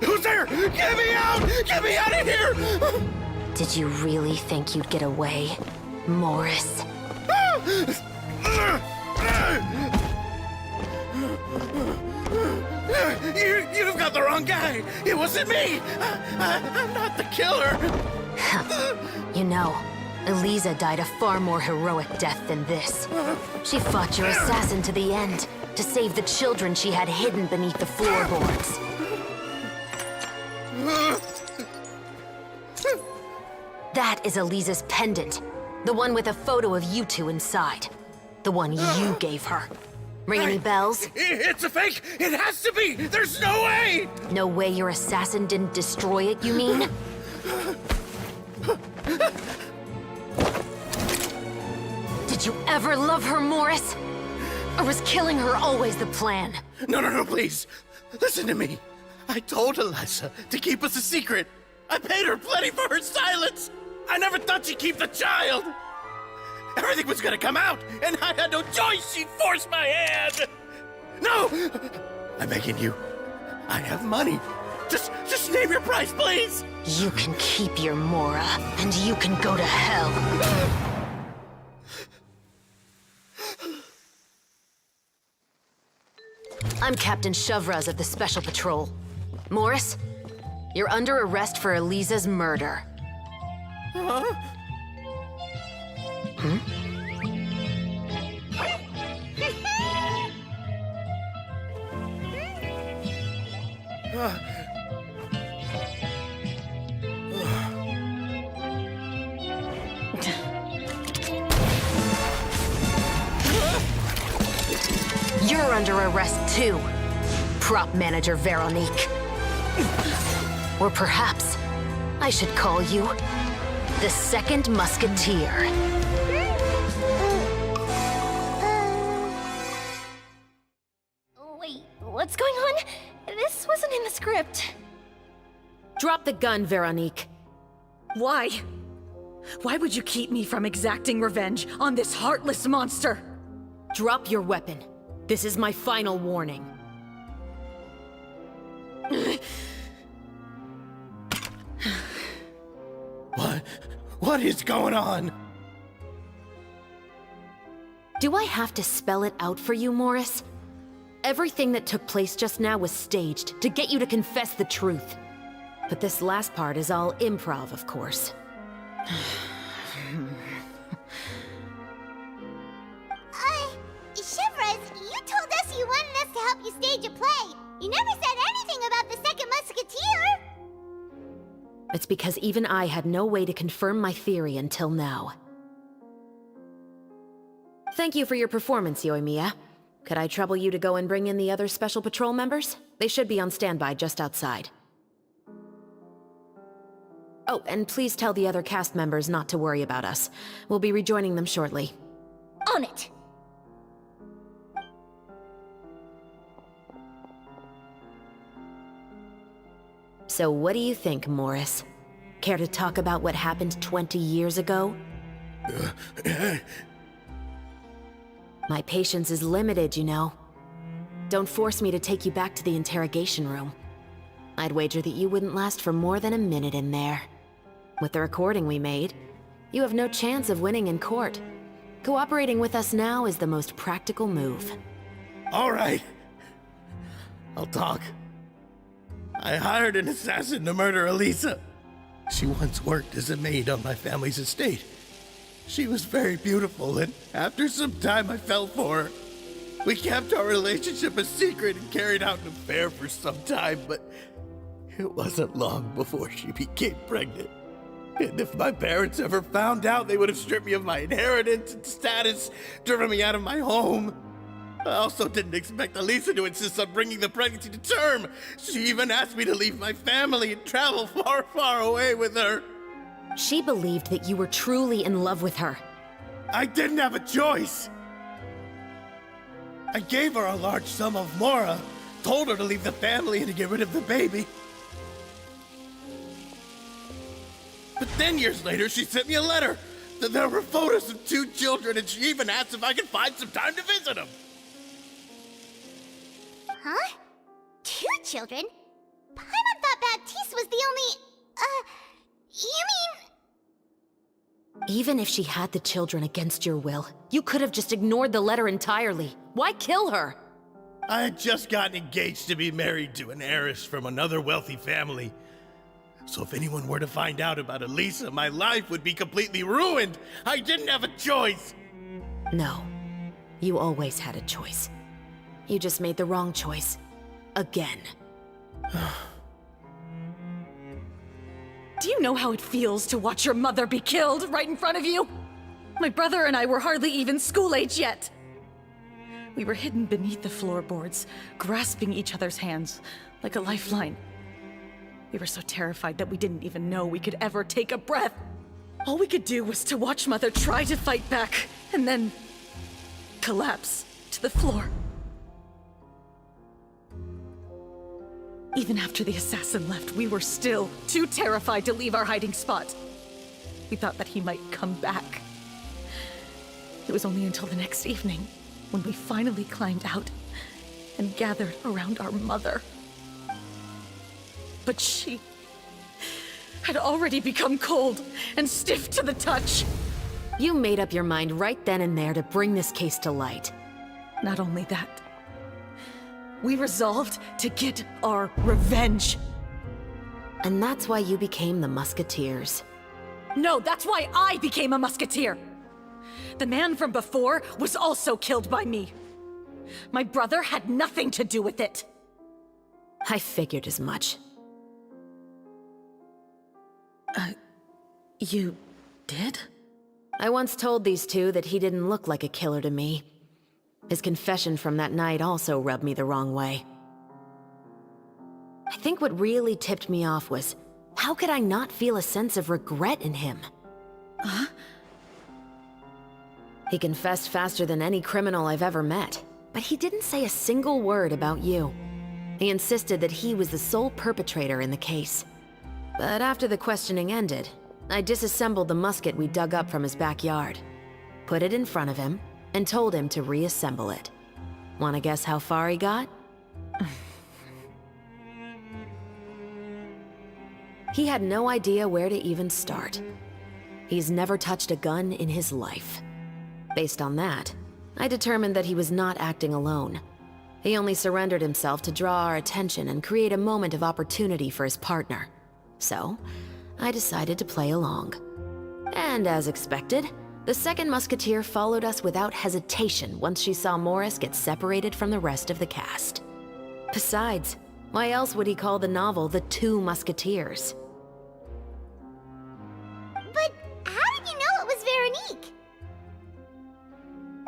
Who's there? Get me out! Get me out of here! Did you really think you'd get away, Morris? You've got the wrong guy. It wasn't me. I'm not the killer. You know, Eliza died a far more heroic death than this. She fought your assassin to the end, to save the children she had hidden beneath the floorboards. That is Eliza's pendant. The one with a photo of you two inside. The one you gave her. Ring any bells? It's a fake! It has to be! There's no way! No way your assassin didn't destroy it, you mean? Did you ever love her, Morris? Or was killing her always the plan? No, please. Listen to me. I told Eliza to keep us a secret. I paid her plenty for her silence. I never thought she'd keep the child. Everything was gonna come out, and I had no choice. She'd force my hand. No! I'm begging you. I have money. Just name your price, please. You can keep your Mora, and you can go to hell. I'm Captain Shovraz of the Special Patrol. Morris, you're under arrest for Eliza's murder. Huh? You're under arrest too, prop manager Veronique. Or perhaps I should call you the Second Musketeer. Wait, what's going on? This wasn't in the script. Drop the gun, Veronique. Why? Why would you keep me from exacting revenge on this heartless monster? Drop your weapon. This is my final warning. What is going on? Do I have to spell it out for you, Morris? Everything that took place just now was staged to get you to confess the truth. But this last part is all improv, of course. Chevres, you told us you wanted us to help you stage a play. You never said anything about the second musketeer. It's because even I had no way to confirm my theory until now. Thank you for your performance, Yoimiya. Could I trouble you to go and bring in the other Special Patrol members? They should be on standby just outside. Oh, and please tell the other cast members not to worry about us. We'll be rejoining them shortly. On it! So what do you think, Morris? Care to talk about what happened 20 years ago? My patience is limited, you know. Don't force me to take you back to the interrogation room. I'd wager that you wouldn't last for more than a minute in there. With the recording we made, you have no chance of winning in court. Cooperating with us now is the most practical move. All right. I'll talk. I hired an assassin to murder Elisa. She once worked as a maid on my family's estate. She was very beautiful, and after some time I fell for her. We kept our relationship a secret and carried out an affair for some time, but it wasn't long before she became pregnant. And if my parents ever found out, they would have stripped me of my inheritance and status, driven me out of my home. I also didn't expect Elisa to insist on bringing the pregnancy to term. She even asked me to leave my family and travel far, far away with her. She believed that you were truly in love with her. I didn't have a choice. I gave her a large sum of mora, told her to leave the family and to get rid of the baby. But then years later, she sent me a letter. There were photos of 2 children, and she even asked if I could find some time to visit them. Huh? 2 children? Paimon thought Baptiste was the only... you mean... Even if she had the children against your will, you could have just ignored the letter entirely. Why kill her? I had just gotten engaged to be married to an heiress from another wealthy family. So if anyone were to find out about Elisa, my life would be completely ruined. I didn't have a choice. No. You always had a choice. You just made the wrong choice. Again. Do you know how it feels to watch your mother be killed right in front of you? My brother and I were hardly even school age yet. We were hidden beneath the floorboards, grasping each other's hands like a lifeline. We were so terrified that we didn't even know we could ever take a breath. All we could do was to watch Mother try to fight back, and then collapse to the floor. Even after the assassin left, we were still too terrified to leave our hiding spot. We thought that he might come back. It was only until the next evening when we finally climbed out and gathered around our mother. But she had already become cold and stiff to the touch. You made up your mind right then and there to bring this case to light. Not only that, we resolved to get our revenge. And that's why you became the Musketeers. No, that's why I became a Musketeer. The man from before was also killed by me. My brother had nothing to do with it. I figured as much. You did? I once told these two that he didn't look like a killer to me. His confession from that night also rubbed me the wrong way. I think what really tipped me off was, how could I not feel a sense of regret in him? Huh? He confessed faster than any criminal I've ever met, but he didn't say a single word about you. He insisted that he was the sole perpetrator in the case. But after the questioning ended, I disassembled the musket we dug up from his backyard, put it in front of him, and told him to reassemble it. Wanna guess how far he got? He had no idea where to even start. He's never touched a gun in his life. Based on that, I determined that he was not acting alone. He only surrendered himself to draw our attention and create a moment of opportunity for his partner. So, I decided to play along. And as expected, the second musketeer followed us without hesitation once she saw Morris get separated from the rest of the cast. Besides, why else would he call the novel The Two Musketeers? But how did you know it was Veronique?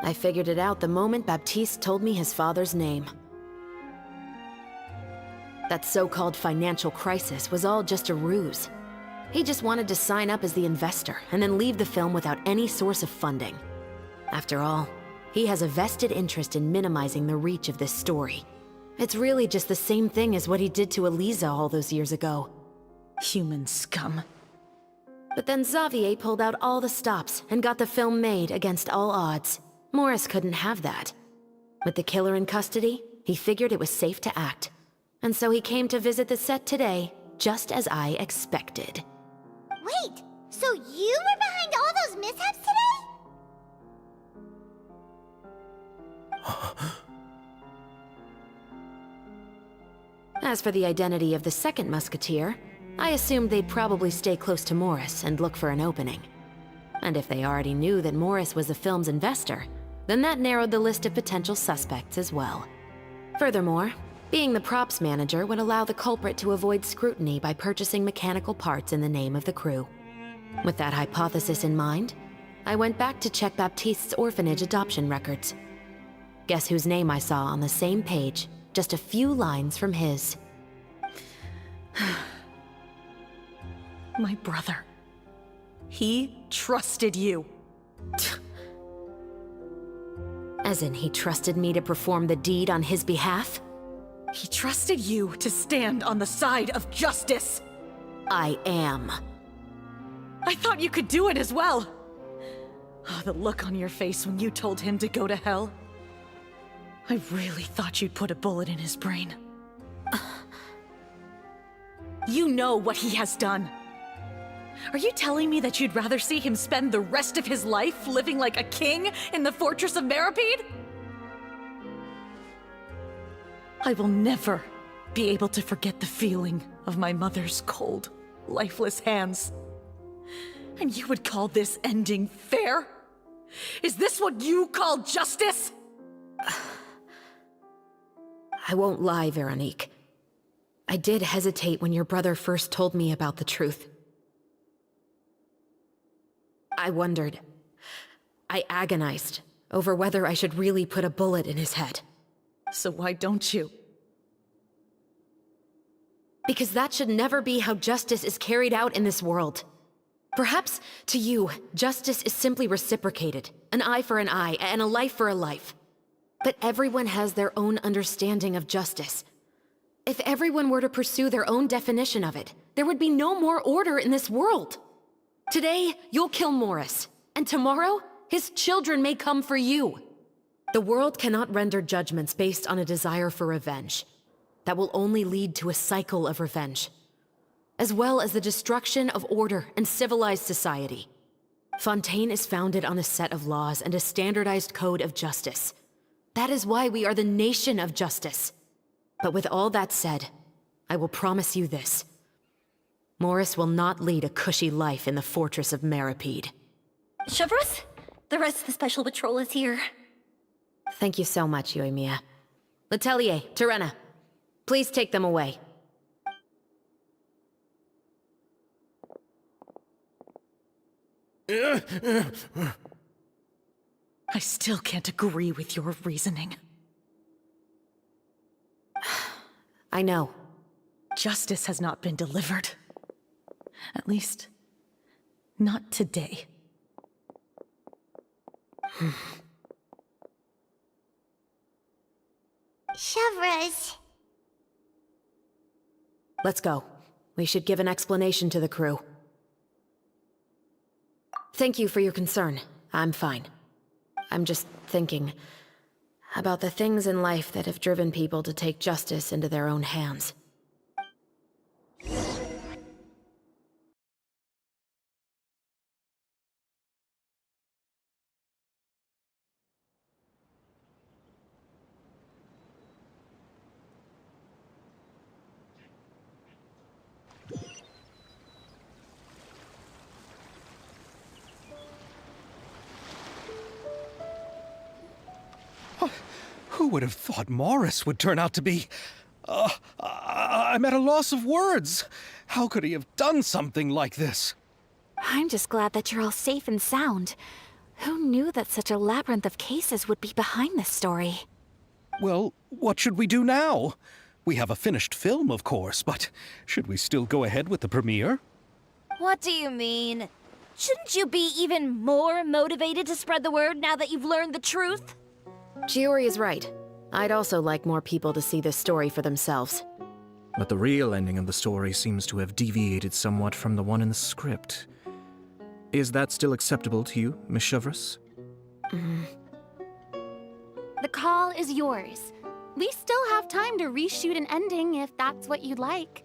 I figured it out the moment Baptiste told me his father's name. That so-called financial crisis was all just a ruse. He just wanted to sign up as the investor and then leave the film without any source of funding. After all, he has a vested interest in minimizing the reach of this story. It's really just the same thing as what he did to Eliza all those years ago. Human scum. But then Xavier pulled out all the stops and got the film made against all odds. Morris couldn't have that. With the killer in custody, he figured it was safe to act. And so he came to visit the set today, just as I expected. Wait, so you were behind all those mishaps today? As for the identity of the second musketeer, I assumed they'd probably stay close to Morris and look for an opening. And if they already knew that Morris was the film's investor, then that narrowed the list of potential suspects as well. Furthermore, being the props manager would allow the culprit to avoid scrutiny by purchasing mechanical parts in the name of the crew. With that hypothesis in mind, I went back to check Baptiste's orphanage adoption records. Guess whose name I saw on the same page, just a few lines from his. My brother. He trusted you. As in, he trusted me to perform the deed on his behalf? He trusted you to stand on the side of justice. I am. I thought you could do it as well. Oh, the look on your face when you told him to go to hell. I really thought you'd put a bullet in his brain. You know what he has done. Are you telling me that you'd rather see him spend the rest of his life living like a king in the fortress of Meripede? I will never be able to forget the feeling of my mother's cold, lifeless hands. And you would call this ending fair? Is this what you call justice? I won't lie, Veronique. I did hesitate when your brother first told me about the truth. I wondered. I agonized over whether I should really put a bullet in his head. So why don't you? Because that should never be how justice is carried out in this world. Perhaps, to you, justice is simply reciprocated. An eye for an eye, and a life for a life. But everyone has their own understanding of justice. If everyone were to pursue their own definition of it, there would be no more order in this world. Today, you'll kill Morris, and tomorrow, his children may come for you. The world cannot render judgments based on a desire for revenge. That will only lead to a cycle of revenge, as well as the destruction of order and civilized society. Fontaine is founded on a set of laws and a standardized code of justice. That is why we are the nation of justice. But with all that said, I will promise you this. Morris will not lead a cushy life in the fortress of Meripede. Chevros, the rest of the special patrol is here. Thank you so much, Yoimiya. Letelier, Terena, please take them away. I still can't agree with your reasoning. I know. Justice has not been delivered. At least, not today. Chevros. Let's go. We should give an explanation to the crew. Thank you for your concern. I'm fine. I'm just thinking about the things in life that have driven people to take justice into their own hands. Who would have thought Morris would turn out to be... I'm at a loss of words. How could he have done something like this? I'm just glad that you're all safe and sound. Who knew that such a labyrinth of cases would be behind this story? Well, what should we do now? We have a finished film, of course, but should we still go ahead with the premiere? What do you mean? Shouldn't you be even more motivated to spread the word now that you've learned the truth? Chiori is right. I'd also like more people to see this story for themselves. But the real ending of the story seems to have deviated somewhat from the one in the script. Is that still acceptable to you, Miss Chevreuse? The call is yours. We still have time to reshoot an ending if that's what you'd like.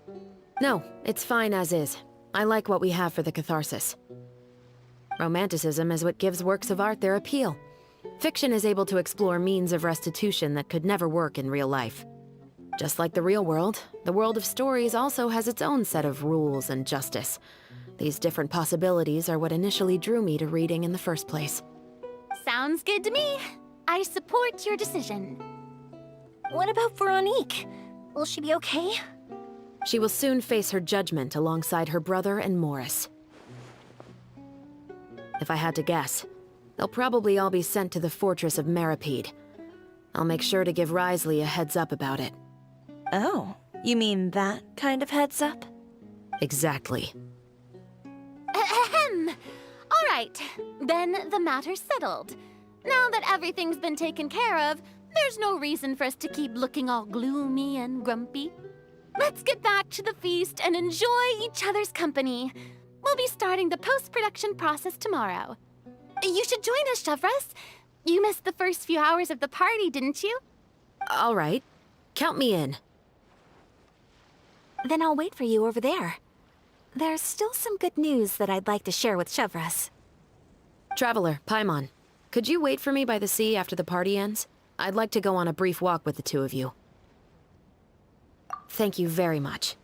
No, it's fine as is. I like what we have for the catharsis. Romanticism is what gives works of art their appeal. Fiction is able to explore means of restitution that could never work in real life. Just like the real world, the world of stories also has its own set of rules and justice. These different possibilities are what initially drew me to reading in the first place. Sounds good to me. I support your decision. What about Veronique? Will she be okay? She will soon face her judgment alongside her brother and Morris. If I had to guess, they'll probably all be sent to the fortress of Meripede. I'll make sure to give Risley a heads up about it. Oh, you mean that kind of heads up? Exactly. Ahem. All right, then the matter's settled. Now that everything's been taken care of, there's no reason for us to keep looking all gloomy and grumpy. Let's get back to the feast and enjoy each other's company. We'll be starting the post-production process tomorrow. You should join us, Chevreuse. You missed the first few hours of the party, didn't you? All right. Count me in. Then I'll wait for you over there. There's still some good news that I'd like to share with Chevreuse. Traveler, Paimon, could you wait for me by the sea after the party ends? I'd like to go on a brief walk with the two of you. Thank you very much.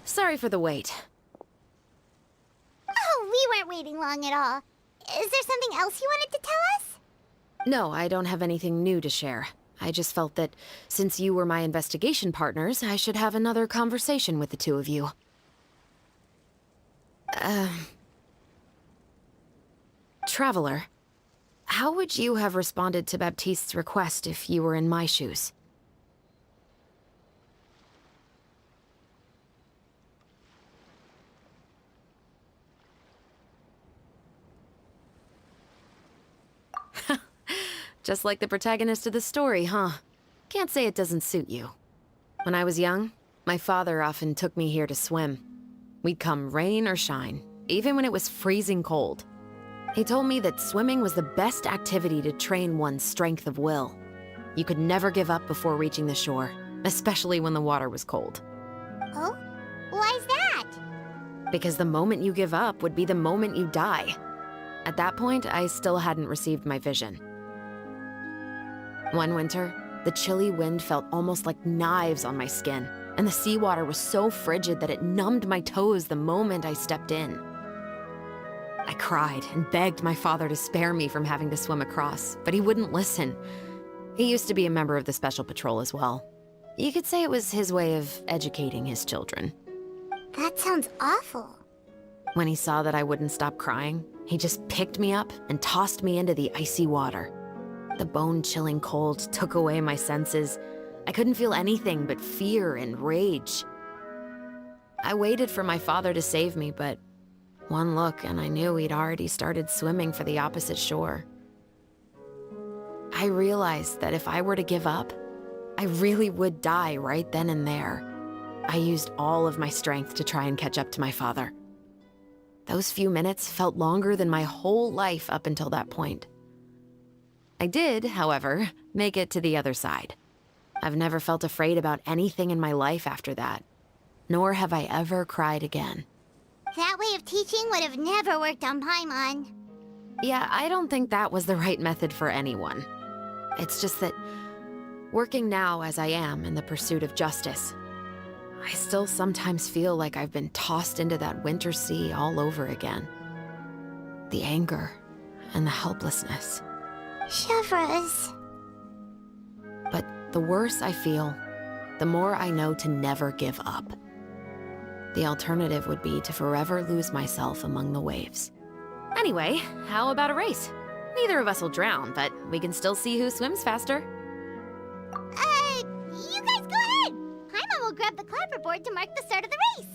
Sorry for the wait. Oh, we weren't waiting long at all. Is there something else you wanted to tell us? No, I don't have anything new to share. I just felt that since you were my investigation partners, I should have another conversation with the two of you. Traveler, how would you have responded to Baptiste's request if you were in my shoes? Just like the protagonist of the story, huh? Can't say it doesn't suit you. When I was young, my father often took me here to swim. We'd come rain or shine, even when it was freezing cold. He told me that swimming was the best activity to train one's strength of will. You could never give up before reaching the shore, especially when the water was cold. Oh? Why's that? Because the moment you give up would be the moment you die. At that point, I still hadn't received my vision. One winter, the chilly wind felt almost like knives on my skin, and the seawater was so frigid that it numbed my toes the moment I stepped in. I cried and begged my father to spare me from having to swim across, but he wouldn't listen. He used to be a member of the Special Patrol as well. You could say it was his way of educating his children. That sounds awful. When he saw that I wouldn't stop crying, he just picked me up and tossed me into the icy water. The bone-chilling cold took away my senses. I couldn't feel anything but fear and rage. I waited for my father to save me, but one look and I knew he'd already started swimming for the opposite shore. I realized that if I were to give up, I really would die right then and there. I used all of my strength to try and catch up to my father. Those few minutes felt longer than my whole life up until that point. I did, however, make it to the other side. I've never felt afraid about anything in my life after that, nor have I ever cried again. That way of teaching would have never worked on Paimon. Yeah, I don't think that was the right method for anyone. It's just that, working now as I am in the pursuit of justice, I still sometimes feel like I've been tossed into that winter sea all over again. The anger and the helplessness. Chevreuse. But the worse I feel, the more I know to never give up. The alternative would be to forever lose myself among the waves. Anyway, how about a race? Neither of us will drown, but we can still see who swims faster. You guys go ahead! Paimon will grab the clapperboard to mark the start of the race.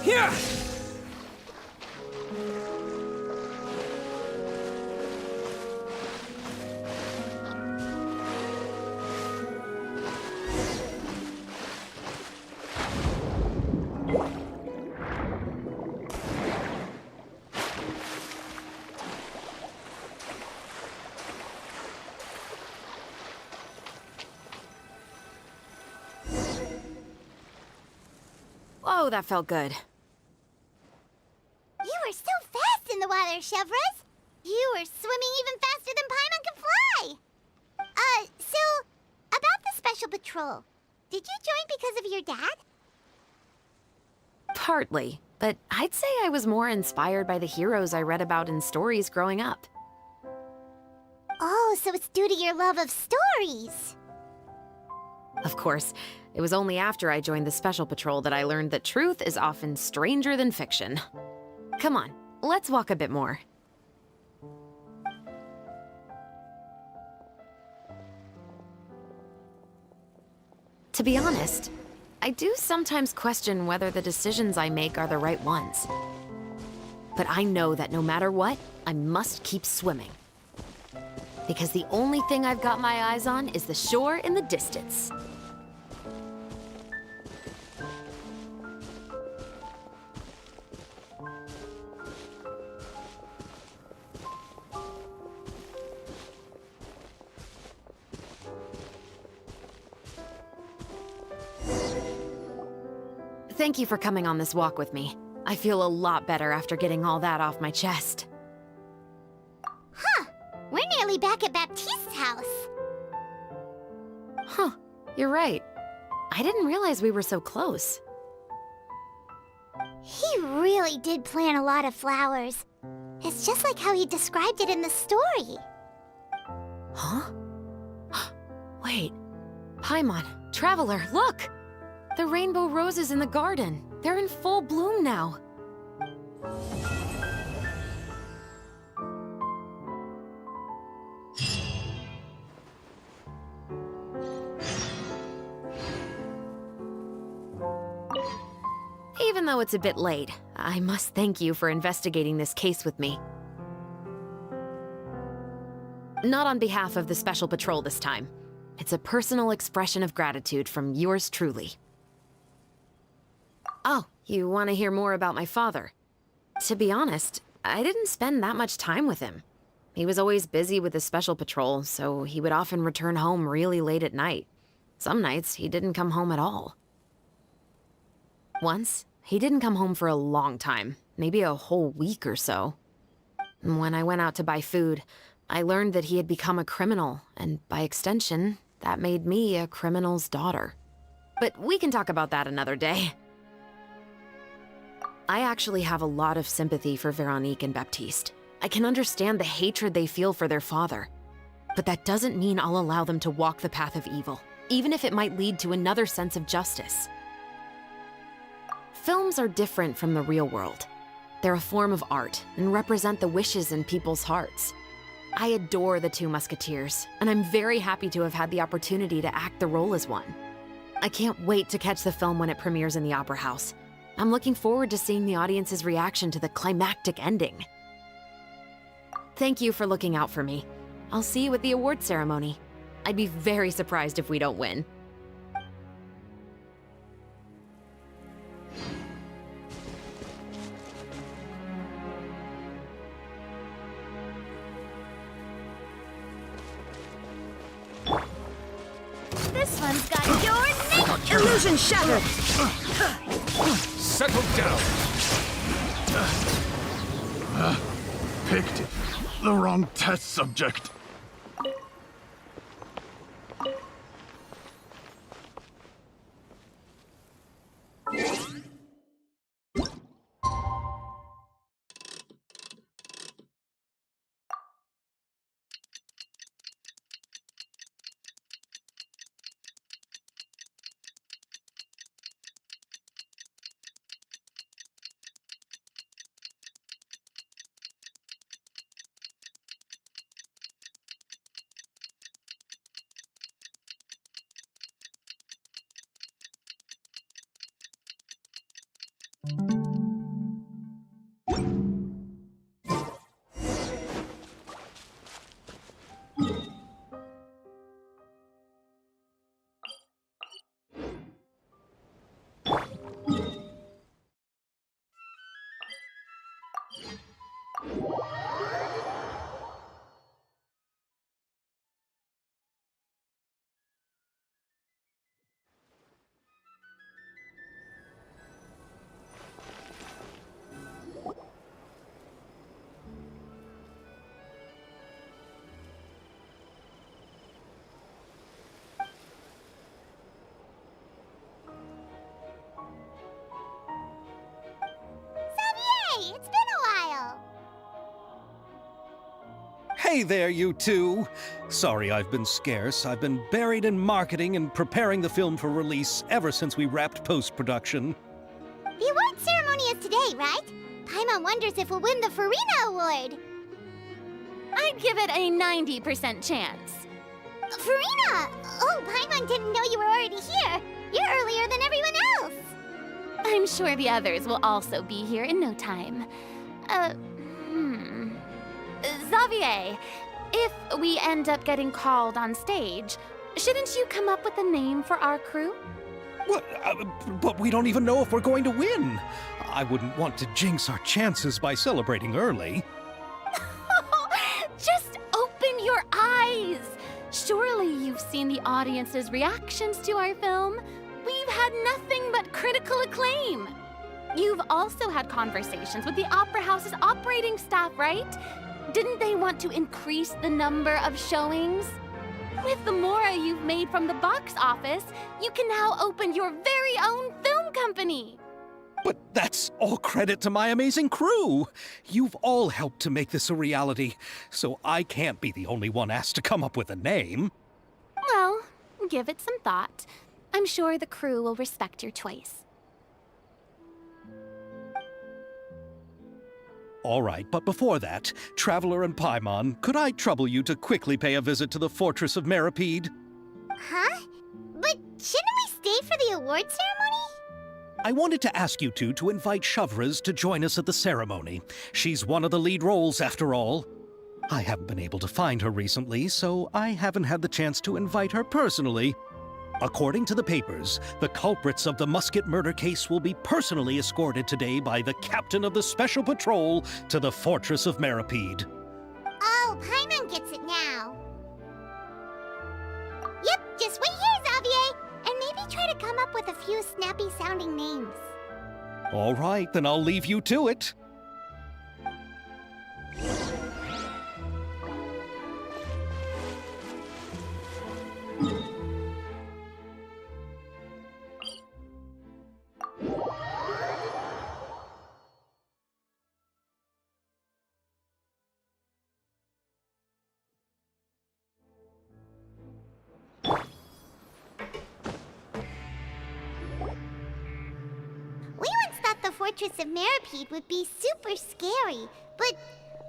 Here! Whoa, that felt good. You were so fast in the water, Chevreuse. You were swimming even faster than Paimon could fly. So, about the Special Patrol, did you join because of your dad? Partly, but I'd say I was more inspired by the heroes I read about in stories growing up. Oh, so it's due to your love of stories. Of course, it was only after I joined the Special Patrol that I learned that truth is often stranger than fiction. Come on, let's walk a bit more. To be honest, I do sometimes question whether the decisions I make are the right ones. But I know that no matter what, I must keep swimming. Because the only thing I've got my eyes on is the shore in the distance. Thank you for coming on this walk with me. I feel a lot better after getting all that off my chest. Huh. We're nearly back at Baptiste's house. Huh. You're right. I didn't realize we were so close. He really did plant a lot of flowers. It's just like how he described it in the story. Huh? Wait. Paimon, Traveler, look! The rainbow roses in the garden. They're in full bloom now. Even though it's a bit late, I must thank you for investigating this case with me. Not on behalf of the Special Patrol this time. It's a personal expression of gratitude from yours truly. Oh, you want to hear more about my father? To be honest, I didn't spend that much time with him. He was always busy with the Special Patrol, so he would often return home really late at night. Some nights, he didn't come home at all. Once, he didn't come home for a long time, maybe a whole week or so. When I went out to buy food, I learned that he had become a criminal, and by extension, That made me a criminal's daughter. But we can talk about that another day. I actually have a lot of sympathy for Veronique and Baptiste. I can understand the hatred they feel for their father. But that doesn't mean I'll allow them to walk the path of evil, even if it might lead to another sense of justice. Films are different from the real world. They're a form of art and represent the wishes in people's hearts. I adore the two Musketeers, and I'm very happy to have had the opportunity to act the role as one. I can't wait to catch the film when it premieres in the Opera House. I'm looking forward to seeing the audience's reaction to the climactic ending. Thank you for looking out for me. I'll see you at the award ceremony. I'd be very surprised if we don't win. This one's got your name! Illusion shattered! Settle down! Picked the wrong test subject. Xavier, it's been a while. Hey there, you two! Sorry I've been scarce. I've been buried in marketing and preparing the film for release ever since we wrapped post-production. The award ceremony is today, right? Paimon wonders if we'll win the Farina Award. I'd give it a 90% chance. Farina! Oh, Paimon didn't know you were already here. You're earlier than everyone else. I'm sure the others will also be here in no time. Xavier, if we end up getting called on stage, shouldn't you come up with a name for our crew? What? But we don't even know if we're going to win. I wouldn't want to jinx our chances by celebrating early. Just open your eyes! Surely you've seen the audience's reactions to our film. We've had nothing but critical acclaim. You've also had conversations with the Opera House's operating staff, right? Didn't they want to increase the number of showings? With the mora you've made from the box office, you can now open your very own film company. But that's all credit to my amazing crew. You've all helped to make this a reality, so I can't be the only one asked to come up with a name. Well, give it some thought. I'm sure the crew will respect your choice. All right, but before that, Traveler and Paimon, could I trouble you to quickly pay a visit to the Fortress of Meripede? Huh? But shouldn't we stay for the award ceremony? I wanted to ask you two to invite Shavraz to join us at the ceremony. She's one of the lead roles, after all. I haven't been able to find her recently, so I haven't had the chance to invite her personally. According to the papers, the culprits of the Musket murder case will be personally escorted today by the captain of the Special Patrol to the Fortress of Meripede. Oh, Paimon gets it now. Yep, just wait here, Xavier, and maybe try to come up with a few snappy-sounding names. All right, then I'll leave you to it. Fortress of Meripede would be super scary, but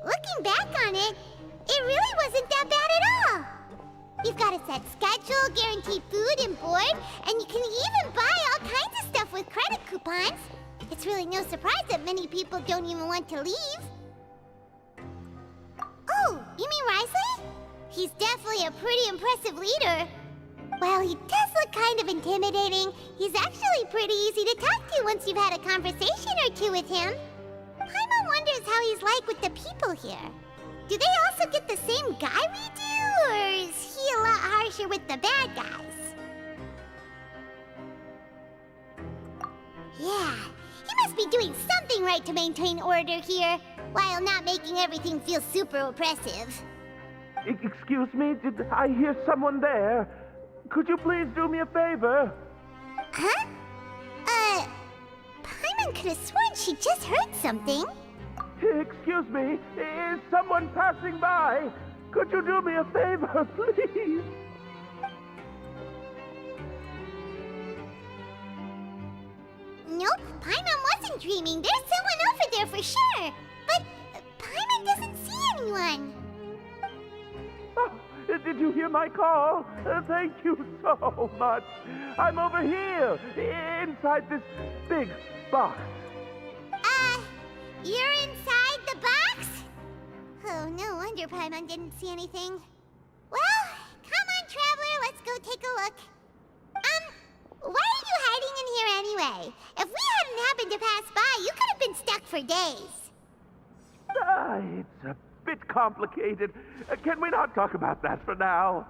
looking back on it, it really wasn't that bad at all. You've got a set schedule, guaranteed food and board, and you can even buy all kinds of stuff with credit coupons. It's really no surprise that many people don't even want to leave. Oh, you mean Risley? He's definitely a pretty impressive leader. While he does look kind of intimidating, he's actually pretty easy to talk to once you've had a conversation or two with him. Paimon wonders how he's like with the people here. Do they also get the same guy we do, or is he a lot harsher with the bad guys? Yeah, he must be doing something right to maintain order here, while not making everything feel super oppressive. Excuse me, did I hear someone there? Could you please do me a favor? Huh? Paimon could have sworn she just heard something. Excuse me, is someone passing by? Could you do me a favor, please? Nope, Paimon wasn't dreaming. There's someone over there for sure. But Paimon doesn't see anyone. Oh, did you hear my call? Thank you so much. I'm over here, inside this big box. You're inside the box? Oh, no wonder Paimon didn't see anything. Well, come on, Traveler, let's go take a look. Why are you hiding in here anyway? If we hadn't happened to pass by, you could have been stuck for days. It's a bit complicated. Can we not talk about that for now?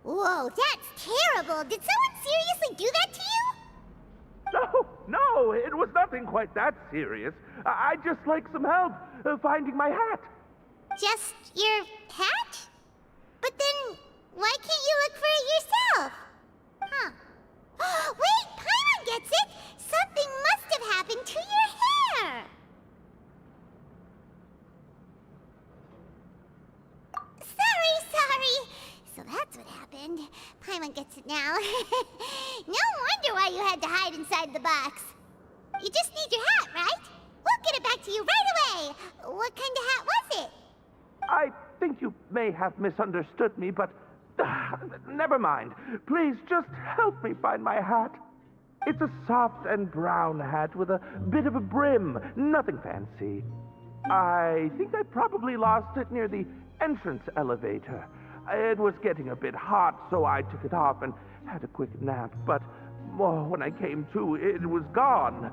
Whoa, that's terrible! Did someone seriously do that to you? No, it was nothing quite that serious. I'd just like some help finding my hat. Just your hat? But then, why can't you look for it yourself? Huh. Wait, Paimon gets it! Something must have happened to your hair! Sorry. So that's what happened. Paimon gets it now. No wonder why you had to hide inside the box. You just need your hat, right? We'll get it back to you right away. What kind of hat was it? I think you may have misunderstood me, but never mind. Please just help me find my hat. It's a soft and brown hat with a bit of a brim, nothing fancy. I think I probably lost it near the entrance elevator. It was getting a bit hot, so I took it off and had a quick nap, but when I came to, it was gone.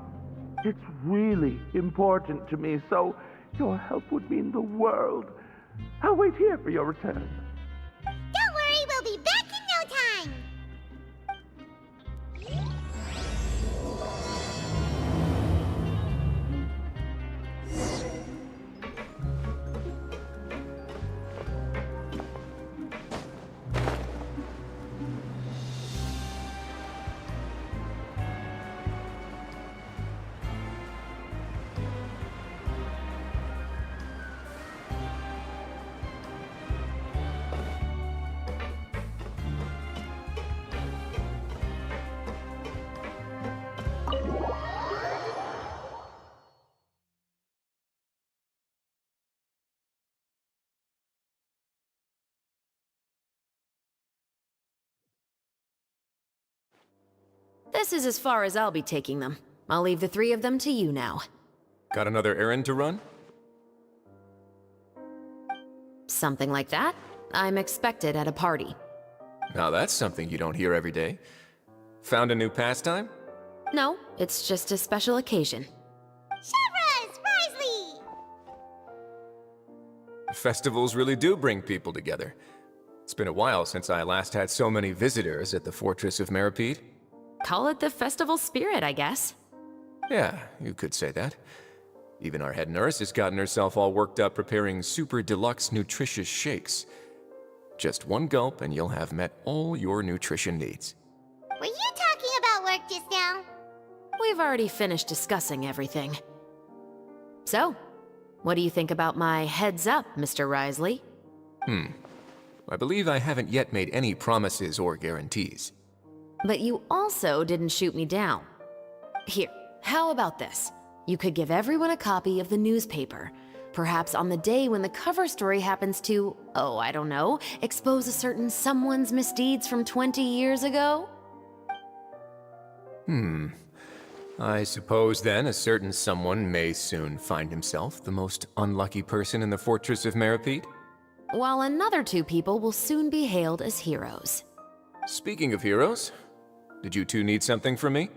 It's really important to me, so your help would mean the world. I'll wait here for your return. Don't worry, we'll be back in no time! This is as far as I'll be taking them. I'll leave the three of them to you now. Got another errand to run? Something like that. I'm expected at a party. Now that's something you don't hear every day. Found a new pastime? No, it's just a special occasion. Shavras! Risley! Festivals really do bring people together. It's been a while since I last had so many visitors at the Fortress of Meripede. Call it the festival spirit, I guess. Yeah, you could say that. Even our head nurse has gotten herself all worked up preparing super deluxe nutritious shakes. Just one gulp and you'll have met all your nutrition needs. Were you talking about work just now? We've already finished discussing everything. So, what do you think about my heads up, Mr. Risley? I believe I haven't yet made any promises or guarantees. But you also didn't shoot me down. Here, how about this? You could give everyone a copy of the newspaper. Perhaps on the day when the cover story happens to, oh, I don't know, expose a certain someone's misdeeds from 20 years ago? I suppose then a certain someone may soon find himself the most unlucky person in the Fortress of Meripede? While another 2 people will soon be hailed as heroes. Speaking of heroes, did you two need something from me?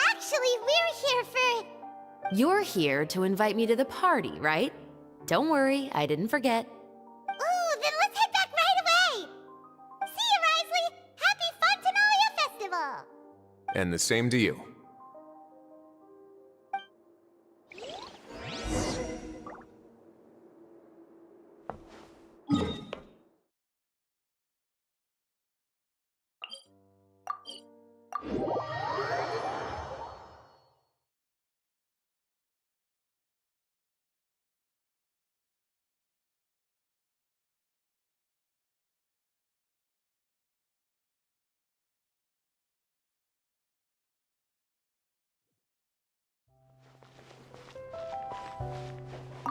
Actually, we're here for... You're here to invite me to the party, right? Don't worry, I didn't forget. Ooh, then let's head back right away! See you, Risley! Happy Fontenalia Festival! And the same to you.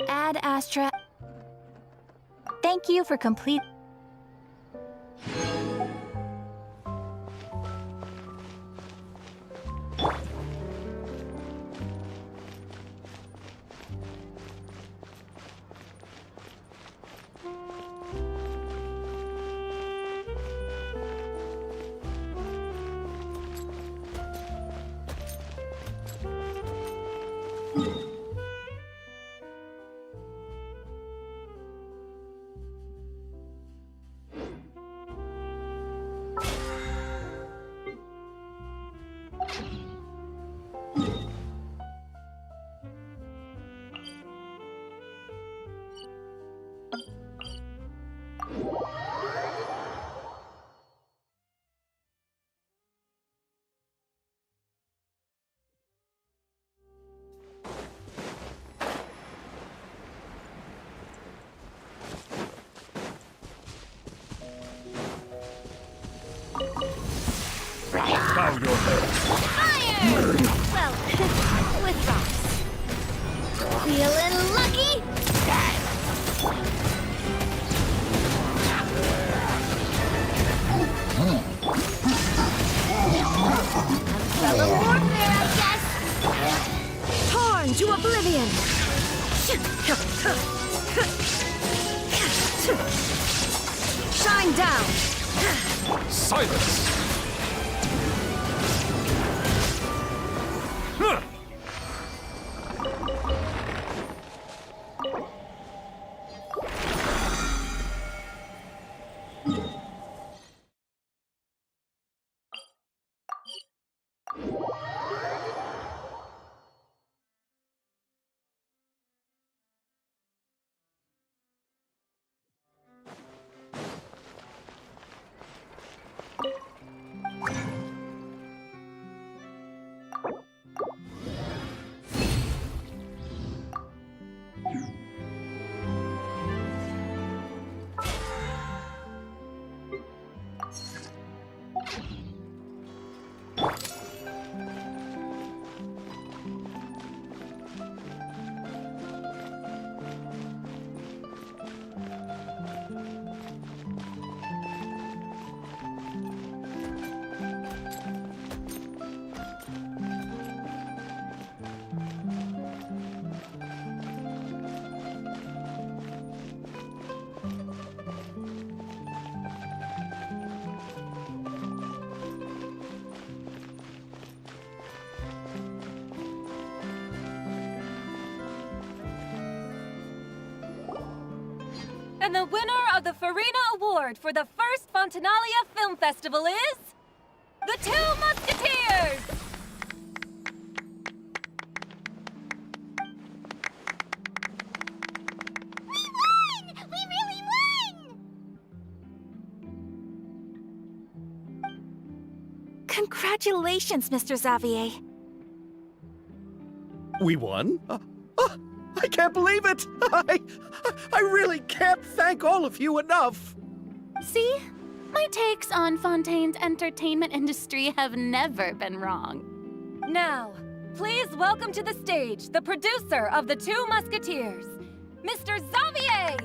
Ad Astra. Thank you for complete. Bow your head. Fire! Well, with rocks. Feeling lucky? Fellow warfare, I guess. Torn to oblivion! Shine down! Silence! And the winner of the Farina Award for the first Fontenalia Film Festival is... The Two Musketeers! We won! We really won! Congratulations, Mr. Xavier. We won? I can't believe it! I really can't thank all of you enough! See? My takes on Fontaine's entertainment industry have never been wrong. Now, please welcome to the stage the producer of The Two Musketeers, Mr. Xavier!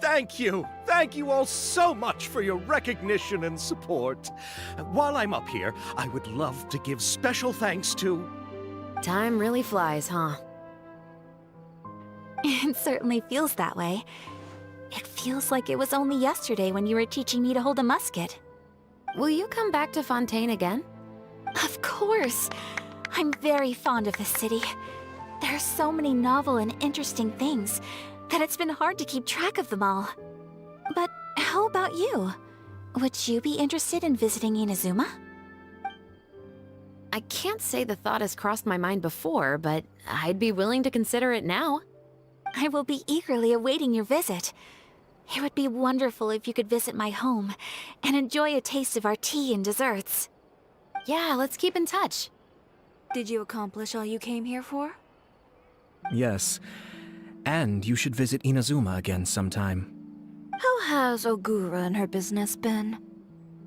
Thank you! Thank you all so much for your recognition and support. While I'm up here, I would love to give special thanks to... Time really flies, huh? It certainly feels that way. It feels like it was only yesterday when you were teaching me to hold a musket. Will you come back to Fontaine again? Of course! I'm very fond of this city. There are so many novel and interesting things that it's been hard to keep track of them all. But how about you? Would you be interested in visiting Inazuma? I can't say the thought has crossed my mind before, but I'd be willing to consider it now. I will be eagerly awaiting your visit. It would be wonderful if you could visit my home and enjoy a taste of our tea and desserts. Yeah, let's keep in touch. Did you accomplish all you came here for? Yes. And you should visit Inazuma again sometime. How has Ogura and her business been?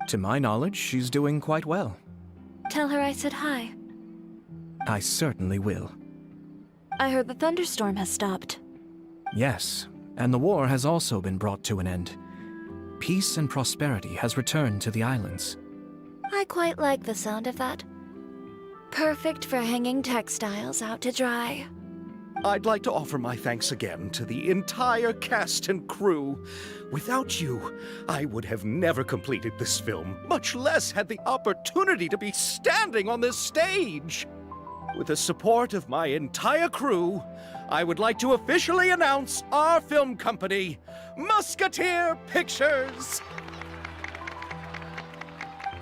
To my knowledge, she's doing quite well. Tell her I said hi. I certainly will. I heard the thunderstorm has stopped. Yes, and the war has also been brought to an end. Peace and prosperity has returned to the islands. I quite like the sound of that. Perfect for hanging textiles out to dry. I'd like to offer my thanks again to the entire cast and crew. Without you, I would have never completed this film, much less had the opportunity to be standing on this stage. With the support of my entire crew, I would like to officially announce our film company, Musketeer Pictures!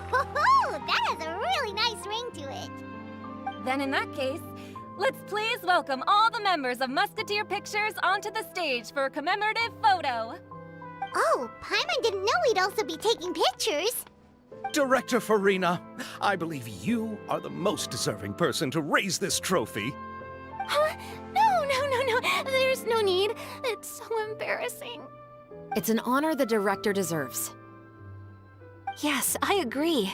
Woohoo! That has a really nice ring to it. Then in that case, let's please welcome all the members of Musketeer Pictures onto the stage for a commemorative photo. Oh, Paimon didn't know we'd also be taking pictures. Director Farina, I believe you are the most deserving person to raise this trophy. Huh? No. There's no need. It's so embarrassing. It's an honor the director deserves. Yes, I agree.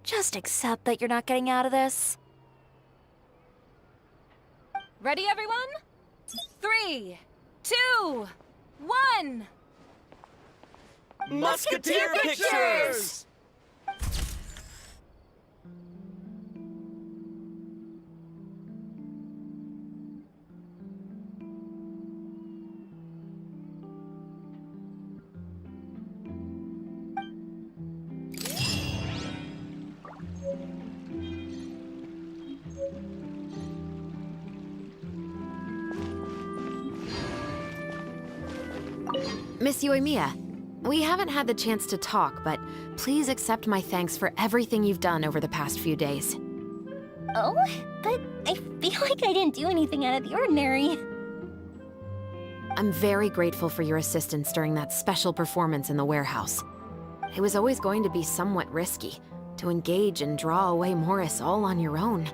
Just accept that you're not getting out of this. Ready, everyone? 3, 2, 1! Musketeer Pictures! Miss Yoimiya, we haven't had the chance to talk, but please accept my thanks for everything you've done over the past few days. Oh, but I feel like I didn't do anything out of the ordinary. I'm very grateful for your assistance during that special performance in the warehouse. It was always going to be somewhat risky, to engage and draw away Morris all on your own.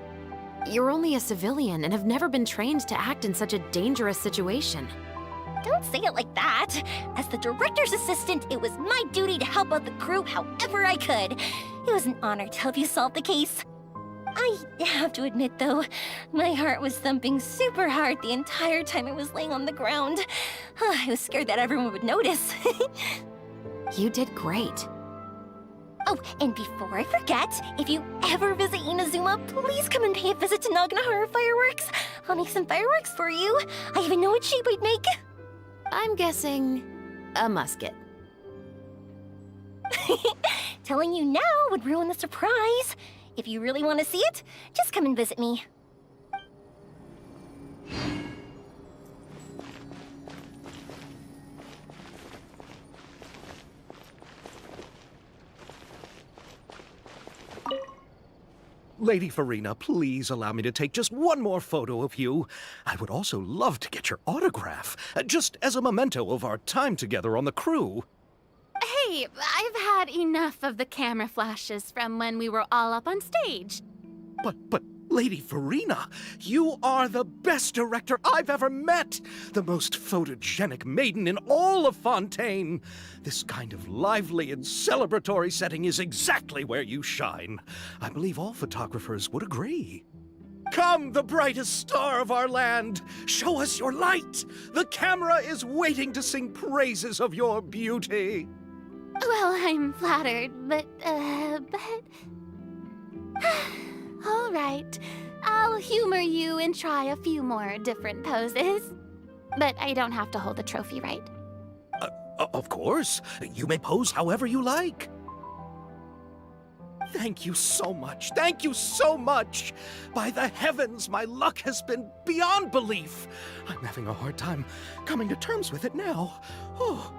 You're only a civilian and have never been trained to act in such a dangerous situation. Don't say it like that. As the director's assistant, it was my duty to help out the crew however I could. It was an honor to help you solve the case. I have to admit, though, my heart was thumping super hard the entire time I was laying on the ground. I was scared that everyone would notice. You did great. Oh, and before I forget, if you ever visit Inazuma, please come and pay a visit to Naganohara Fireworks. I'll make some fireworks for you. I even know what shape I'd make. I'm guessing a musket. Telling you now would ruin the surprise. If you really want to see it, just come and visit me. Lady Farina, please allow me to take just one more photo of you. I would also love to get your autograph, just as a memento of our time together on the crew. Hey, I've had enough of the camera flashes from when we were all up on stage. But, Lady Farina, you are the best director I've ever met! The most photogenic maiden in all of Fontaine! This kind of lively and celebratory setting is exactly where you shine. I believe all photographers would agree. Come, the brightest star of our land! Show us your light! The camera is waiting to sing praises of your beauty! Well, I'm flattered, but... All right, I'll humor you and try a few more different poses. But I don't have to hold the trophy, right? Of course. You may pose however you like. Thank you so much. Thank you so much. By the heavens, my luck has been beyond belief. I'm having a hard time coming to terms with it now. Oh.